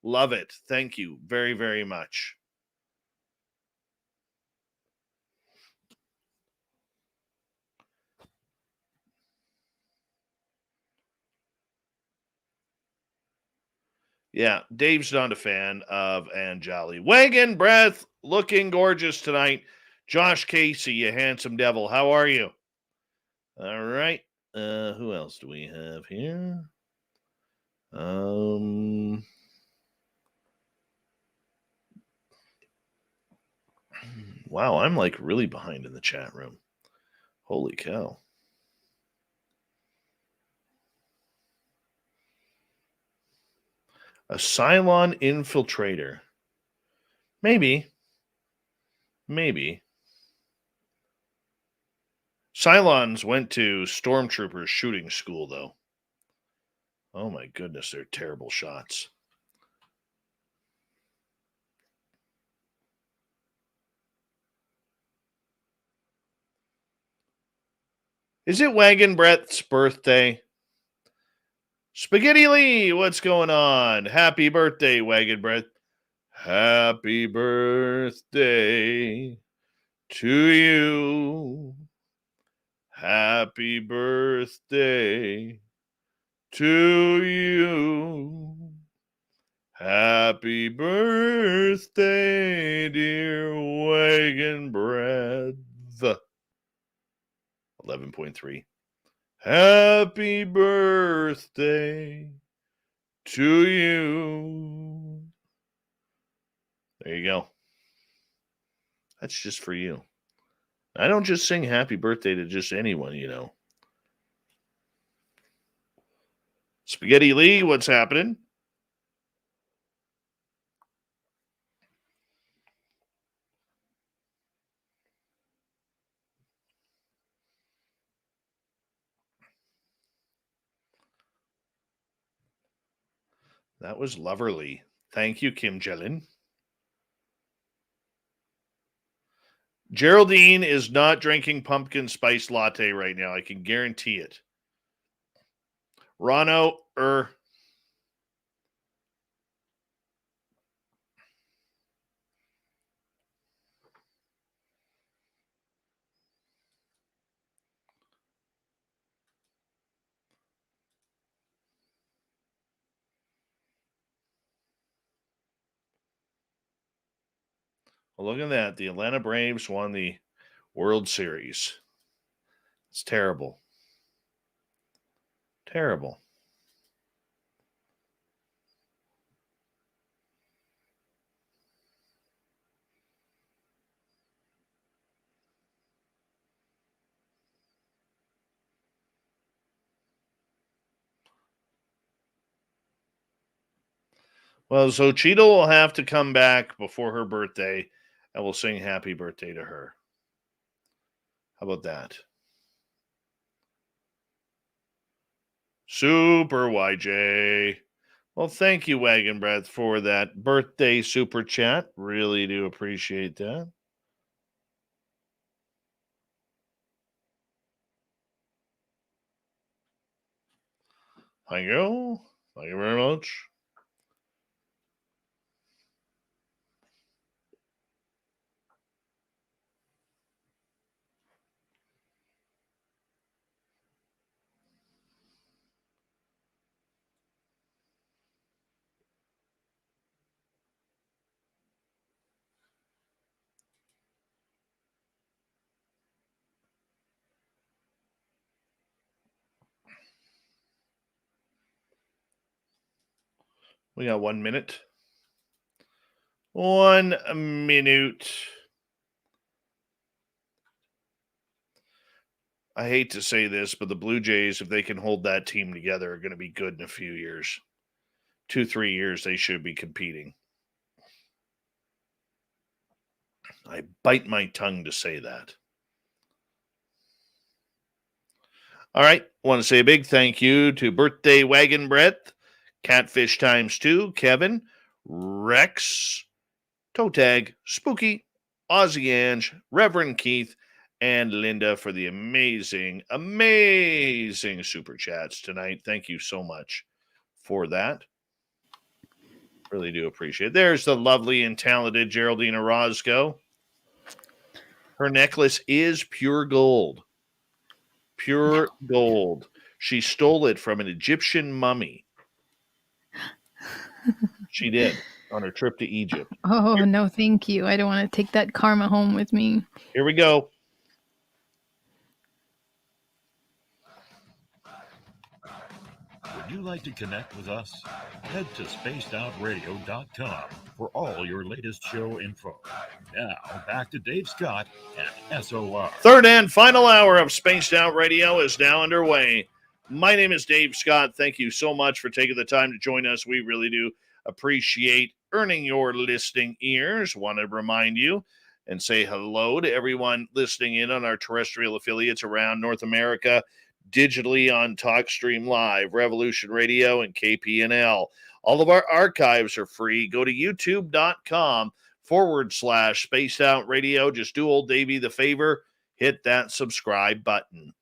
Love it. Thank you very, very much. Yeah, Dave's not a fan of Anjali. Wagon breath, looking gorgeous tonight. Josh Casey, you handsome devil. How are you? All right. Who else do we have here? Wow, I'm like really behind in the chat room. Holy cow. A Cylon infiltrator. Maybe. Cylons went to Stormtroopers shooting school, though. Oh my goodness, they're terrible shots. Is it Wagon Brett's birthday? Spaghetti Lee, what's going on? Happy birthday, Wagon Brett. Happy birthday to you. Happy birthday to you. Happy birthday, dear Wagon Bread. 11.3. Happy birthday to you. There you go. That's just for you. I don't just sing happy birthday to just anyone, you know. Spaghetti Lee, what's happening? That was loverly. Thank you, Kim Jellin. Geraldine is not drinking pumpkin spice latte right now. I can guarantee it. Rano, Well, look at that. The Atlanta Braves won the World Series. It's terrible. Terrible. Well, so Cheetah will have to come back before her birthday, and we'll sing happy birthday to her. How about that? Super YJ. Well, thank you, Wagon Breath, for that birthday super chat. Really do appreciate that. Thank you. Thank you very much. We got 1 minute. 1 minute. I hate to say this, but the Blue Jays, if they can hold that team together, are going to be good in a few years. 2-3 years, they should be competing. I bite my tongue to say that. All right. Want to say a big thank you to Birthday Wagon Breath, Catfish Times 2, Kevin, Rex, Toe Tag, Spooky, Ozzy Ange, Reverend Keith, and Linda for the amazing, amazing super chats tonight. Thank you so much for that. Really do appreciate it. There's the lovely and talented Geraldine Orozco. Her necklace is pure gold. Pure gold. She stole it from an Egyptian mummy. She did on her trip to Egypt. Oh, no, thank you. I don't want to take that karma home with me. Here we go. Would you like to connect with us? Head to spacedoutradio.com for all your latest show info. Now, back to Dave Scott and SOR. Third and final hour of Spaced Out Radio is now underway. My name is Dave Scott. Thank you so much for taking the time to join us. We really do appreciate earning your listening ears. Want to remind you and say hello to everyone listening in on our terrestrial affiliates around North America, digitally on TalkStream Live, Revolution Radio, and KPNL. All of our archives are free. Go to youtube.com/Spaced Out Radio. Just do old Davey the favor. Hit that subscribe button.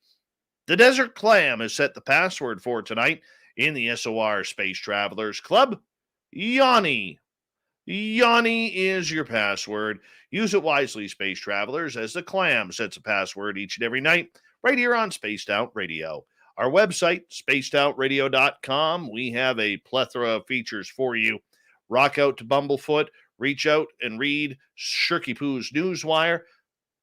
The Desert Clam has set the password for tonight in the SOR Space Travelers Club. Yanni. Yanni is your password. Use it wisely, Space Travelers, as the Clam sets a password each and every night right here on Spaced Out Radio. Our website, spacedoutradio.com. We have a plethora of features for you. Rock out to Bumblefoot. Reach out and read Shirky Poo's Newswire.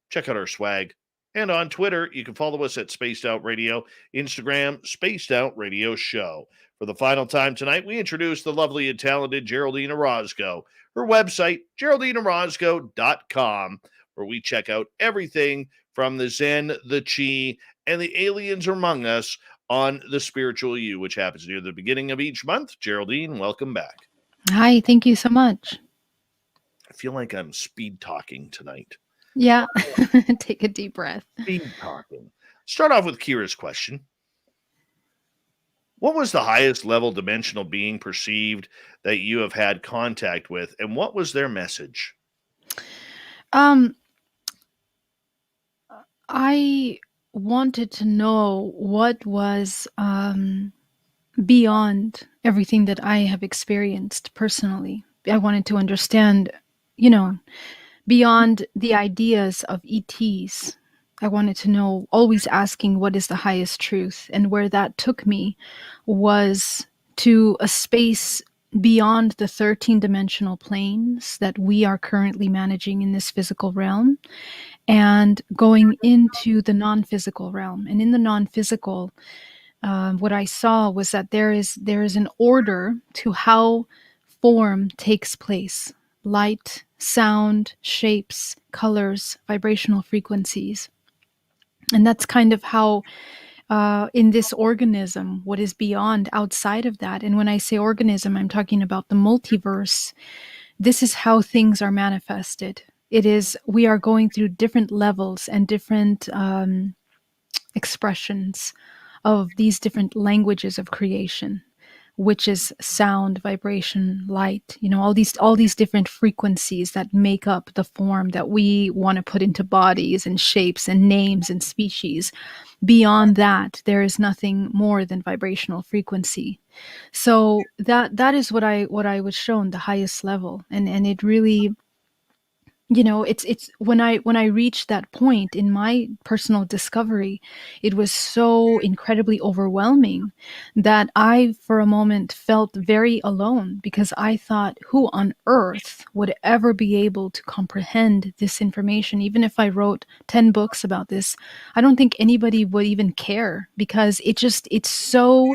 Check out our swag. And on Twitter, you can follow us at Spaced Out Radio. Instagram, Spaced Out Radio Show. For the final time tonight, we introduce the lovely and talented Geraldine Orozco. Her website, GeraldineOrozco.com, where we check out everything from the Zen, the Chi, and the aliens among us on the Spiritual You, which happens near the beginning of each month. Geraldine, welcome back. Hi, thank you so much. I feel like I'm speed talking tonight. Yeah, take a deep breath. Speed talking. Start off with Kira's question. What was the highest level dimensional being perceived that you have had contact with, and what was their message? I wanted to know what was beyond everything that I have experienced personally. I wanted to understand, beyond the ideas of ETs. I wanted to know, always asking what is the highest truth, and where that took me was to a space beyond the 13-dimensional planes that we are currently managing in this physical realm, and going into the non-physical realm. And in the non-physical, what I saw was that there is an order to how form takes place: light, sound, shapes, colors, vibrational frequencies. And that's kind of how in this organism, what is beyond, outside of that. And when I say organism, I'm talking about the multiverse. This is how things are manifested. We are going through different levels and different expressions of these different languages of creation. which is sound, vibration, light, all these different frequencies that make up the form that we want to put into bodies and shapes and names and species. Beyond that, there is nothing more than vibrational frequency. So that is what I was shown, the highest level. And it really, it's when I reached that point in my personal discovery, it was so incredibly overwhelming that I for a moment felt very alone, because I thought, who on earth would ever be able to comprehend this information? Even if I wrote 10 books about this, I don't think anybody would even care, because it's so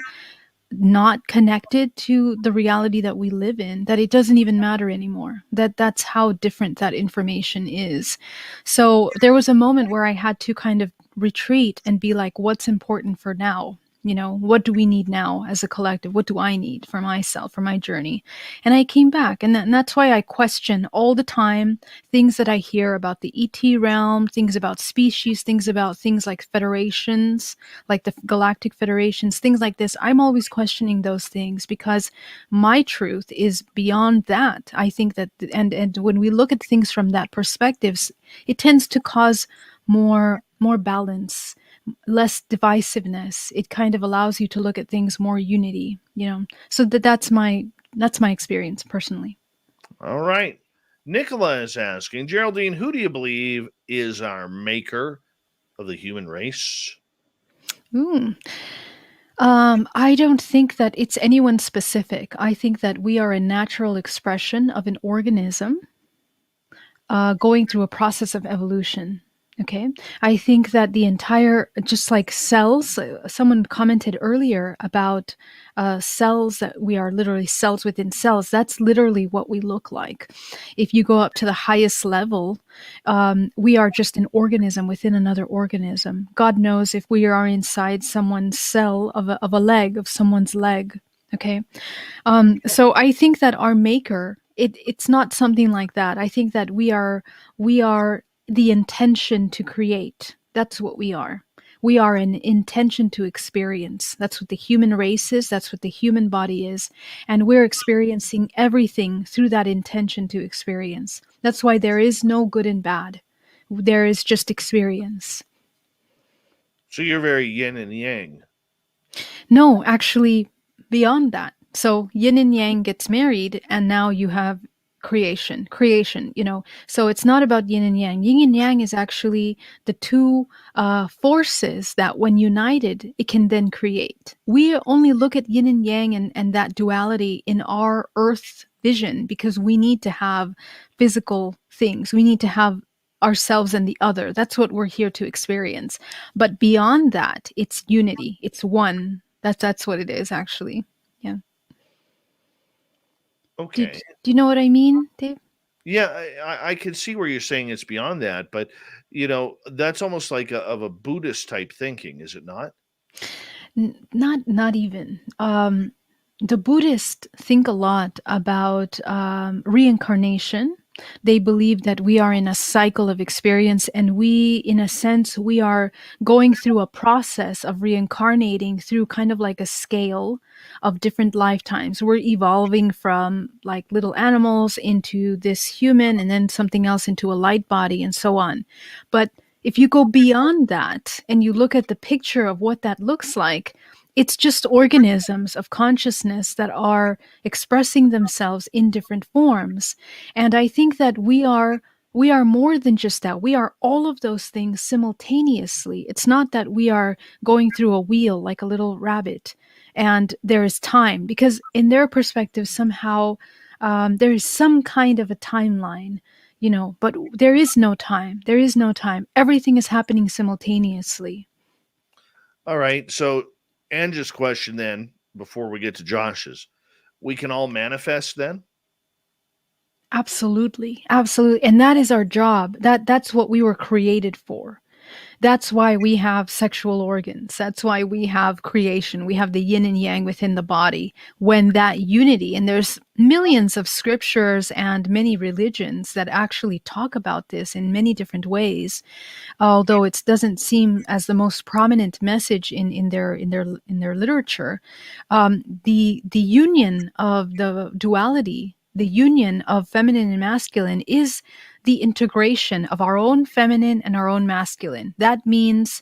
not connected to the reality that we live in that it doesn't even matter anymore. That's how different that information is. So there was a moment where I had to kind of retreat and be like, what's important for now? What do we need now as a collective? What do I need for myself, for my journey? And I came back, and that's why I question all the time things that I hear about the ET realm, things about species, things about things like federations, like the galactic federations, things like this. I'm always questioning those things, because my truth is beyond that. I think that, and when we look at things from that perspective, it tends to cause more balance, less divisiveness. It kind of allows you to look at things more unity, So that's my experience personally. All right. Nicola is asking, Geraldine, who do you believe is our maker of the human race? Ooh. I don't think that it's anyone specific. I think that we are a natural expression of an organism going through a process of evolution. Okay. I think that the entire, just like cells, someone commented earlier about cells, that we are literally cells within cells. That's literally what we look like. If you go up to the highest level, we are just an organism within another organism. God knows if we are inside someone's cell of a leg, of someone's leg. Okay. So I think that our maker, it's not something like that. I think that we are the intention to create. That's what we are. We are an intention to experience. That's what the human race is. That's what the human body is. And we're experiencing everything through that intention to experience. That's why there is no good and bad. There is just experience. So you're very yin and yang. No, actually, beyond that. So yin and yang gets married, and now you have creation. So it's not about yin and yang. Yin and yang is actually the two forces that, when united, it can then create. We only look at yin and yang and that duality in our earth vision, because we need to have physical things. We need to have ourselves and the other. That's what we're here to experience. But beyond that, it's unity. It's one. That's what it is, actually. Yeah. Okay. Do you know what I mean, Dave? Yeah, I can see where you're saying it's beyond that, but that's almost like of a Buddhist type thinking, is it not? Not even. The Buddhists think a lot about reincarnation. They believe that we are in a cycle of experience, and we, in a sense, we are going through a process of reincarnating through kind of like a scale of different lifetimes. We're evolving from like little animals into this human, and then something else into a light body, and so on. But if you go beyond that and you look at the picture of what that looks like, it's just organisms of consciousness that are expressing themselves in different forms. And I think that we are more than just that. We are all of those things simultaneously. It's not that we are going through a wheel like a little rabbit and there is time, because in their perspective, somehow there is some kind of a timeline, but there is no time. There is no time. Everything is happening simultaneously. All right. So Angie's question then, before we get to Josh's, we can all manifest then? Absolutely. Absolutely. And that is our job. That's what we were created for. That's why we have sexual organs. That's why we have creation. We have the yin and yang within the body. When that unity, and there's millions of scriptures and many religions that actually talk about this in many different ways, although it doesn't seem as the most prominent message in their literature. The union of the duality, the union of feminine and masculine, is the integration of our own feminine and our own masculine. That means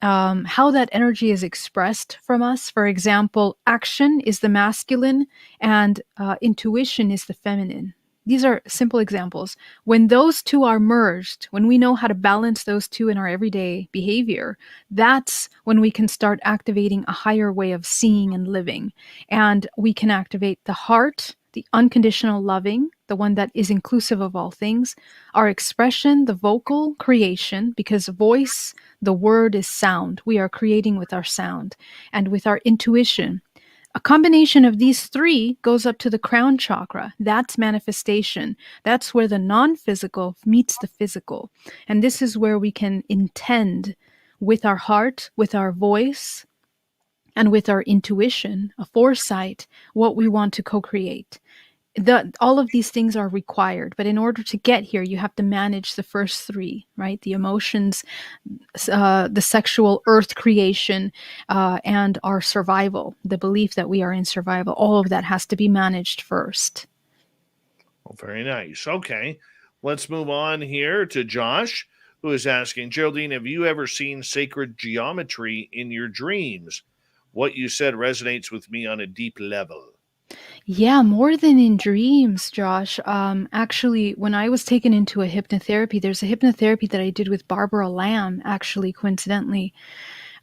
how that energy is expressed from us. For example, action is the masculine and intuition is the feminine. These are simple examples. When those two are merged, when we know how to balance those two in our everyday behavior, that's when we can start activating a higher way of seeing and living. And we can activate the heart, the unconditional loving, the one that is inclusive of all things, our expression, the vocal creation, because voice, the word is sound. We are creating with our sound and with our intuition. A combination of these three goes up to the crown chakra. That's manifestation. That's where the non-physical meets the physical. And this is where we can intend with our heart, with our voice, and with our intuition, a foresight, what we want to co-create. All of these things are required, but in order to get here, you have to manage the first three, right? The emotions, the sexual earth creation, and our survival, the belief that we are in survival. All of that has to be managed first. Well, very nice. Okay, let's move on here to Josh, who is asking, Geraldine, have you ever seen sacred geometry in your dreams? What you said resonates with me on a deep level. Yeah, more than in dreams, Josh. Actually, when I was taken into a hypnotherapy, there's a hypnotherapy that I did with Barbara Lamb, actually, coincidentally.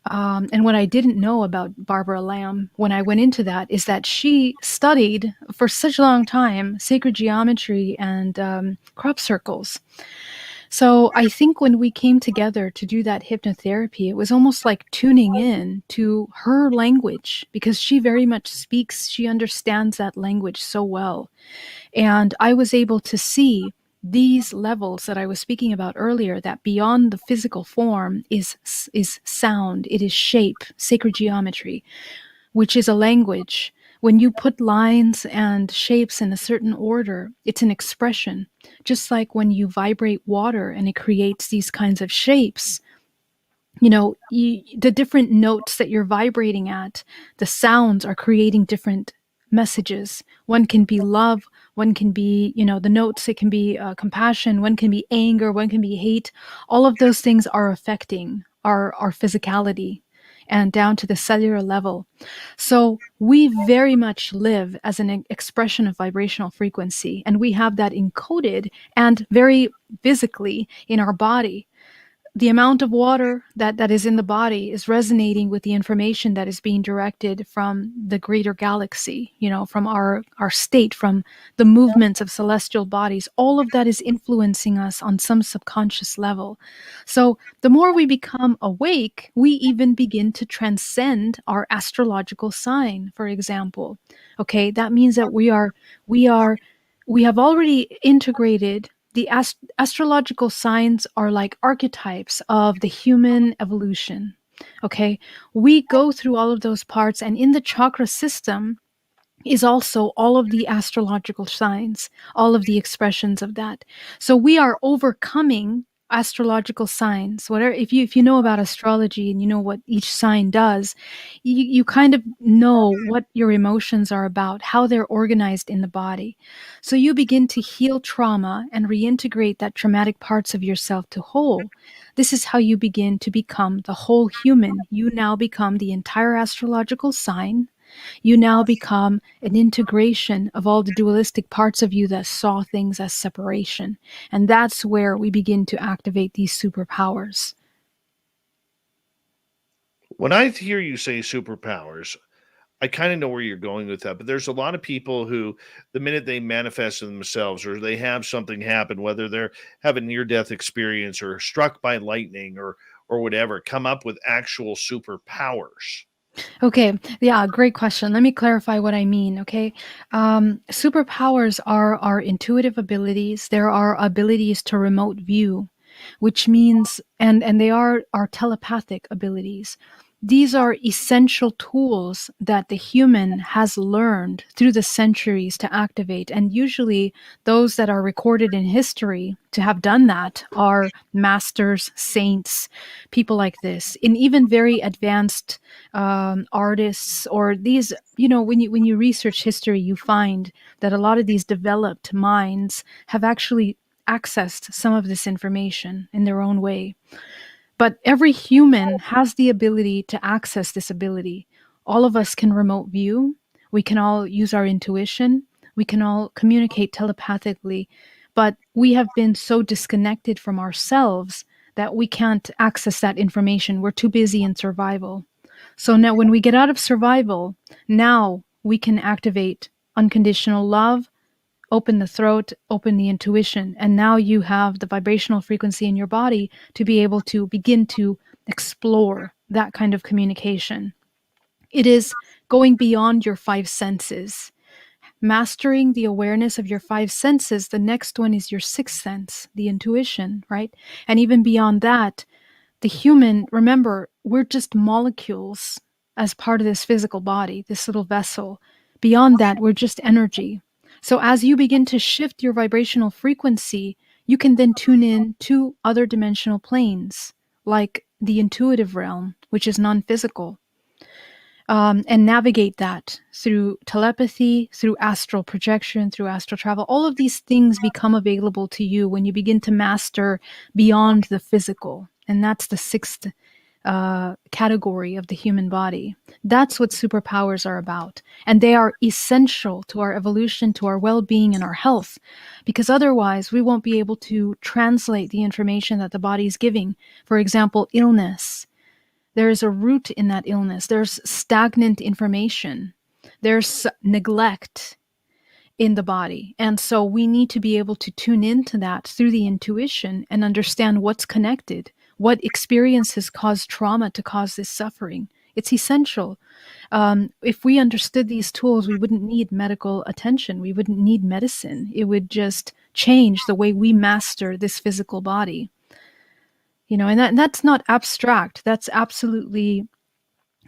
And what I didn't know about Barbara Lamb when I went into that is that she studied for such a long time sacred geometry and crop circles. So I think when we came together to do that hypnotherapy, it was almost like tuning in to her language because she very much speaks, she understands that language so well. And I was able to see these levels that I was speaking about earlier, that beyond the physical form is sound, it is shape, sacred geometry, which is a language. When you put lines and shapes in a certain order, it's an expression. Just like when you vibrate water and it creates these kinds of shapes, the different notes that you're vibrating at, the sounds are creating different messages. One can be love, one can be, the notes, it can be compassion, one can be anger, one can be hate. All of those things are affecting our physicality and down to the cellular level. So we very much live as an expression of vibrational frequency, and we have that encoded and very physically in our body. The amount of water that is in the body is resonating with the information that is being directed from the greater galaxy, from our state, from the movements of celestial bodies. All of that is influencing us on some subconscious level. So the more we become awake, we even begin to transcend our astrological sign, for example. Okay, that means that we have already integrated. The astrological signs are like archetypes of the human evolution. Okay, we go through all of those parts, and in the chakra system is also all of the astrological signs, all of the expressions of that. So we are overcoming astrological signs. Whatever, if you know about astrology and you know what each sign does, you kind of know what your emotions are about, how they're organized in the body. So you begin to heal trauma and reintegrate that traumatic parts of yourself to whole. This is how you begin to become the whole human. You now become the entire astrological sign. You now become an integration of all the dualistic parts of you that saw things as separation. And that's where we begin to activate these superpowers. When I hear you say superpowers, I kind of know where you're going with that, but there's a lot of people who, the minute they manifest themselves or they have something happen, whether they're having near-death experience or struck by lightning or whatever, come up with actual superpowers. Okay, yeah, great question. Let me clarify what I mean, okay? Superpowers are our intuitive abilities. There are abilities to remote view. which means, and they are our telepathic abilities. These are essential tools that the human has learned through the centuries to activate. And usually those that are recorded in history to have done that are masters, saints, people like this, and even very advanced artists, or these, when you research history, you find that a lot of these developed minds have actually accessed some of this information in their own way. But every human has the ability to access this ability. All of us can remote view. We can all use our intuition. We can all communicate telepathically. But we have been so disconnected from ourselves that we can't access that information. We're too busy in survival. So now when we get out of survival, now we can activate unconditional love, open the throat, open the intuition, and now you have the vibrational frequency in your body to be able to begin to explore that kind of communication. It is going beyond your five senses. Mastering the awareness of your five senses, the next one is your sixth sense, the intuition, right? And even beyond that, the human, remember, we're just molecules as part of this physical body, this little vessel. Beyond that, we're just energy. So as you begin to shift your vibrational frequency, you can then tune in to other dimensional planes, like the intuitive realm, which is non-physical, and navigate that through telepathy, through astral projection, through astral travel. All of these things become available to you when you begin to master beyond the physical. And that's the sixth category of the human body. That's what superpowers are about. And they are essential to our evolution, to our well-being and our health, because otherwise we won't be able to translate the information that the body is giving. For example, illness. There is a root in that illness. There's stagnant information. There's neglect in the body. And so we need to be able to tune into that through the intuition and understand what's connected. What experiences cause trauma to cause this suffering? It's essential. If we understood these tools, we wouldn't need medical attention. We wouldn't need medicine. It would just change the way we master this physical body. And that's not abstract. That's absolutely,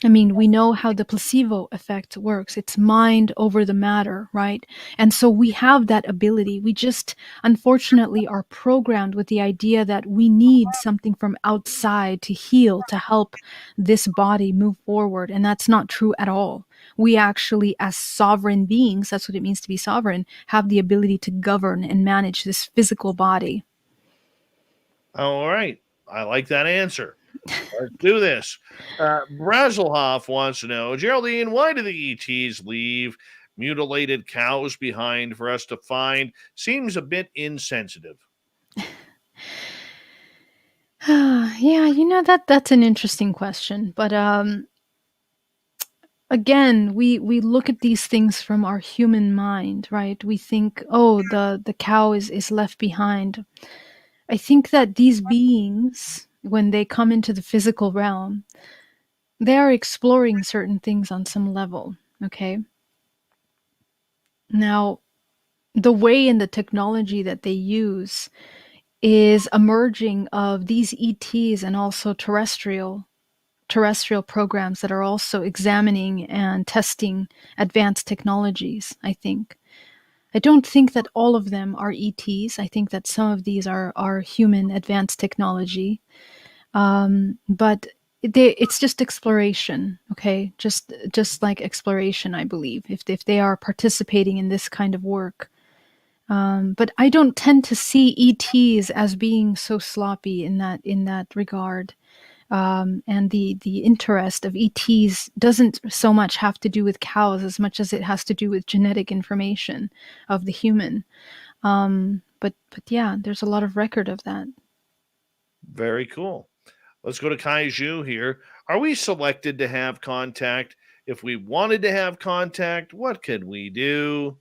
we know how the placebo effect works. It's mind over the matter, right? And so we have that ability. We just, unfortunately, are programmed with the idea that we need something from outside to heal, to help this body move forward. And that's not true at all. We actually, as sovereign beings, that's what it means to be sovereign, have the ability to govern and manage this physical body. All right. I like that answer. Let's do this. Brazelhoff wants to know, Geraldine, why do the ETs leave mutilated cows behind for us to find? Seems a bit insensitive. Yeah, that's an interesting question. But again, we look at these things from our human mind, right? We think, oh, the cow is left behind. I think that these beings, when they come into the physical realm, they are exploring certain things on some level, okay? Now, the way and the technology that they use is a merging of these ETs and also terrestrial programs that are also examining and testing advanced technologies, I think. I don't think that all of them are ETs. I think that some of these are human advanced technology. But it's just exploration, okay? Just like exploration, I believe, if they are participating in this kind of work. But I don't tend to see ETs as being so sloppy in that regard. And the interest of ETs doesn't so much have to do with cows as much as it has to do with genetic information of the human. But yeah, there's a lot of record of that. Very cool. Let's go to Kaiju here. Are we selected to have contact? If we wanted to have contact, what could we do?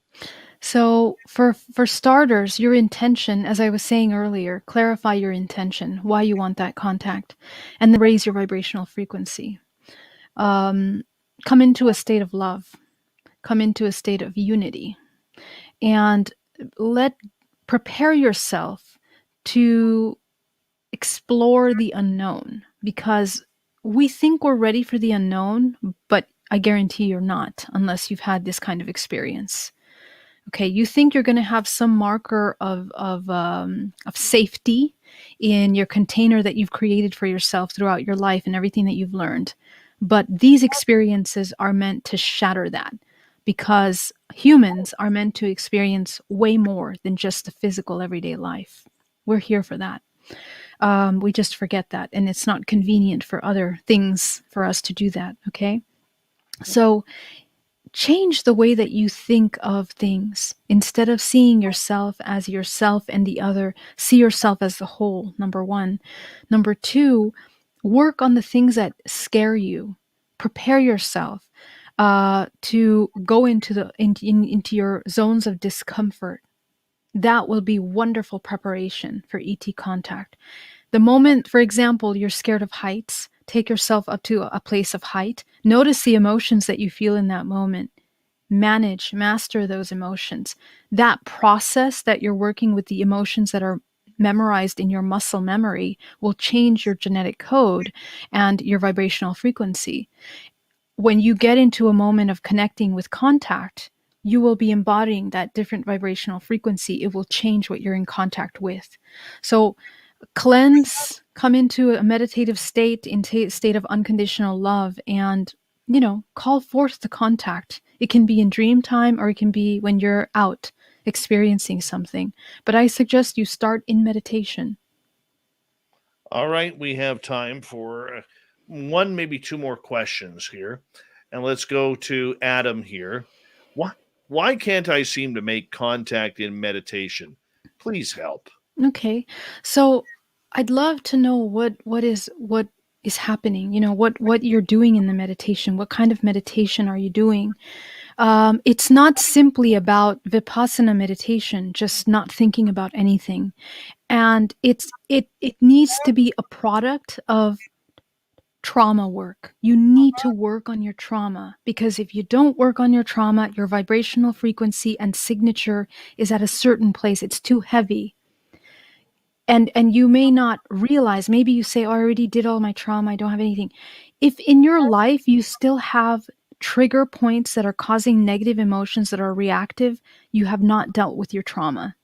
So for starters, your intention, as I was saying earlier, clarify your intention, why you want that contact, and then raise your vibrational frequency. Come into a state of love, come into a state of unity, and prepare yourself to explore the unknown, because we think we're ready for the unknown, but I guarantee you're not unless you've had this kind of experience. Okay, you think you're going to have some marker of safety in your container that you've created for yourself throughout your life and everything that you've learned, but these experiences are meant to shatter that, because humans are meant to experience way more than just the physical everyday life. We're here for that. We just forget that, and it's not convenient for other things for us to do that. Okay, so change the way that you think of things. Instead of seeing yourself as yourself and the other, see yourself as the whole, number one. Number two, work on the things that scare you. Prepare yourself to go into your zones of discomfort. That will be wonderful preparation for ET contact. The moment, for example, you're scared of heights, take yourself up to a place of height. Notice the emotions that you feel in that moment. Master those emotions. That process that you're working with, the emotions that are memorized in your muscle memory, will change your genetic code and your vibrational frequency. When you get into a moment of connecting with contact, you will be embodying that different vibrational frequency. It will change what you're in contact with. So cleanse, come into a meditative state, into a state of unconditional love, and, call forth the contact. It can be in dream time, or it can be when you're out experiencing something. But I suggest you start in meditation. All right, we have time for one, maybe two more questions here. And let's go to Adam here. Why can't I seem to make contact in meditation? Please help. Okay. So I'd love to know what is happening, what you're doing in the meditation. What kind of meditation are you doing? It's not simply about vipassana meditation, just not thinking about anything. And it needs to be a product of trauma work. You need to work on your trauma, because if you don't work on your trauma, your vibrational frequency and signature is at a certain place. It's too heavy. And you may not realize, maybe you say, oh, I already did all my trauma, I don't have anything. If in your life you still have trigger points that are causing negative emotions that are reactive, you have not dealt with your trauma.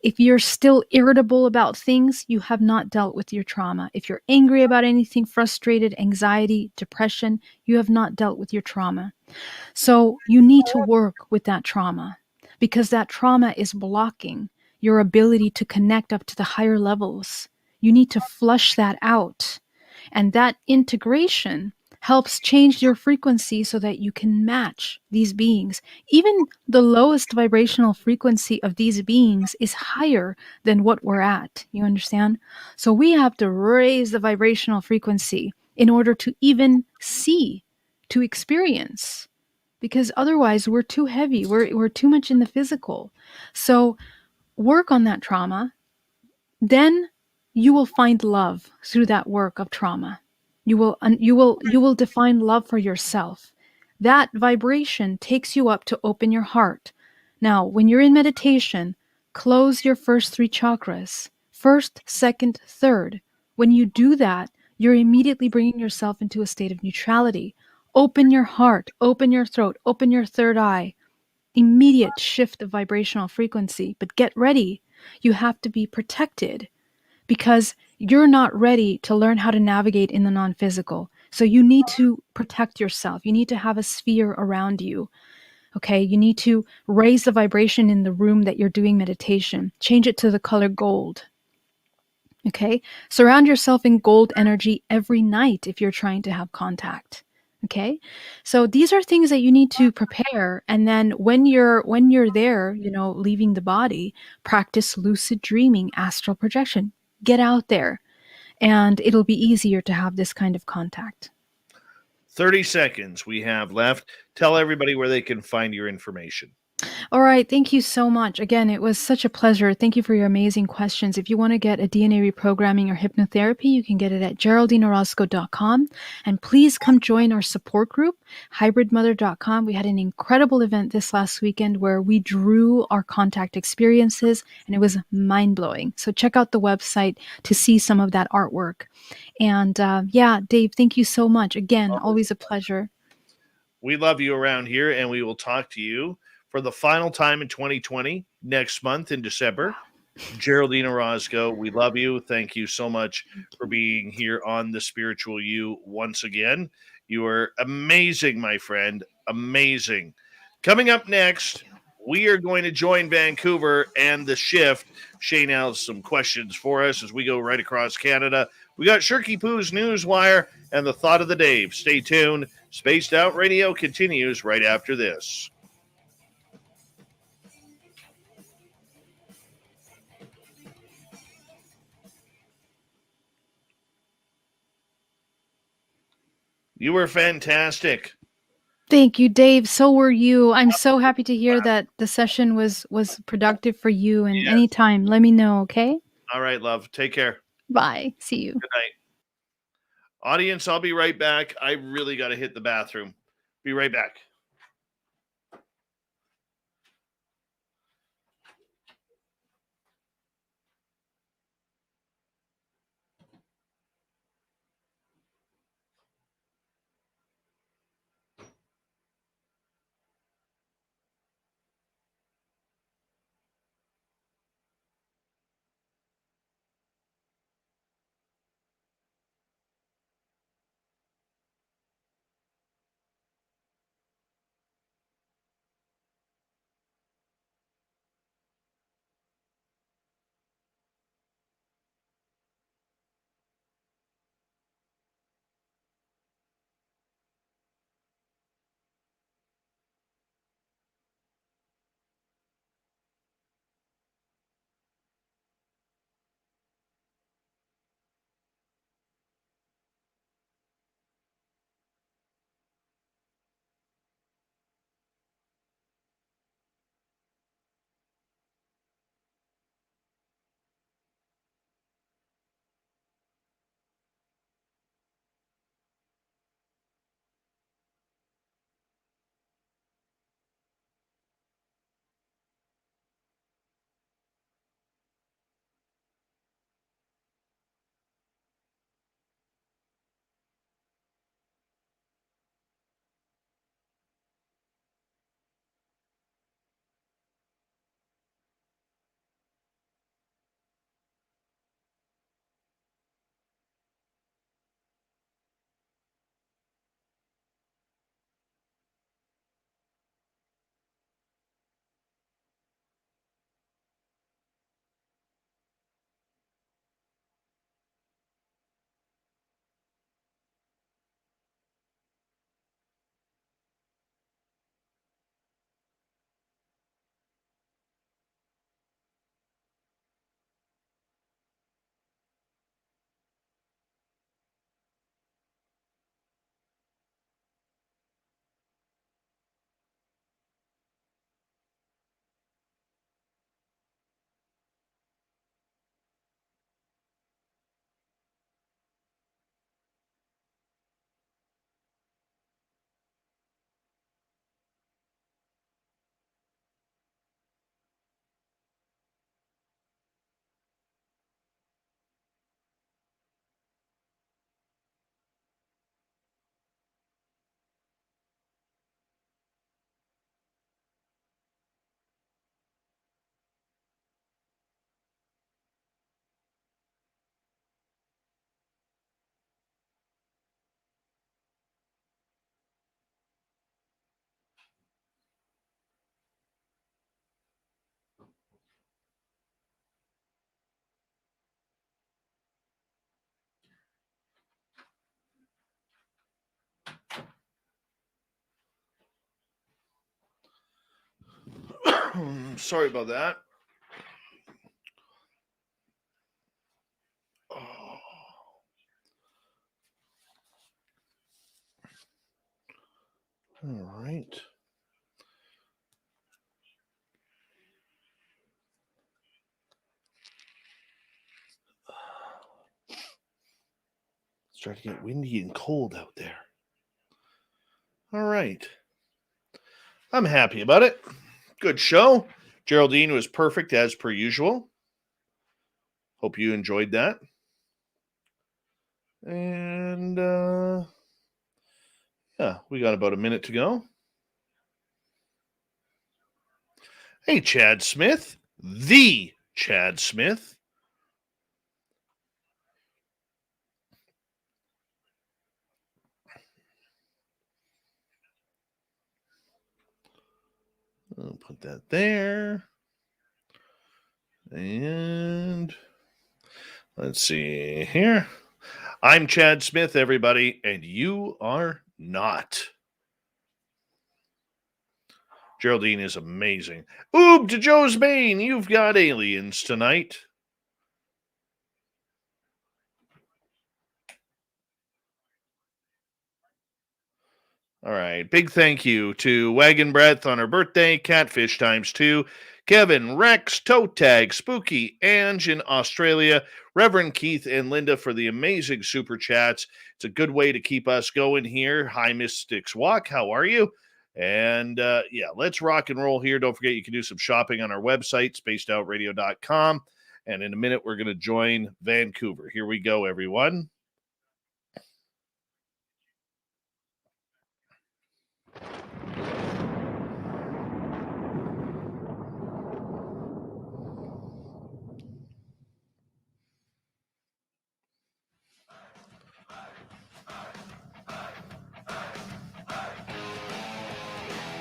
If you're still irritable about things, you have not dealt with your trauma. If you're angry about anything, frustrated, anxiety, depression, you have not dealt with your trauma. So you need to work with that trauma, because that trauma is blocking your ability to connect up to the higher levels. You need to flush that out. And that integration helps change your frequency so that you can match these beings. Even the lowest vibrational frequency of these beings is higher than what we're at. You understand? So we have to raise the vibrational frequency in order to even see, to experience, because otherwise we're too heavy. We're too much in the physical. So work on that trauma. Then you will find love through that work of trauma. You will define love for yourself. That vibration takes you up to open your heart. Now, when you're in meditation, close your first three chakras, first, second, third. When you do that, you're immediately bringing yourself into a state of neutrality. Open your heart, open your throat, open your third eye. Immediate shift of vibrational frequency. But get ready. You have to be protected, because you're not ready to learn how to navigate in the non-physical. So you need to protect yourself. You need to have a sphere around you. Okay, you need to raise the vibration in the room that you're doing meditation. Change it to the color gold. Okay, surround yourself in gold energy every night if you're trying to have contact. Okay, so these are things that you need to prepare. And then when you're there, leaving the body, practice lucid dreaming, astral projection. Get out there, and it'll be easier to have this kind of contact. 30 seconds we have left. Tell everybody where they can find your information. All right. Thank you so much. Again, it was such a pleasure. Thank you for your amazing questions. If you want to get a DNA reprogramming or hypnotherapy, you can get it at GeraldineOrozco.com. And please come join our support group, hybridmother.com. We had an incredible event this last weekend where we drew our contact experiences, and it was mind blowing. So check out the website to see some of that artwork. And yeah, Dave, thank you so much. Again, always a pleasure. We love you around here, and we will talk to you for the final time in 2020 next month in December. Geraldine Orozco, we love you. Thank you so much for being here on The Spiritual You once again. You are amazing, my friend. Amazing. Coming up next, we are going to join Vancouver and The Shift. Shane has some questions for us as we go right across Canada. We got Shirky Poo's Newswire and the Thought of the Dave. Stay tuned. Spaced Out Radio continues right after this. You were fantastic. Thank you, Dave. So were you. I'm so happy to hear that the session was productive for you. And anytime, let me know, okay? All right, love. Take care. Bye. See you. Good night. Audience, I'll be right back. I really got to hit the bathroom. Be right back. Sorry about that. Oh. All right. Starting to get windy and cold out there. All right. I'm happy about it. Good show. Geraldine was perfect as per usual. Hope you enjoyed that. And yeah, we got about a minute to go. Hey, Chad Smith. The Chad Smith. I'll put that there. And let's see here. I'm Chad Smith, everybody, and you are not. Geraldine is amazing. Oob to Joe's Bane. You've got aliens tonight. All right. Big thank you to Wagon Breath on her birthday, Catfish ×2, Kevin, Rex, Toe Tag, Spooky, Ange in Australia, Reverend Keith and Linda for the amazing super chats. It's a good way to keep us going here. Hi, Mystics Walk. How are you? And yeah, let's rock and roll here. Don't forget you can do some shopping on our website, spacedoutradio.com. And in a minute, we're going to join Vancouver. Here we go, everyone.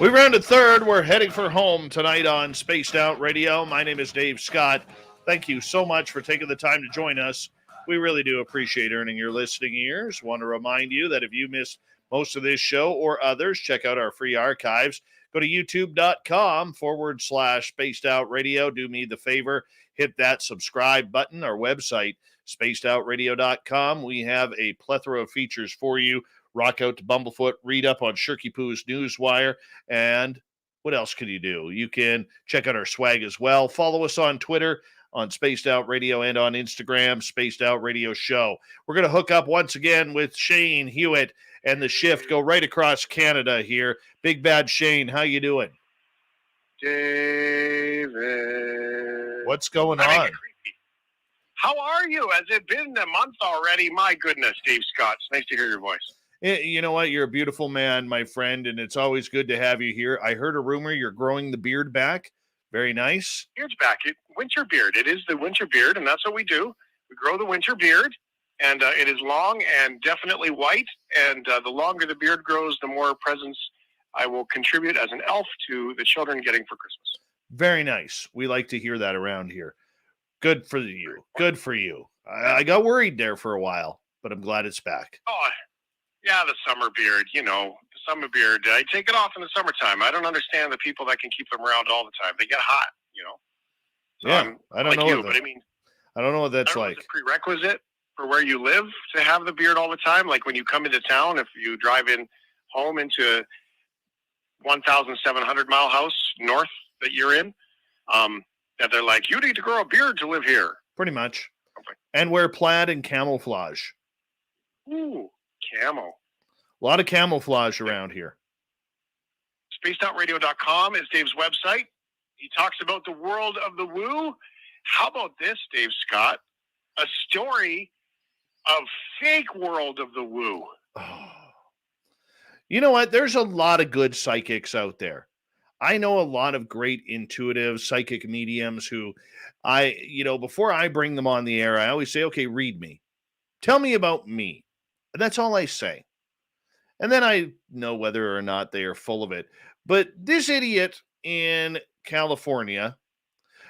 We rounded third. We're heading for home tonight on Spaced Out Radio. My name is Dave Scott. Thank you so much for taking the time to join us. We really do appreciate earning your listening ears. Want to remind you that if you missed most of this show or others, check out our free archives. Go to youtube.com/Spaced Out Radio. Do me the favor, hit that subscribe button. Our website, spacedoutradio.com. We have a plethora of features for you. Rock out to Bumblefoot, read up on Shirky Poo's Newswire, and what else can you do? You can check out our swag as well. Follow us on Twitter, on Spaced Out Radio, and on Instagram, Spaced Out Radio Show. We're going to hook up once again with Shane Hewitt and the Shift. Go right across Canada here. Big Bad Shane, how you doing? David. What's going on? How are you? Has it been a month already? My goodness, Dave Scott. It's nice to hear your voice. You know what? You're a beautiful man, my friend, and it's always good to have you here. I heard a rumor you're growing the beard back. Very nice. Beard's back. Winter beard. It is the winter beard, and that's what we do. We grow the winter beard, and it is long and definitely white, and the longer the beard grows, the more presents I will contribute as an elf to the children getting for Christmas. Very nice. We like to hear that around here. Good for you. Good for you. I got worried there for a while, but I'm glad it's back. Oh, yeah, the summer beard, the summer beard. I take it off in the summertime. I don't understand the people that can keep them around all the time. They get hot, So yeah, I don't know. But I mean, I don't know what that's like. It's a prerequisite for where you live to have the beard all the time. Like when you come into town, if you drive in home into 1,700-mile house north that you're in, that they're like, you need to grow a beard to live here. Pretty much. Okay. And wear plaid and camouflage. Ooh, camo. A lot of camouflage around here. SpacedOutRadio.com is Dave's website. He talks about the world of the woo. How about this, Dave Scott? A story of fake world of the woo. Oh. You know what? There's a lot of good psychics out there. I know a lot of great intuitive psychic mediums who before I bring them on the air, I always say, okay, read me. Tell me about me. And that's all I say. And then I know whether or not they are full of it. But this idiot in California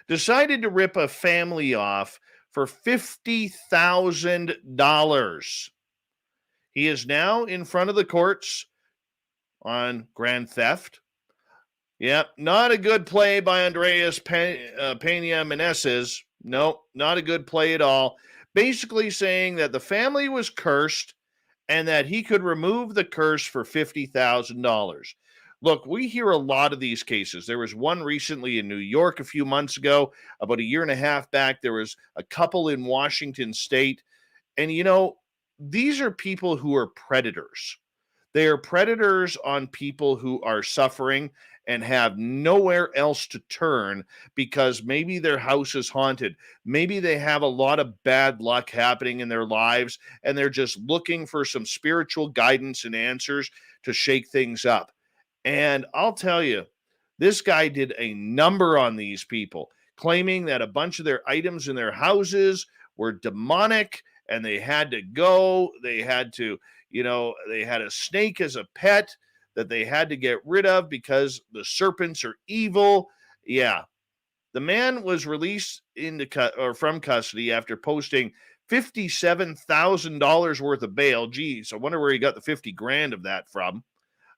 decided to rip a family off for $50,000. He is now in front of the courts on grand theft. Yep, not a good play by Andreas Pena Meneses. No, not a good play at all. Basically saying that the family was cursed and that he could remove the curse for $50,000. Look, we hear a lot of these cases. There was one recently in New York a few months ago. About a year and a half back, there was a couple in Washington State. And, these are people who are predators. They are predators on people who are suffering and have nowhere else to turn because maybe their house is haunted. Maybe they have a lot of bad luck happening in their lives and they're just looking for some spiritual guidance and answers to shake things up. And I'll tell you, this guy did a number on these people, claiming that a bunch of their items in their houses were demonic and they had to go. They had to, they had a snake as a pet that they had to get rid of because the serpents are evil. Yeah. The man was released from custody after posting $57,000 worth of bail. Geez, I wonder where he got the 50 grand of that from.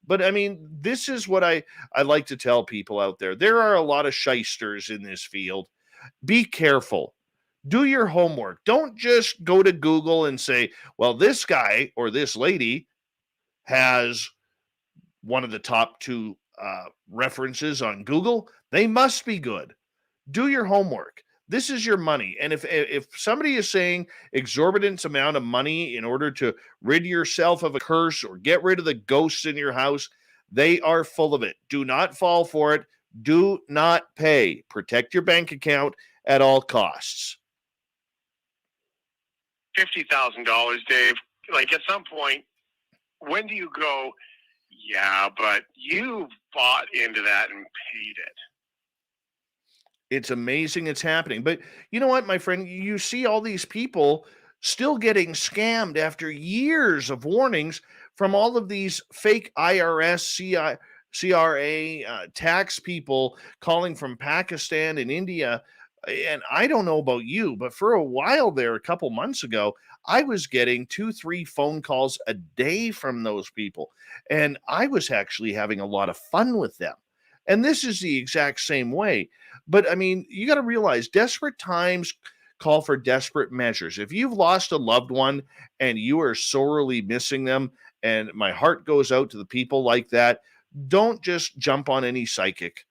But I mean, this is what I like to tell people out there. There are a lot of shysters in this field. Be careful. Do your homework. Don't just go to Google and say, well, this guy or this lady has one of the top two references on Google. They must be good. Do your homework. This is your money. And if somebody is saying exorbitant amount of money in order to rid yourself of a curse or get rid of the ghosts in your house, they are full of it. Do not fall for it. Do not pay. Protect your bank account at all costs. $50,000, Dave. Like at some point, when do you go, yeah, but you bought into that and paid it? It's amazing it's happening. But you know what, my friend? You see all these people still getting scammed after years of warnings from all of these fake IRS, CRA tax people calling from Pakistan and India. And I don't know about you, but for a while there, a couple months ago, I was getting 2-3 phone calls a day from those people. And I was actually having a lot of fun with them. And this is the exact same way. But I mean, you got to realize desperate times call for desperate measures. If you've lost a loved one and you are sorely missing them, and my heart goes out to the people like that, don't just jump on any psychic,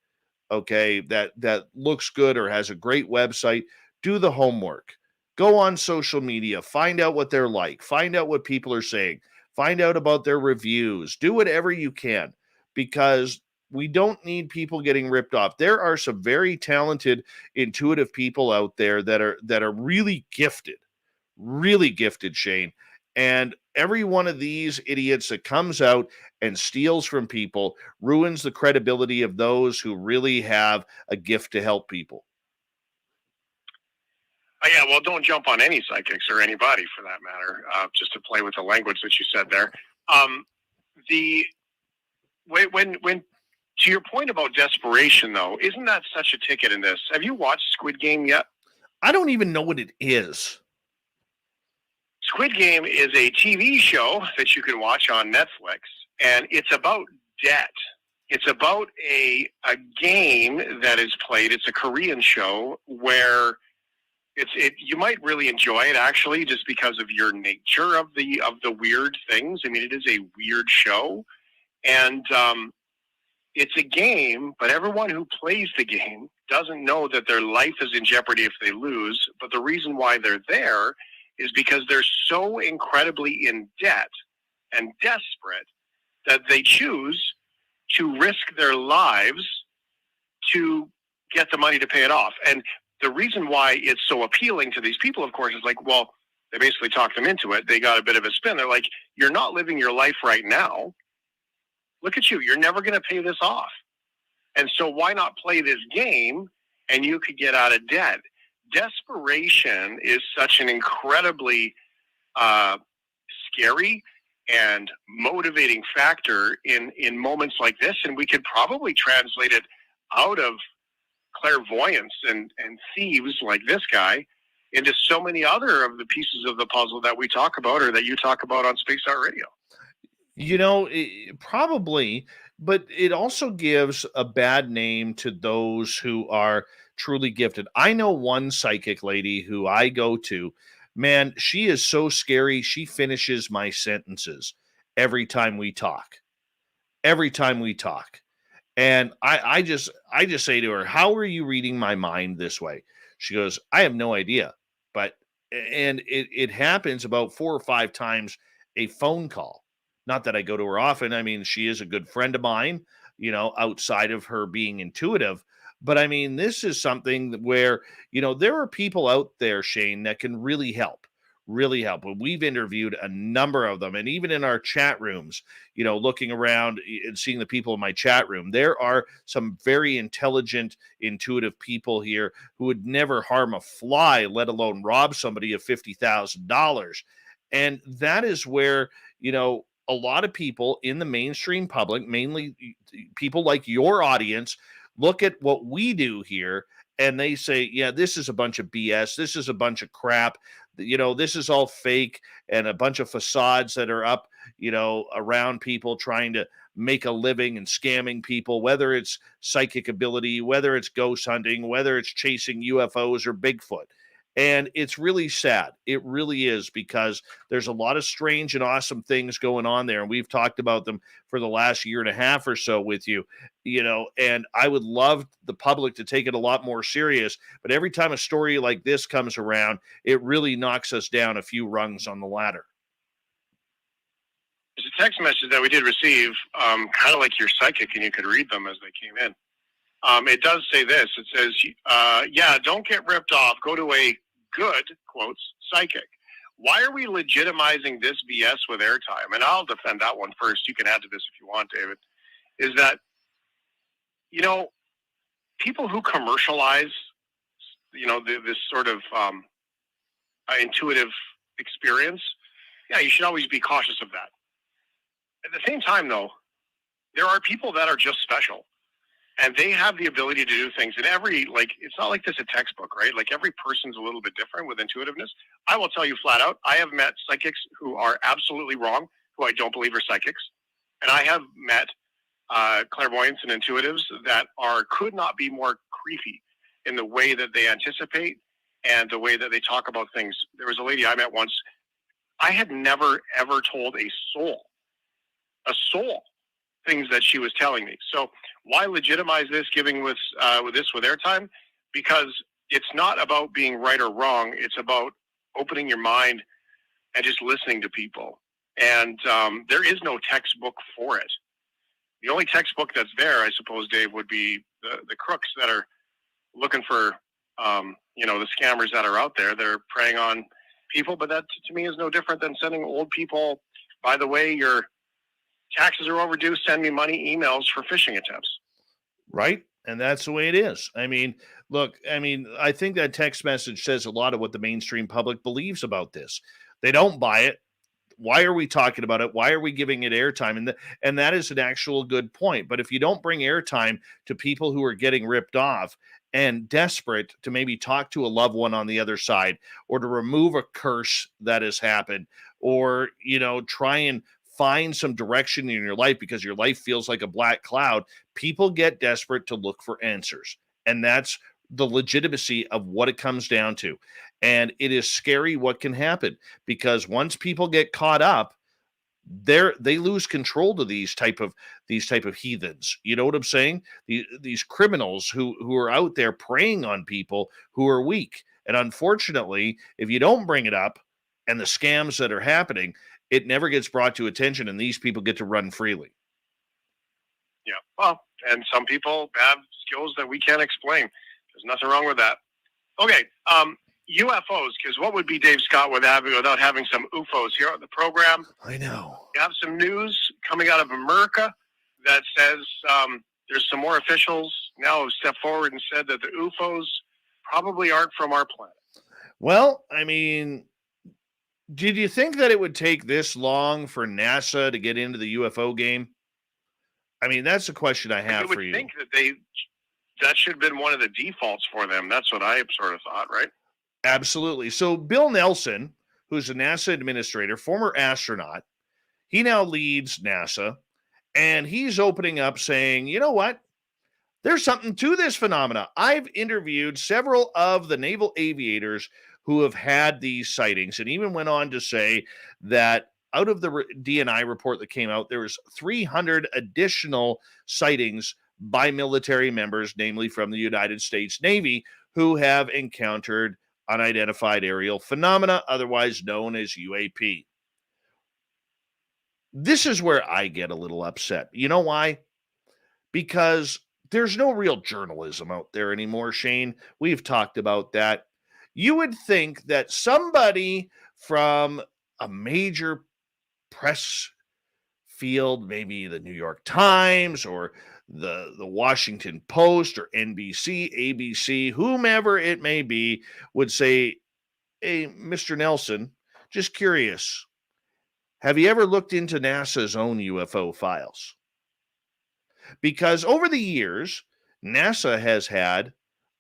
okay, that looks good or has a great website. Do the homework. Go on social media. Find out what they're like. Find out what people are saying. Find out about their reviews. Do whatever you can because we don't need people getting ripped off. There are some very talented, intuitive people out there that are really gifted, Shane. And every one of these idiots that comes out and steals from people ruins the credibility of those who really have a gift to help people. Yeah, well, don't jump on any psychics or anybody for that matter, just to play with the language that you said there. When to your point about desperation, though, isn't that such a ticket in this? Have you watched Squid Game yet? I don't even know what it is. Squid Game is a TV show that you can watch on Netflix, and it's about debt. It's about a game that is played. It's a Korean show where you might really enjoy it actually, just because of your nature of the weird things. I mean, it is a weird show, and it's a game, but everyone who plays the game doesn't know that their life is in jeopardy if they lose. But the reason why they're there is because they're so incredibly in debt and desperate that they choose to risk their lives to get the money to pay it off. And the reason why it's so appealing to these people, of course, is like, well, they basically talked them into it. They got a bit of a spin. They're like, you're not living your life right now. Look at you. You're never going to pay this off. And so why not play this game and you could get out of debt? Desperation is such an incredibly scary and motivating factor in moments like this. And we could probably translate it out of clairvoyance and thieves like this guy into so many other of the pieces of the puzzle that we talk about or that you talk about on Spaced Out Radio. You know, probably, but it also gives a bad name to those who are truly gifted. I know one psychic lady who I go to. Man, she is so scary. She finishes my sentences every time we talk. Every time we talk. And I just say to her, how are you reading my mind this way? She goes, I have no idea, but and it happens about 4 or 5 times a phone call. Not that I go to her often. I mean, she is a good friend of mine, outside of her being intuitive. But I mean, this is something where, there are people out there, Shane, that can really help. Really help. And we've interviewed a number of them. And even in our chat rooms, looking around and seeing the people in my chat room, there are some very intelligent, intuitive people here who would never harm a fly, let alone rob somebody of $50,000. And that is where, a lot of people in the mainstream public, mainly people like your audience, look at what we do here and they say, yeah, this is a bunch of BS. This is a bunch of crap. This is all fake and a bunch of facades that are up, around people trying to make a living and scamming people, whether it's psychic ability, whether it's ghost hunting, whether it's chasing UFOs or Bigfoot. And it's really sad. It really is, because there's a lot of strange and awesome things going on there. And we've talked about them for the last year and a half or so with you, and I would love the public to take it a lot more serious. But every time a story like this comes around, it really knocks us down a few rungs on the ladder. There's a text message that we did receive, kind of like your psychic, and you could read them as they came in. It does say this. It says, yeah, don't get ripped off. Go to a good, quotes, psychic. Why are we legitimizing this BS with airtime? And I'll defend that one first. You can add to this if you want, David. Is that, people who commercialize, this sort of intuitive experience, yeah, you should always be cautious of that. At the same time, though, there are people that are just special. And they have the ability to do things. And it's not like this a textbook, right? Like every person's a little bit different with intuitiveness. I will tell you flat out, I have met psychics who are absolutely wrong, who I don't believe are psychics. And I have met clairvoyants and intuitives that could not be more creepy in the way that they anticipate and the way that they talk about things. There was a lady I met once. I had never, ever told a soul, things that she was telling me. So why legitimize this, giving with airtime? Because it's not about being right or wrong. It's about opening your mind and just listening to people. And there is no textbook for it. The only textbook that's there, I suppose, Dave, would be the crooks that are looking for, the scammers that are out there. They're preying on people, but that to me is no different than sending old people, by the way, your taxes are overdue, send me money emails for phishing attempts. Right. And that's the way it is. I mean, look, I think that text message says a lot of what the mainstream public believes about this. They don't buy it. Why are we talking about it? Why are we giving it airtime? And that is an actual good point. But if you don't bring airtime to people who are getting ripped off and desperate to maybe talk to a loved one on the other side, or to remove a curse that has happened, or, try and find some direction in your life because your life feels like a black cloud, people get desperate to look for answers. And that's the legitimacy of what it comes down to. And it is scary what can happen, because once people get caught up, they lose control to these type of heathens. You know what I'm saying? These criminals who are out there preying on people who are weak. And unfortunately, if you don't bring it up and the scams that are happening, it never gets brought to attention, and these people get to run freely. Yeah, well, and some people have skills that we can't explain. There's nothing wrong with that. Okay, UFOs, because what would be Dave Scott without having some UFOs here on the program? I know. We have some news coming out of America that says there's some more officials now have stepped forward and said that the UFOs probably aren't from our planet. Well, did you think that it would take this long for NASA to get into the UFO game? That's a question I have for you. I would think that should have been one of the defaults for them. That's what I sort of thought, right? Absolutely. So Bill Nelson, who's a NASA administrator, former astronaut, he now leads NASA, and he's opening up saying, you know what? There's something to this phenomena. I've interviewed several of the naval aviators who have had these sightings, and even went on to say that out of the DNI report that came out, there was 300 additional sightings by military members, namely from the United States Navy, who have encountered unidentified aerial phenomena, otherwise known as UAP. This is where I get a little upset. You know why? Because there's no real journalism out there anymore, Shane. We've talked about that. You would think that somebody from a major press field, maybe the New York Times or the Washington Post or NBC, ABC, whomever it may be, would say, hey, Mr. Nelson, just curious, have you ever looked into NASA's own UFO files? Because over the years, NASA has had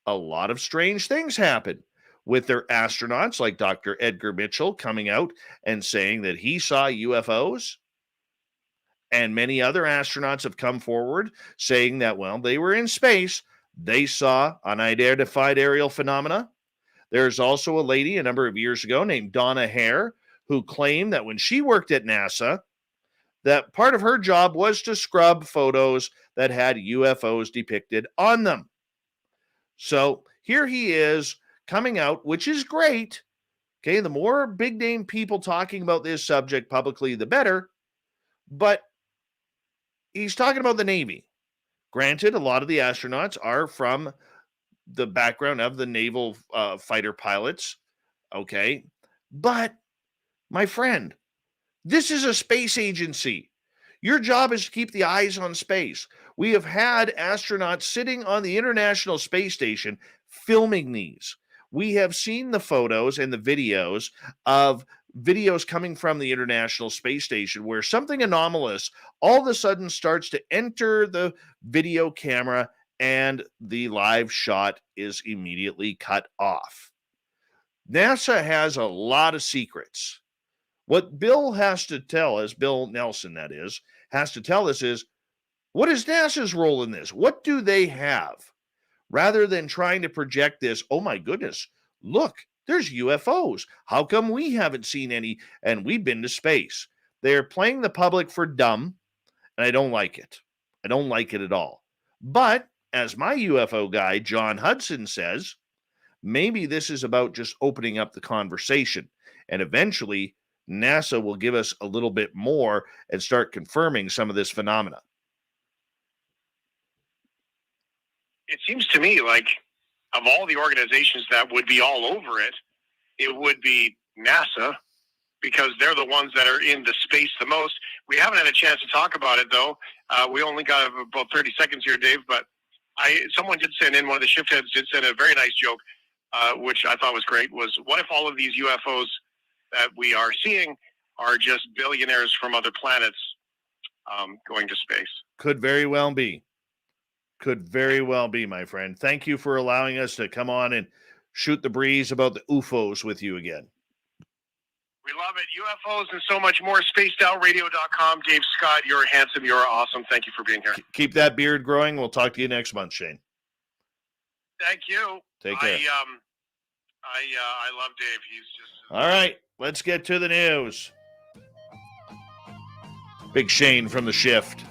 a lot of strange things happen with their astronauts, like Dr. Edgar Mitchell coming out and saying that he saw UFOs. And many other astronauts have come forward saying that, well, they were in space. They saw unidentified aerial phenomena. There's also a lady a number of years ago named Donna Hare who claimed that when she worked at NASA, that part of her job was to scrub photos that had UFOs depicted on them. So here he is coming out, which is great. Okay, the more big name people talking about this subject publicly, the better. But he's talking about the Navy. Granted, a lot of the astronauts are from the background of the naval fighter pilots. Okay, but my friend, this is a space agency. Your job is to keep the eyes on space. We have had astronauts sitting on the International Space Station filming these. We have seen the photos and the videos coming from the International Space Station where something anomalous all of a sudden starts to enter the video camera and the live shot is immediately cut off. NASA has a lot of secrets. What Bill has to tell us, Bill Nelson that is, has to tell us is, what is NASA's role in this? What do they have? Rather than trying to project this, oh my goodness, look, there's UFOs. How come we haven't seen any and we've been to space? They're playing the public for dumb, and I don't like it. I don't like it at all. But as my UFO guy, John Hudson, says, maybe this is about just opening up the conversation, and eventually NASA will give us a little bit more and start confirming some of this phenomena. It seems to me like of all the organizations that would be all over it, it would be NASA, because they're the ones that are in the space the most. We haven't had a chance to talk about it, though. We only got about 30 seconds here, Dave, but someone did send in, one of the shift heads did send a very nice joke, which I thought was great, was what if all of these UFOs that we are seeing are just billionaires from other planets going to space? Could very well be. Could very well be, my friend. Thank you for allowing us to come on and shoot the breeze about the UFOs with you again. We love it. UFOs and so much more. SpacedOutRadio.com. Dave Scott, you're handsome. You're awesome. Thank you for being here. Keep that beard growing. We'll talk to you next month, Shane. Thank you. Take care. I love Dave. He's just... All right. Let's get to the news. Big Shane from the shift.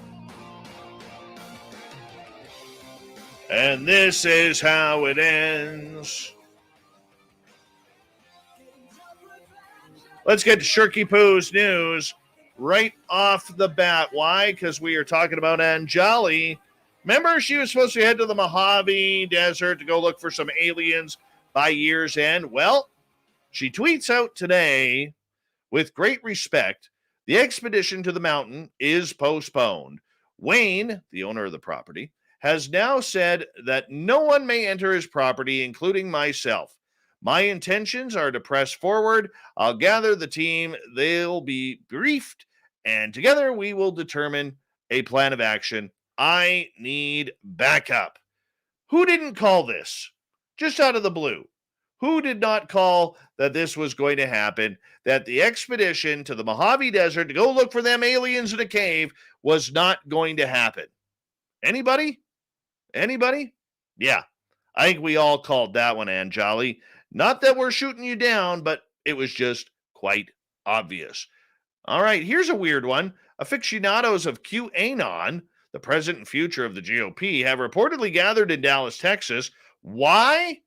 And this is how it ends. Let's get to Shirky Poo's news right off the bat. Why? Because we are talking about Anjali. Remember, she was supposed to head to the Mojave Desert to go look for some aliens by year's end. Well, she tweets out today, with great respect, the expedition to the mountain is postponed. Wayne, the owner of the property, has now said that no one may enter his property, including myself. My intentions are to press forward. I'll gather the team. They'll be briefed, and together we will determine a plan of action. I need backup. Who didn't call this? Just out of the blue. Who did not call that this was going to happen, that the expedition to the Mojave Desert to go look for them aliens in a cave was not going to happen? Anybody? Anybody? Yeah, I think we all called that one, Anjali. Not that we're shooting you down, but it was just quite obvious. All right, here's a weird one. Aficionados of QAnon, the present and future of the GOP, have reportedly gathered in Dallas, Texas. Why?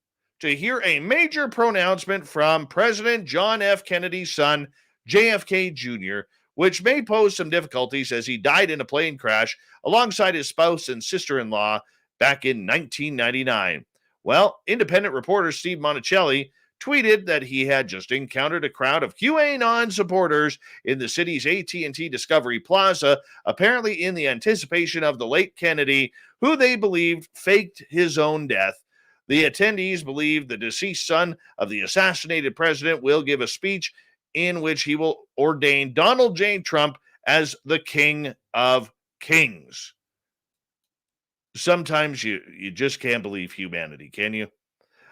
to hear a major pronouncement from President John F. Kennedy's son, JFK Jr., which may pose some difficulties as he died in a plane crash alongside his spouse and sister-in-law back in 1999. Well, independent reporter Steve Monticelli tweeted that he had just encountered a crowd of QAnon supporters in the city's AT&T Discovery Plaza, apparently in the anticipation of the late Kennedy, who they believed faked his own death. The attendees believe the deceased son of the assassinated president will give a speech in which he will ordain Donald J. Trump as the King of Kings. Sometimes you just can't believe humanity, can you?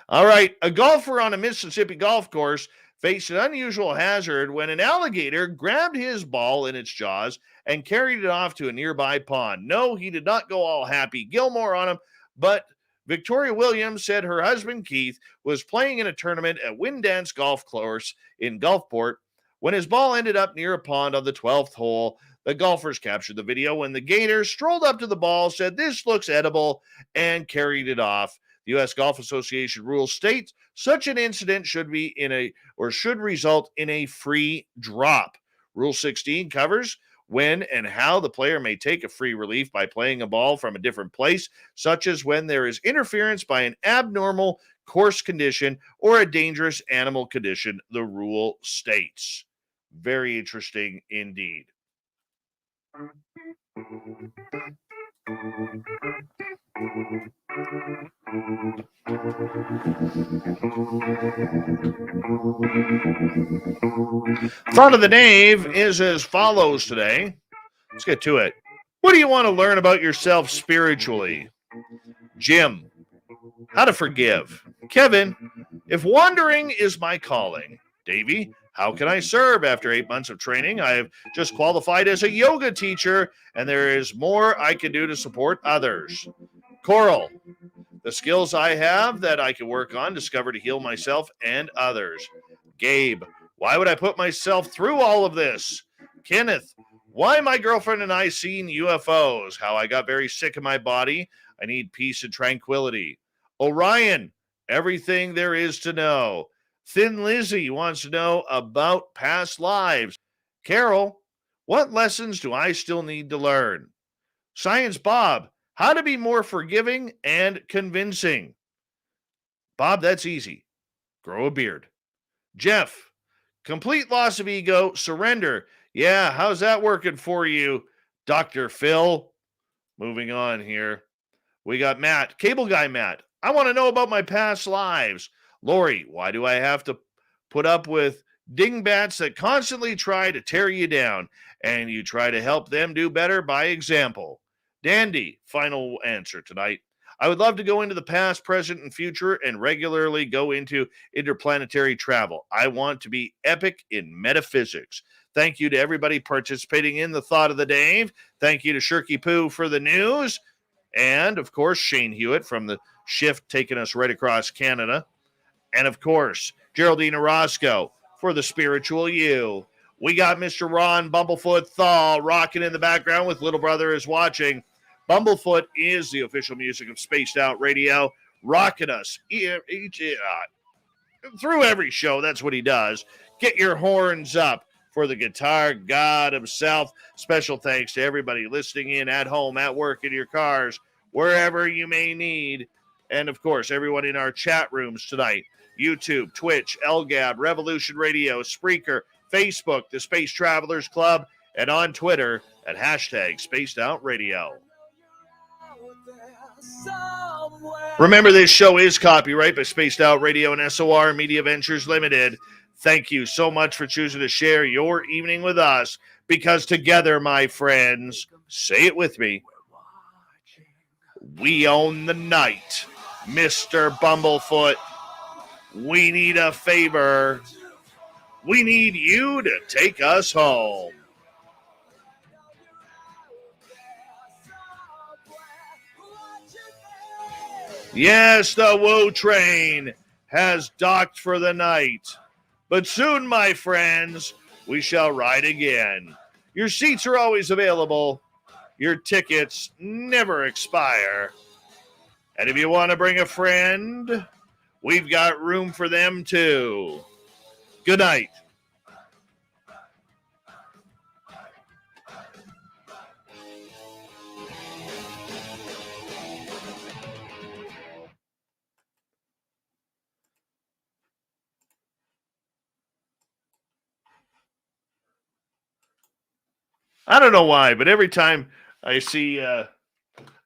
All right, a golfer on a Mississippi golf course faced an unusual hazard when an alligator grabbed his ball in its jaws and carried it off to a nearby pond. No, he did not go all Happy Gilmore on him, but Victoria Williams said her husband Keith was playing in a tournament at Windance Golf Course in Gulfport when his ball ended up near a pond on the 12th hole. The golfers captured the video when the gator strolled up to the ball, said, "This looks edible," and carried it off. The U.S. Golf Association rules state such an incident should result in a free drop. Rule 16 covers when and how the player may take a free relief by playing a ball from a different place, such as when there is interference by an abnormal course condition or a dangerous animal condition, the rule states. Very interesting indeed. Thought of the Dave is as follows today. Let's get to it. What do you want to learn about yourself spiritually? Jim, how to forgive. Kevin, if wandering is my calling. Davey, how can I serve? After 8 months of training, I have just qualified as a yoga teacher, and there is more I can do to support others. Coral, the skills I have that I can work on, discover to heal myself and others. Gabe, why would I put myself through all of this? Kenneth, why my girlfriend and I seen UFOs, how I got very sick in my body. I need peace and tranquility. Orion, everything there is to know. Thin Lizzy wants to know about past lives. Carol, what lessons do I still need to learn? Science Bob, how to be more forgiving and convincing. Bob, that's easy. Grow a beard. Jeff, complete loss of ego, surrender. Yeah, how's that working for you, Dr. Phil? Moving on here. We got Matt, Cable Guy Matt. I want to know about my past lives. Lori, why do I have to put up with dingbats that constantly try to tear you down, and you try to help them do better by example? Dandy, final answer tonight. I would love to go into the past, present, and future and regularly go into interplanetary travel. I want to be epic in metaphysics. Thank you to everybody participating in the Thought of the Dave. Thank you to Shirky Poo for the news. And, of course, Shane Hewitt from the shift taking us right across Canada. And, of course, Geraldine Orozco for the spiritual you. We got Mr. Ron Bumblefoot Thaw rocking in the background with Little Brother is Watching. Bumblefoot is the official music of Spaced Out Radio, rocking us through every show. That's what he does. Get your horns up for the guitar god himself. Special thanks to everybody listening in at home, at work, in your cars, wherever you may need. And, of course, everyone in our chat rooms tonight. YouTube, Twitch, LGAB, Revolution Radio, Spreaker, Facebook, the Space Travelers Club, and on Twitter at hashtag Spaced Out Radio. Remember, this show is copyright by Spaced Out Radio and SOR Media Ventures Limited. Thank you so much for choosing to share your evening with us, because together, my friends, say it with me, we own the night. Mr. Bumblefoot, we need a favor. We need you to take us home. Yes, the Woo train has docked for the night. But soon, my friends, we shall ride again. Your seats are always available. Your tickets never expire. And if you want to bring a friend, we've got room for them too. Good night. I don't know why, but every time I see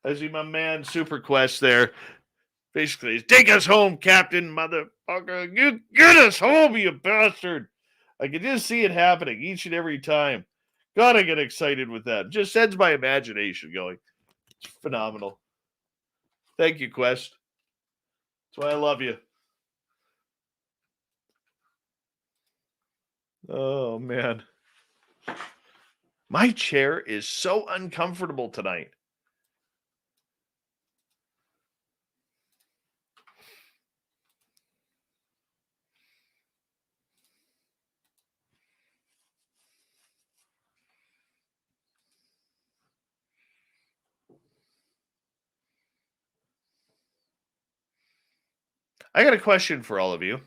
my man Super Quest there, basically, take us home, Captain, motherfucker. You get us home, you bastard. I can just see it happening each and every time. God, I get excited with that. Just sends my imagination going. It's phenomenal. Thank you, Quest. That's why I love you. Oh, man. My chair is so uncomfortable tonight. I got a question for all of you.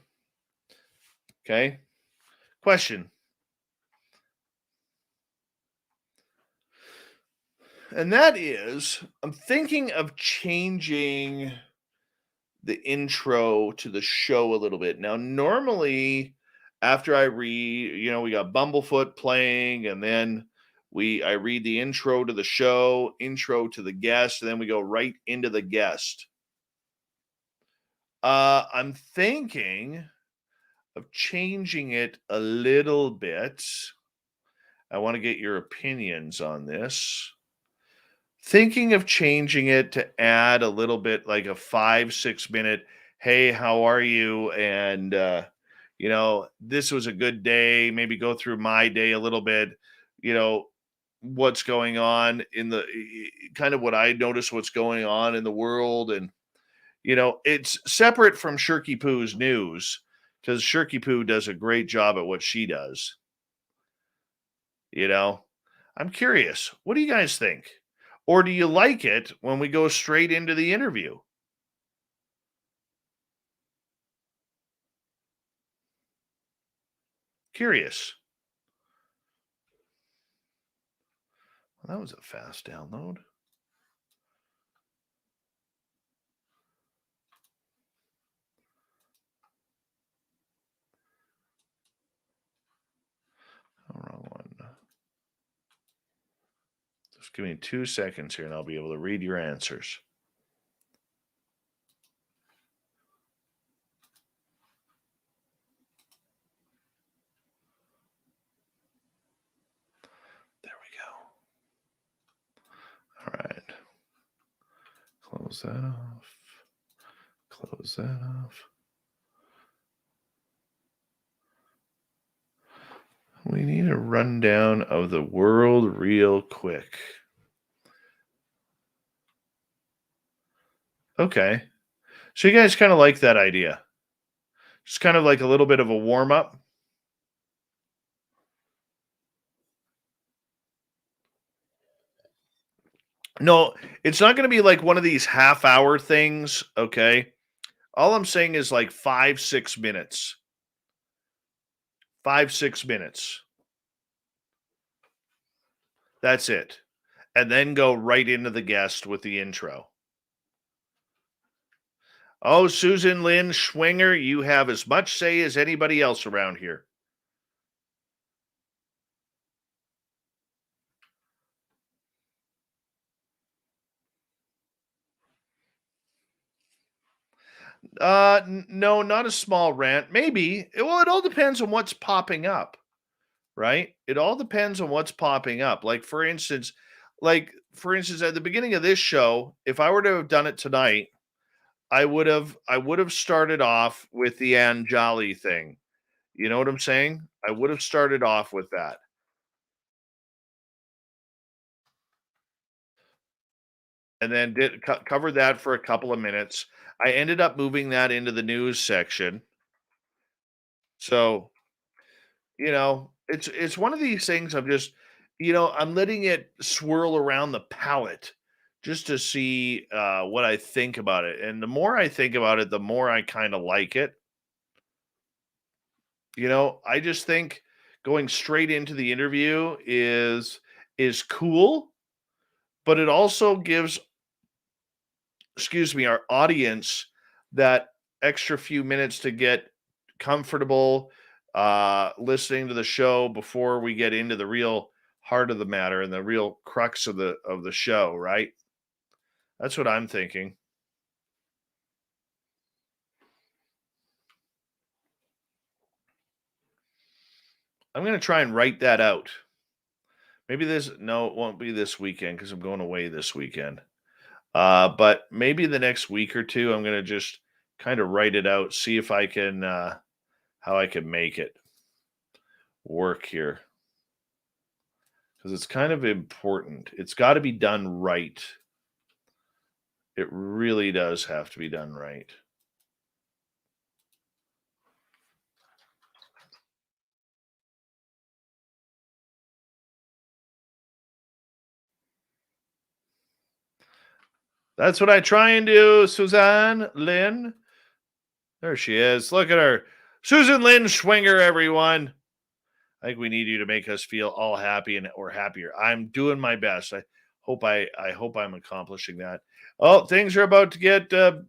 Okay? Question. And that is, I'm thinking of changing the intro to the show a little bit. Now, normally, after I read, we got Bumblefoot playing, and then I read the intro to the show, intro to the guest, and then we go right into the guest. I'm thinking of changing it a little bit. I want to get your opinions on this. Thinking of changing it to add a little bit like a 5-6 minute, hey, how are you? And, this was a good day. Maybe go through my day a little bit, what's going on in the kind of what I notice what's going on in the world. And, it's separate from Shirky Poo's news because Shirky Poo does a great job at what she does. I'm curious. What do you guys think? Or do you like it when we go straight into the interview? Curious. Well, that was a fast download. Oh, wrong one. Just give me 2 seconds here and I'll be able to read your answers. There we go. All right. Close that off. Close that off. We need a rundown of the world real quick. Okay. So you guys kind of like that idea. Just kind of like a little bit of a warm up. No, it's not going to be like one of these half-hour things, okay? All I'm saying is like 5-6 minutes. 5-6 minutes. That's it. And then go right into the guest with the intro. Oh, Susan Lynn Schwinger, you have as much say as anybody else around here. No, not a small rant. Maybe. Well, it all depends on what's popping up, right? It all depends on what's popping up. Like for instance, at the beginning of this show, if I were to have done it tonight, I would have started off with the Anjali thing. You know what I'm saying? I would have started off with that. And then cover that for a couple of minutes. I ended up moving that into the news section. So, it's one of these things I'm just, I'm letting it swirl around the palate just to see what I think about it. And the more I think about it, the more I kind of like it. I just think going straight into the interview is cool, but it also gives, excuse me, our audience that extra few minutes to get comfortable listening to the show before we get into the real heart of the matter and the real crux of the show, right? That's what I'm thinking. I'm going to try and write that out. Maybe no, it won't be this weekend because I'm going away this weekend. But maybe the next week or two, I'm going to just kind of write it out, see if I can, how I can make it work here. Because it's kind of important. It's got to be done right. It really does have to be done right. That's what I try and do, Suzanne Lynn. There she is. Look at her. Susan Lynn Schwinger, everyone. I think we need you to make us feel all happy or happier. I'm doing my best. I hope I'm accomplishing that. Oh, things are about to get a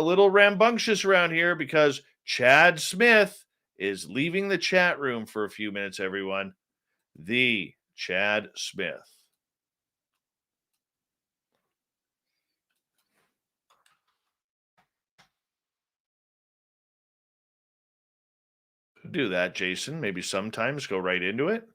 little rambunctious around here because Chad Smith is leaving the chat room for a few minutes, everyone. The Chad Smith. Do that, Jason. Maybe sometimes go right into it.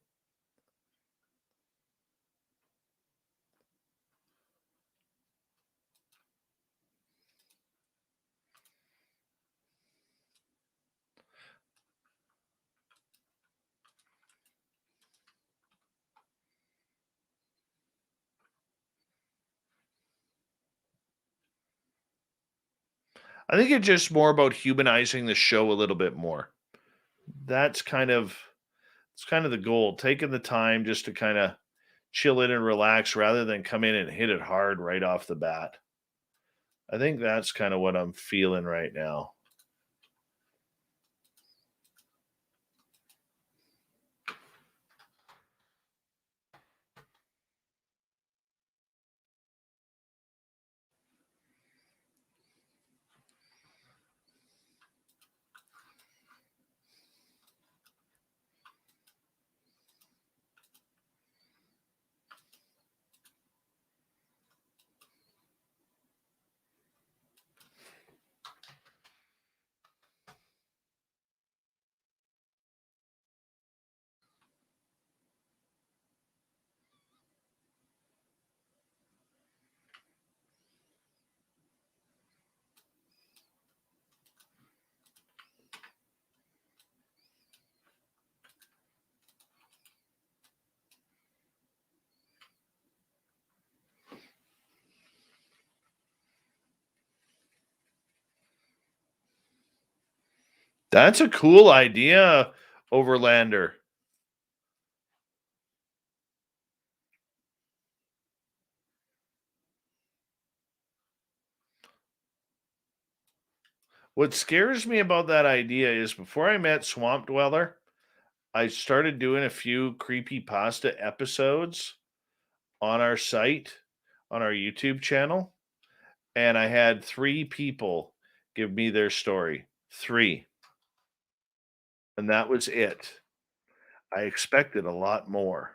I think it's just more about humanizing the show a little bit more. That's kind of the goal. Taking the time just to kind of chill in and relax rather than come in and hit it hard right off the bat. I think that's kind of what I'm feeling right now. That's a cool idea, Overlander. What scares me about that idea is before I met Swamp Dweller, I started doing a few creepy pasta episodes on our site, on our YouTube channel, and I had 3 people give me their story. 3. And that was it. I expected a lot more.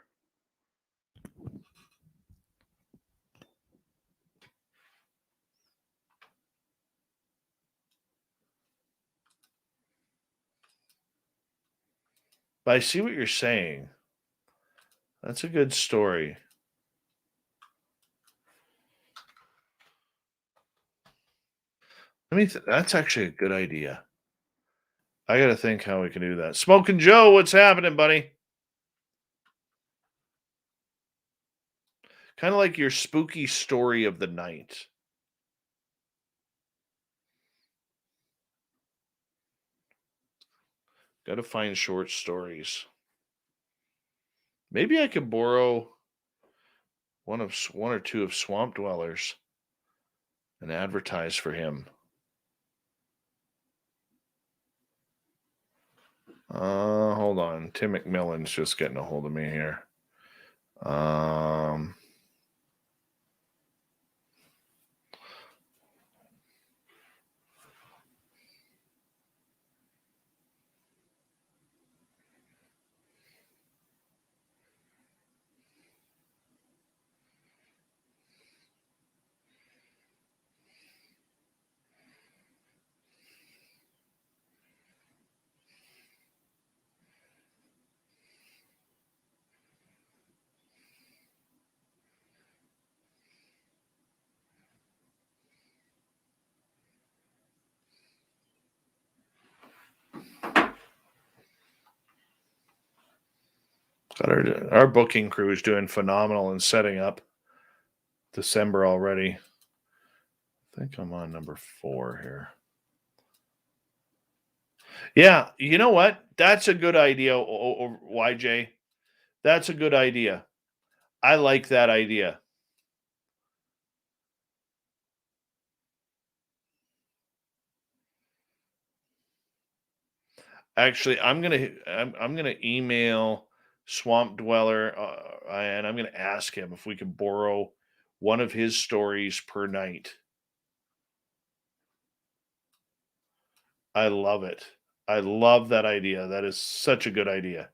But I see what you're saying. That's a good story. That's actually a good idea. I got to think how we can do that. Smoking Joe, what's happening, buddy? Kind of like your spooky story of the night. Got to find short stories. Maybe I could borrow one or two of Swamp Dwellers and advertise for him. Hold on. Tim McMillan's just getting a hold of me here. Our booking crew is doing phenomenal in setting up December already. I think I'm on number 4 here. Yeah, you know what? That's a good idea, YJ. That's a good idea. I like that idea. Actually, I'm gonna email Swamp Dweller, and I'm gonna ask him if we can borrow one of his stories per night. I love it. I love that idea. That is such a good idea.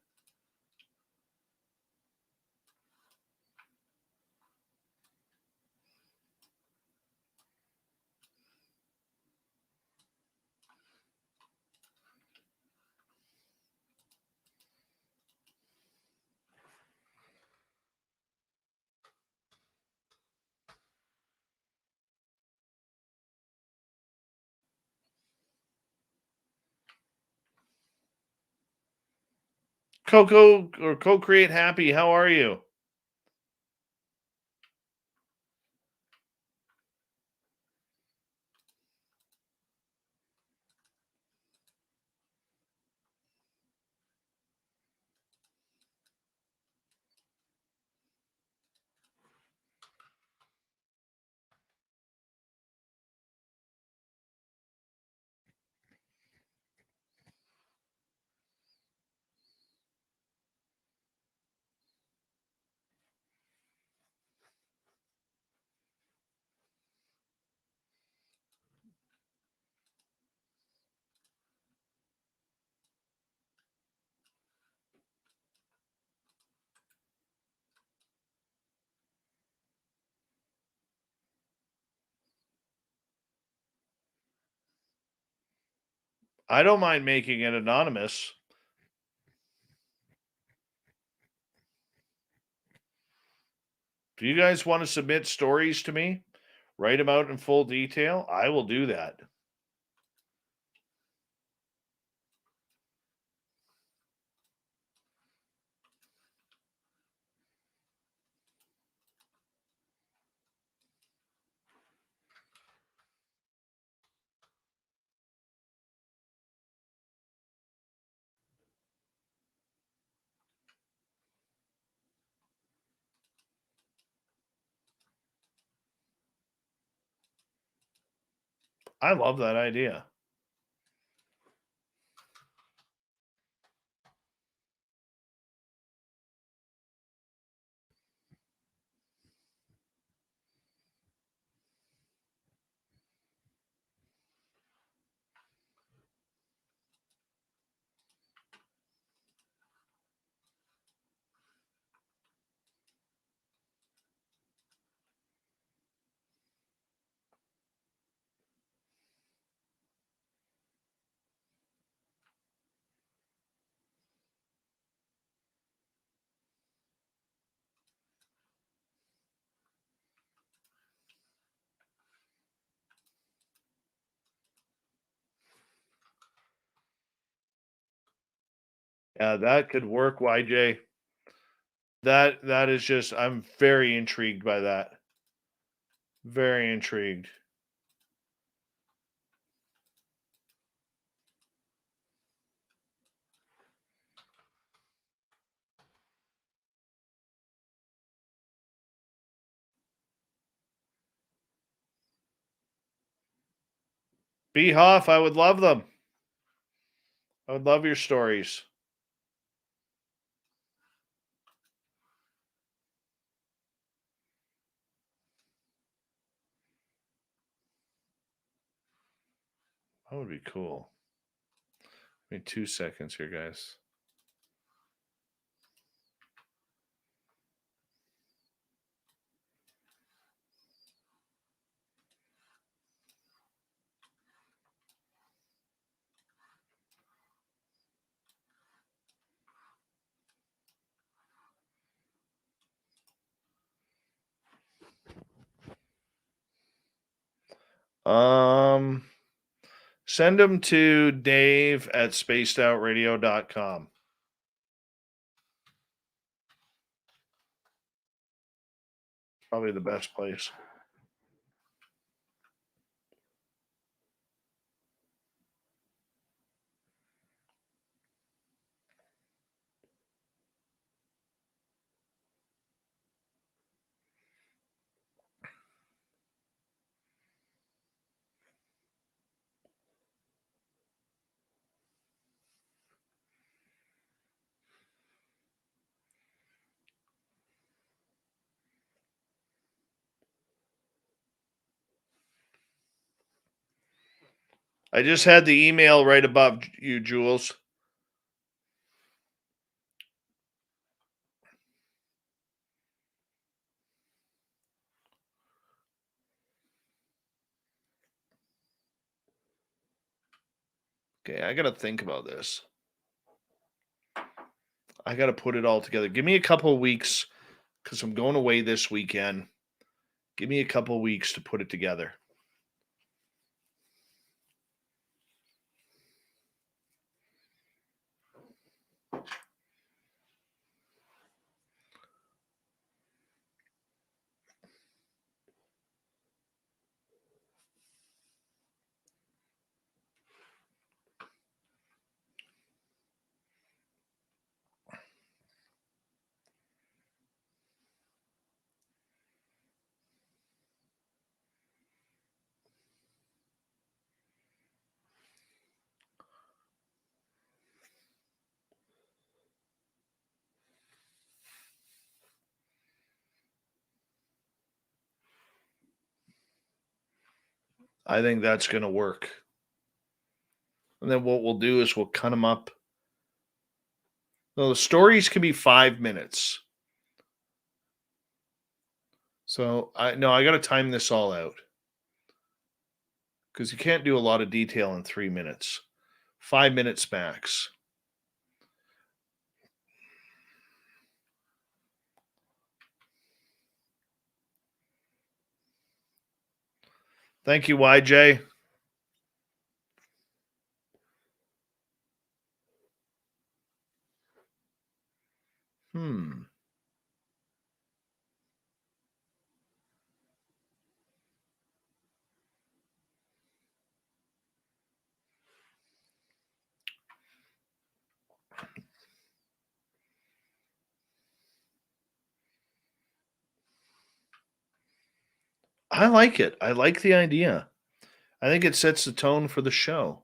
Coco or Co-Create Happy, how are you? I don't mind making it anonymous. Do you guys want to submit stories to me? Write them out in full detail? I will do that. I love that idea. Yeah, that could work, YJ. That is just I'm very intrigued by that. Very intrigued. B. Hoff, I would love them. I would love your stories. That would be cool. Give me 2 seconds here, guys. Send them to Dave at spacedoutradio.com. Probably the best place. I just had the email right above you, Jules. Okay, I got to think about this. I got to put it all together. Give me a couple of weeks because I'm going away this weekend. Give me a couple of weeks to put it together. I think that's going to work. And then what we'll do is we'll cut them up. No, the stories can be 5 minutes. So I got to time this all out. Because you can't do a lot of detail in 3 minutes. 5 minutes max. Thank you, YJ. I like it. I like the idea. I think it sets the tone for the show.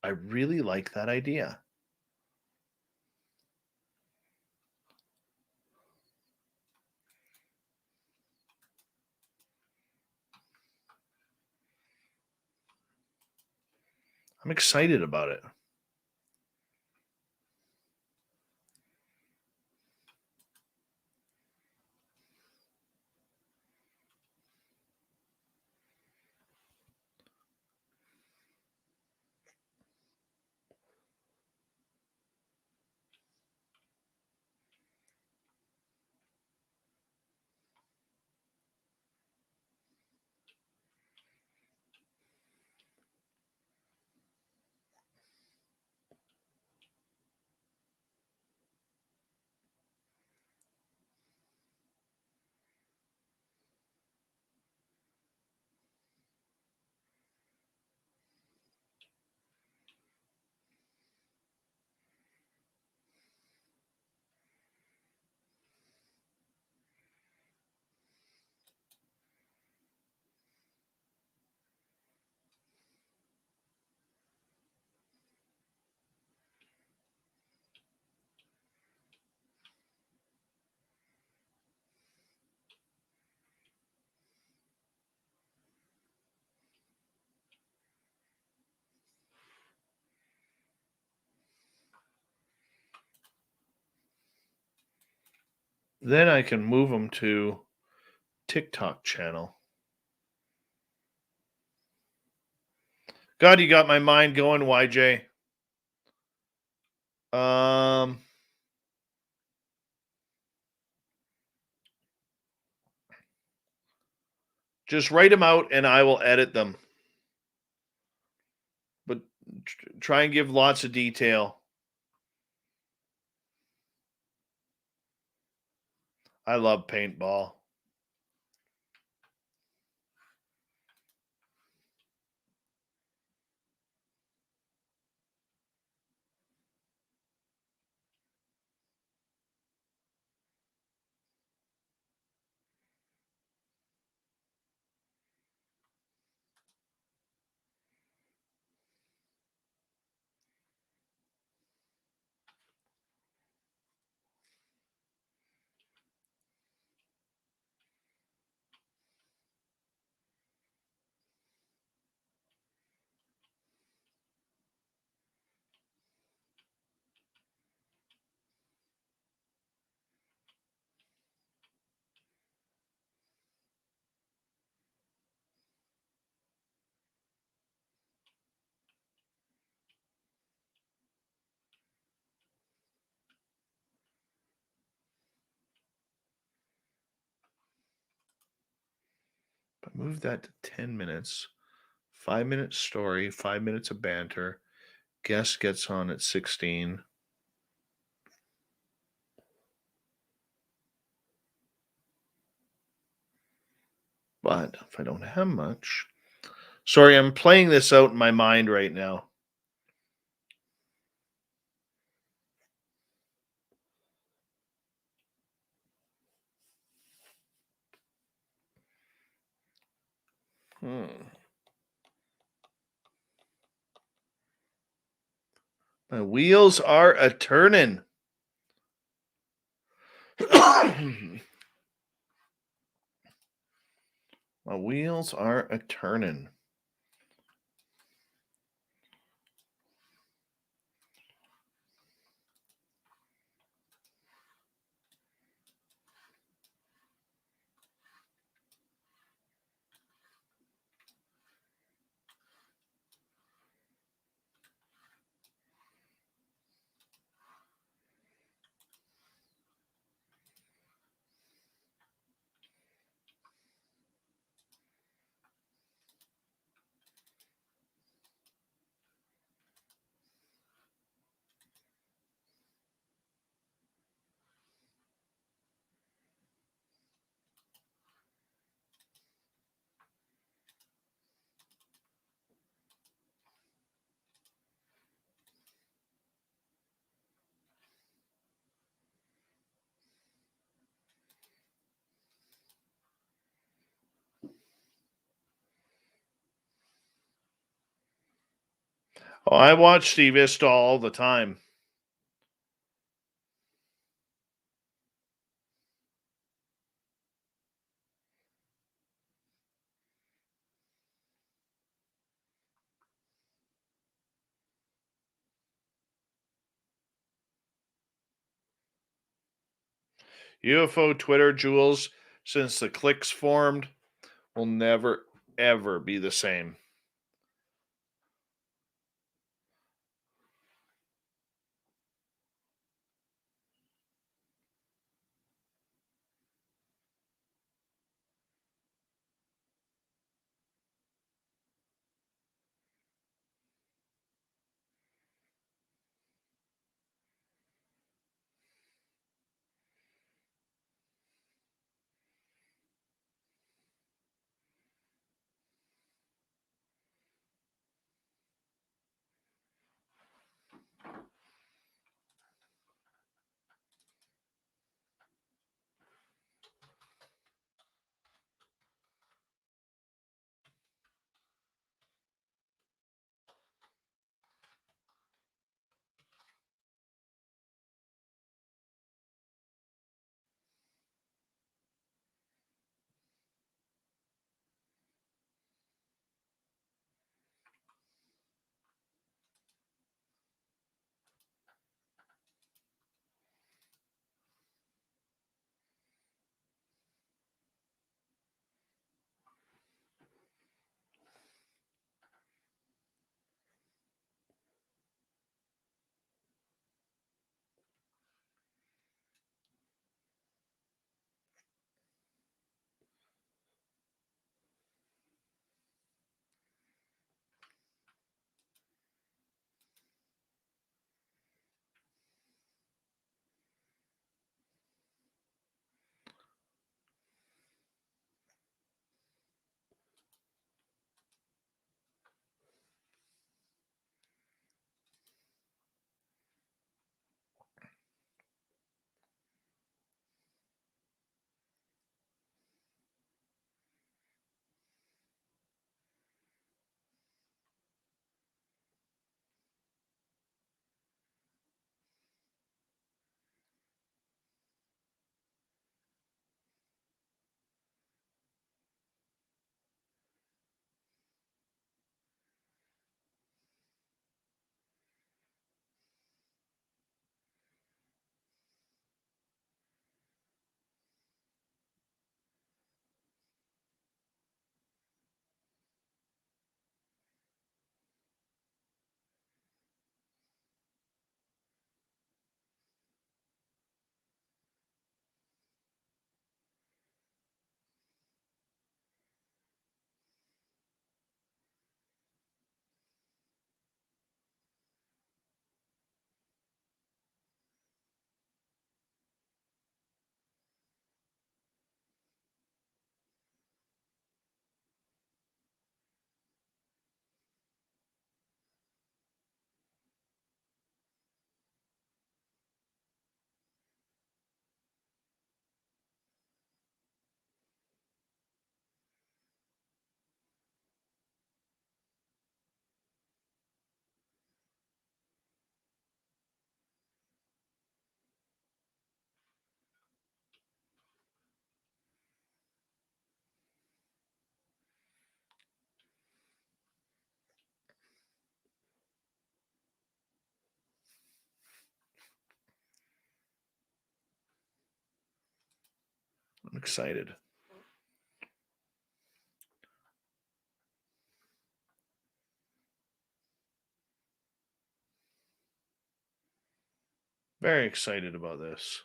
I really like that idea. I'm excited about it. Then I can move them to TikTok channel. God, you got my mind going, YJ. Just write them out and I will edit them. But try and give lots of detail. I love paintball. But move that to 10 minutes. 5-minute story, 5 minutes of banter. Guest gets on at 16. But if I don't have much. Sorry, I'm playing this out in my mind right now. My wheels are a turning. My wheels are a turning. Oh, I watch Steve Istall all the time. UFO Twitter, Jules, since the clicks formed, will never, ever be the same. I'm excited. Very excited about this.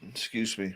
Excuse me.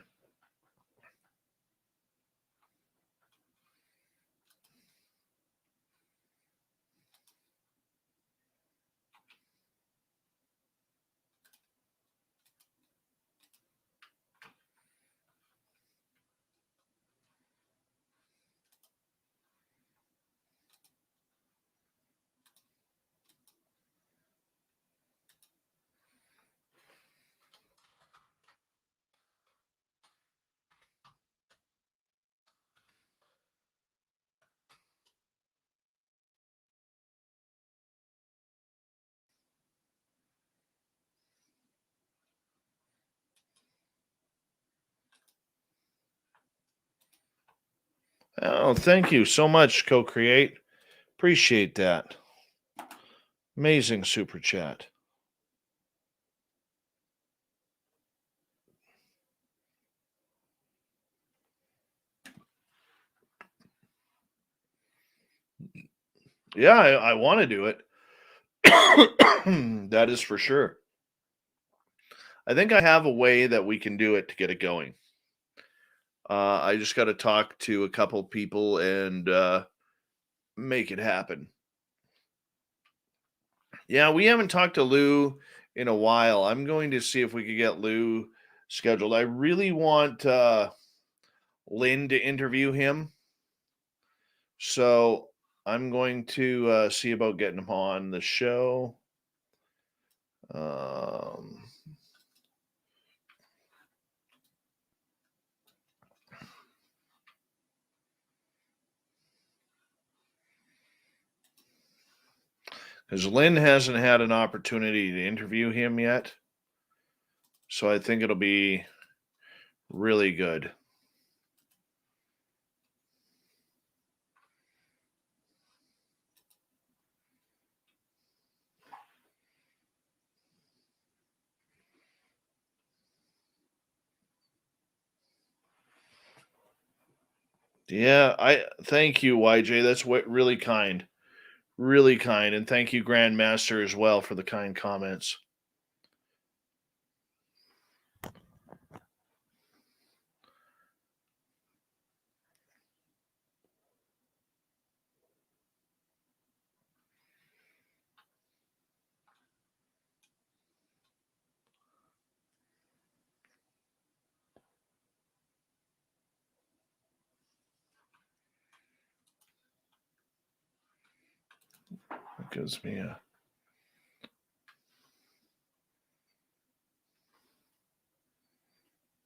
Oh, thank you so much, Co-Create. Appreciate that. Amazing super chat. Yeah, I want to do it. That is for sure. I think I have a way that we can do it to get it going. I just got to talk to a couple people and make it happen. Yeah, we haven't talked to Lou in a while. I'm going to see if we could get Lou scheduled. I really want Lynn to interview him. So I'm going to see about getting him on the show. Because Lynn hasn't had an opportunity to interview him yet. So I think it'll be really good. Yeah, I thank you, YJ. That's what really kind. Really kind. And thank you, Grandmaster, as well, for the kind comments. That gives me a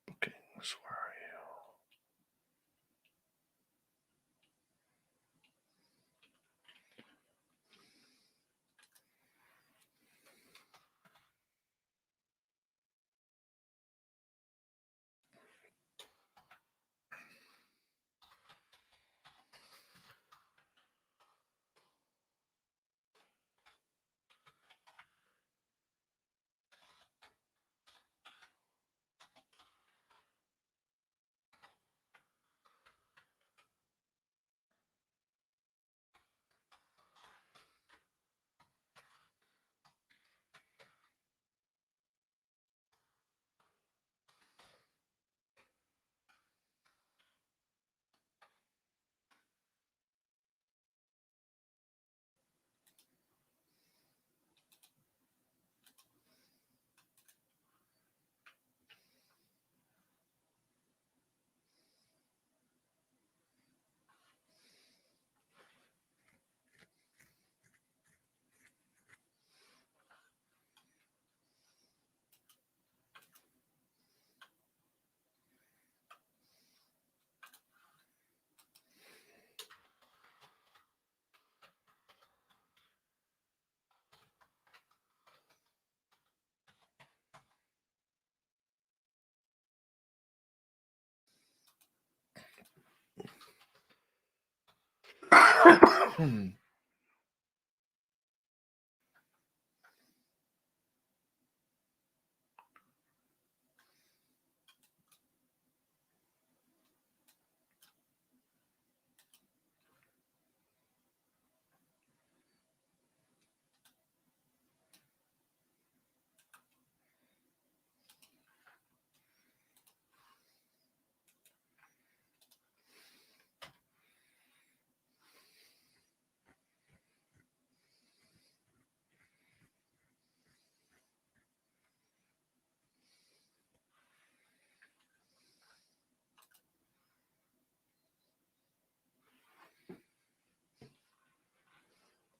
bookings. Where are you?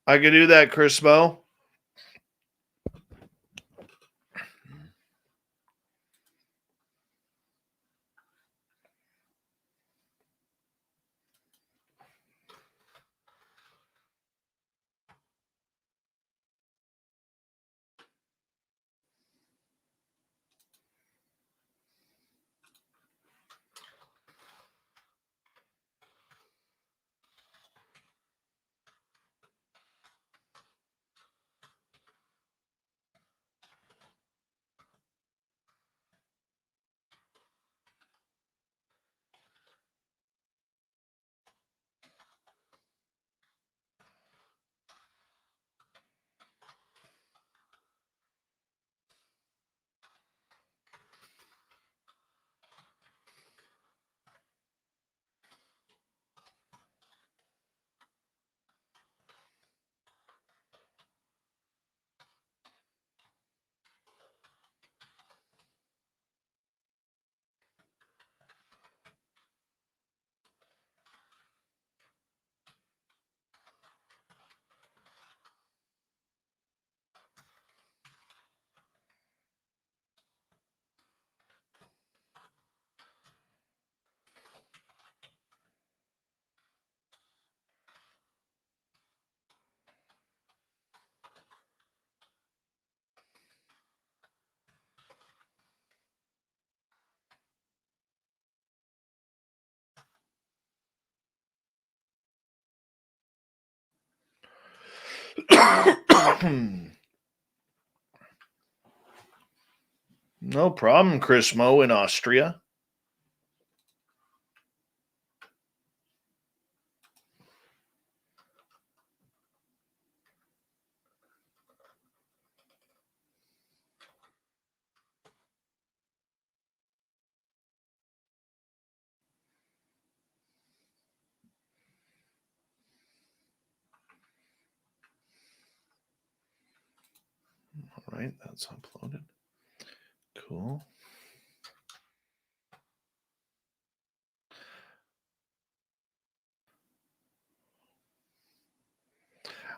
I can do that, Chris Mo. No problem, Chris Mo in Austria. All right, that's uploaded. Cool.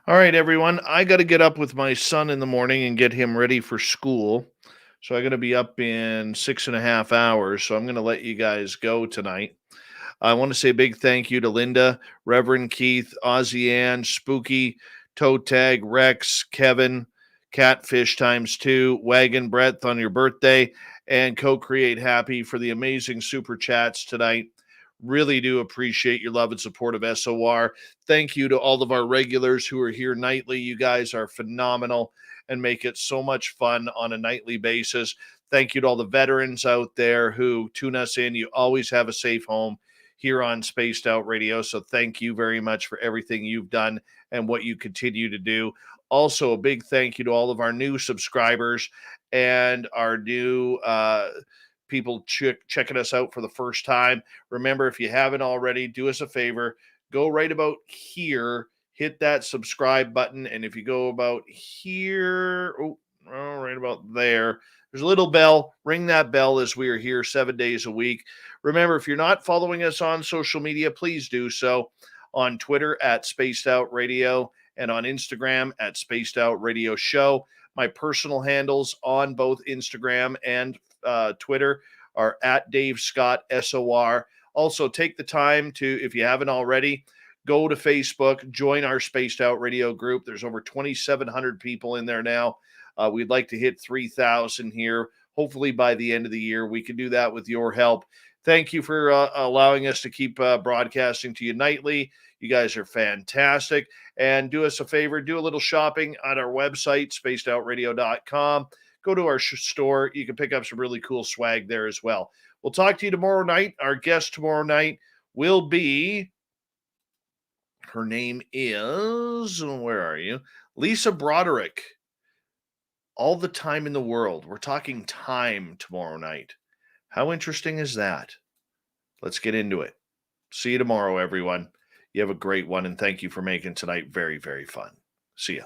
All right, everyone. I got to get up with my son in the morning and get him ready for school. So I'm going to be up in 6.5 hours. So I'm going to let you guys go tonight. I want to say a big thank you to Linda, Reverend Keith, Ozzy Ann, Spooky, Toe Tag, Rex, Kevin, Catfish times 2, Wagon Breadth on your birthday, and Co-Create Happy for the amazing super chats tonight. Really do appreciate your love and support of SOR. Thank you to all of our regulars who are here nightly. You guys are phenomenal and make it so much fun on a nightly basis. Thank you to all the veterans out there who tune us in. You always have a safe home here on Spaced Out Radio. So thank you very much for everything you've done and what you continue to do. Also, a big thank you to all of our new subscribers and our new people checking us out for the first time. Remember, if you haven't already, do us a favor, go right about here, hit that subscribe button, and if you go about here, right about there, there's a little bell. Ring that bell as we are here 7 days a week. Remember, if you're not following us on social media, please do so on Twitter at Spaced Out Radio and on Instagram at Spaced Out Radio Show. My personal handles on both Instagram and Twitter are at Dave Scott SOR. Also, take the time to, if you haven't already, go to Facebook, join our Spaced Out Radio group. There's over 2,700 people in there now. We'd like to hit 3,000 here. hopefully by the end of the year, we can do that with your help. Thank you for allowing us to keep broadcasting to you nightly. You guys are fantastic. And do us a favor, do a little shopping on our website, spacedoutradio.com. Go to our store. You can pick up some really cool swag there as well. We'll talk to you tomorrow night. Our guest tomorrow night will be, her name is, where are you? Lisa Broderick. All the time in the world. We're talking time tomorrow night. How interesting is that? Let's get into it. See you tomorrow, everyone. You have a great one, and thank you for making tonight very, very fun. See ya.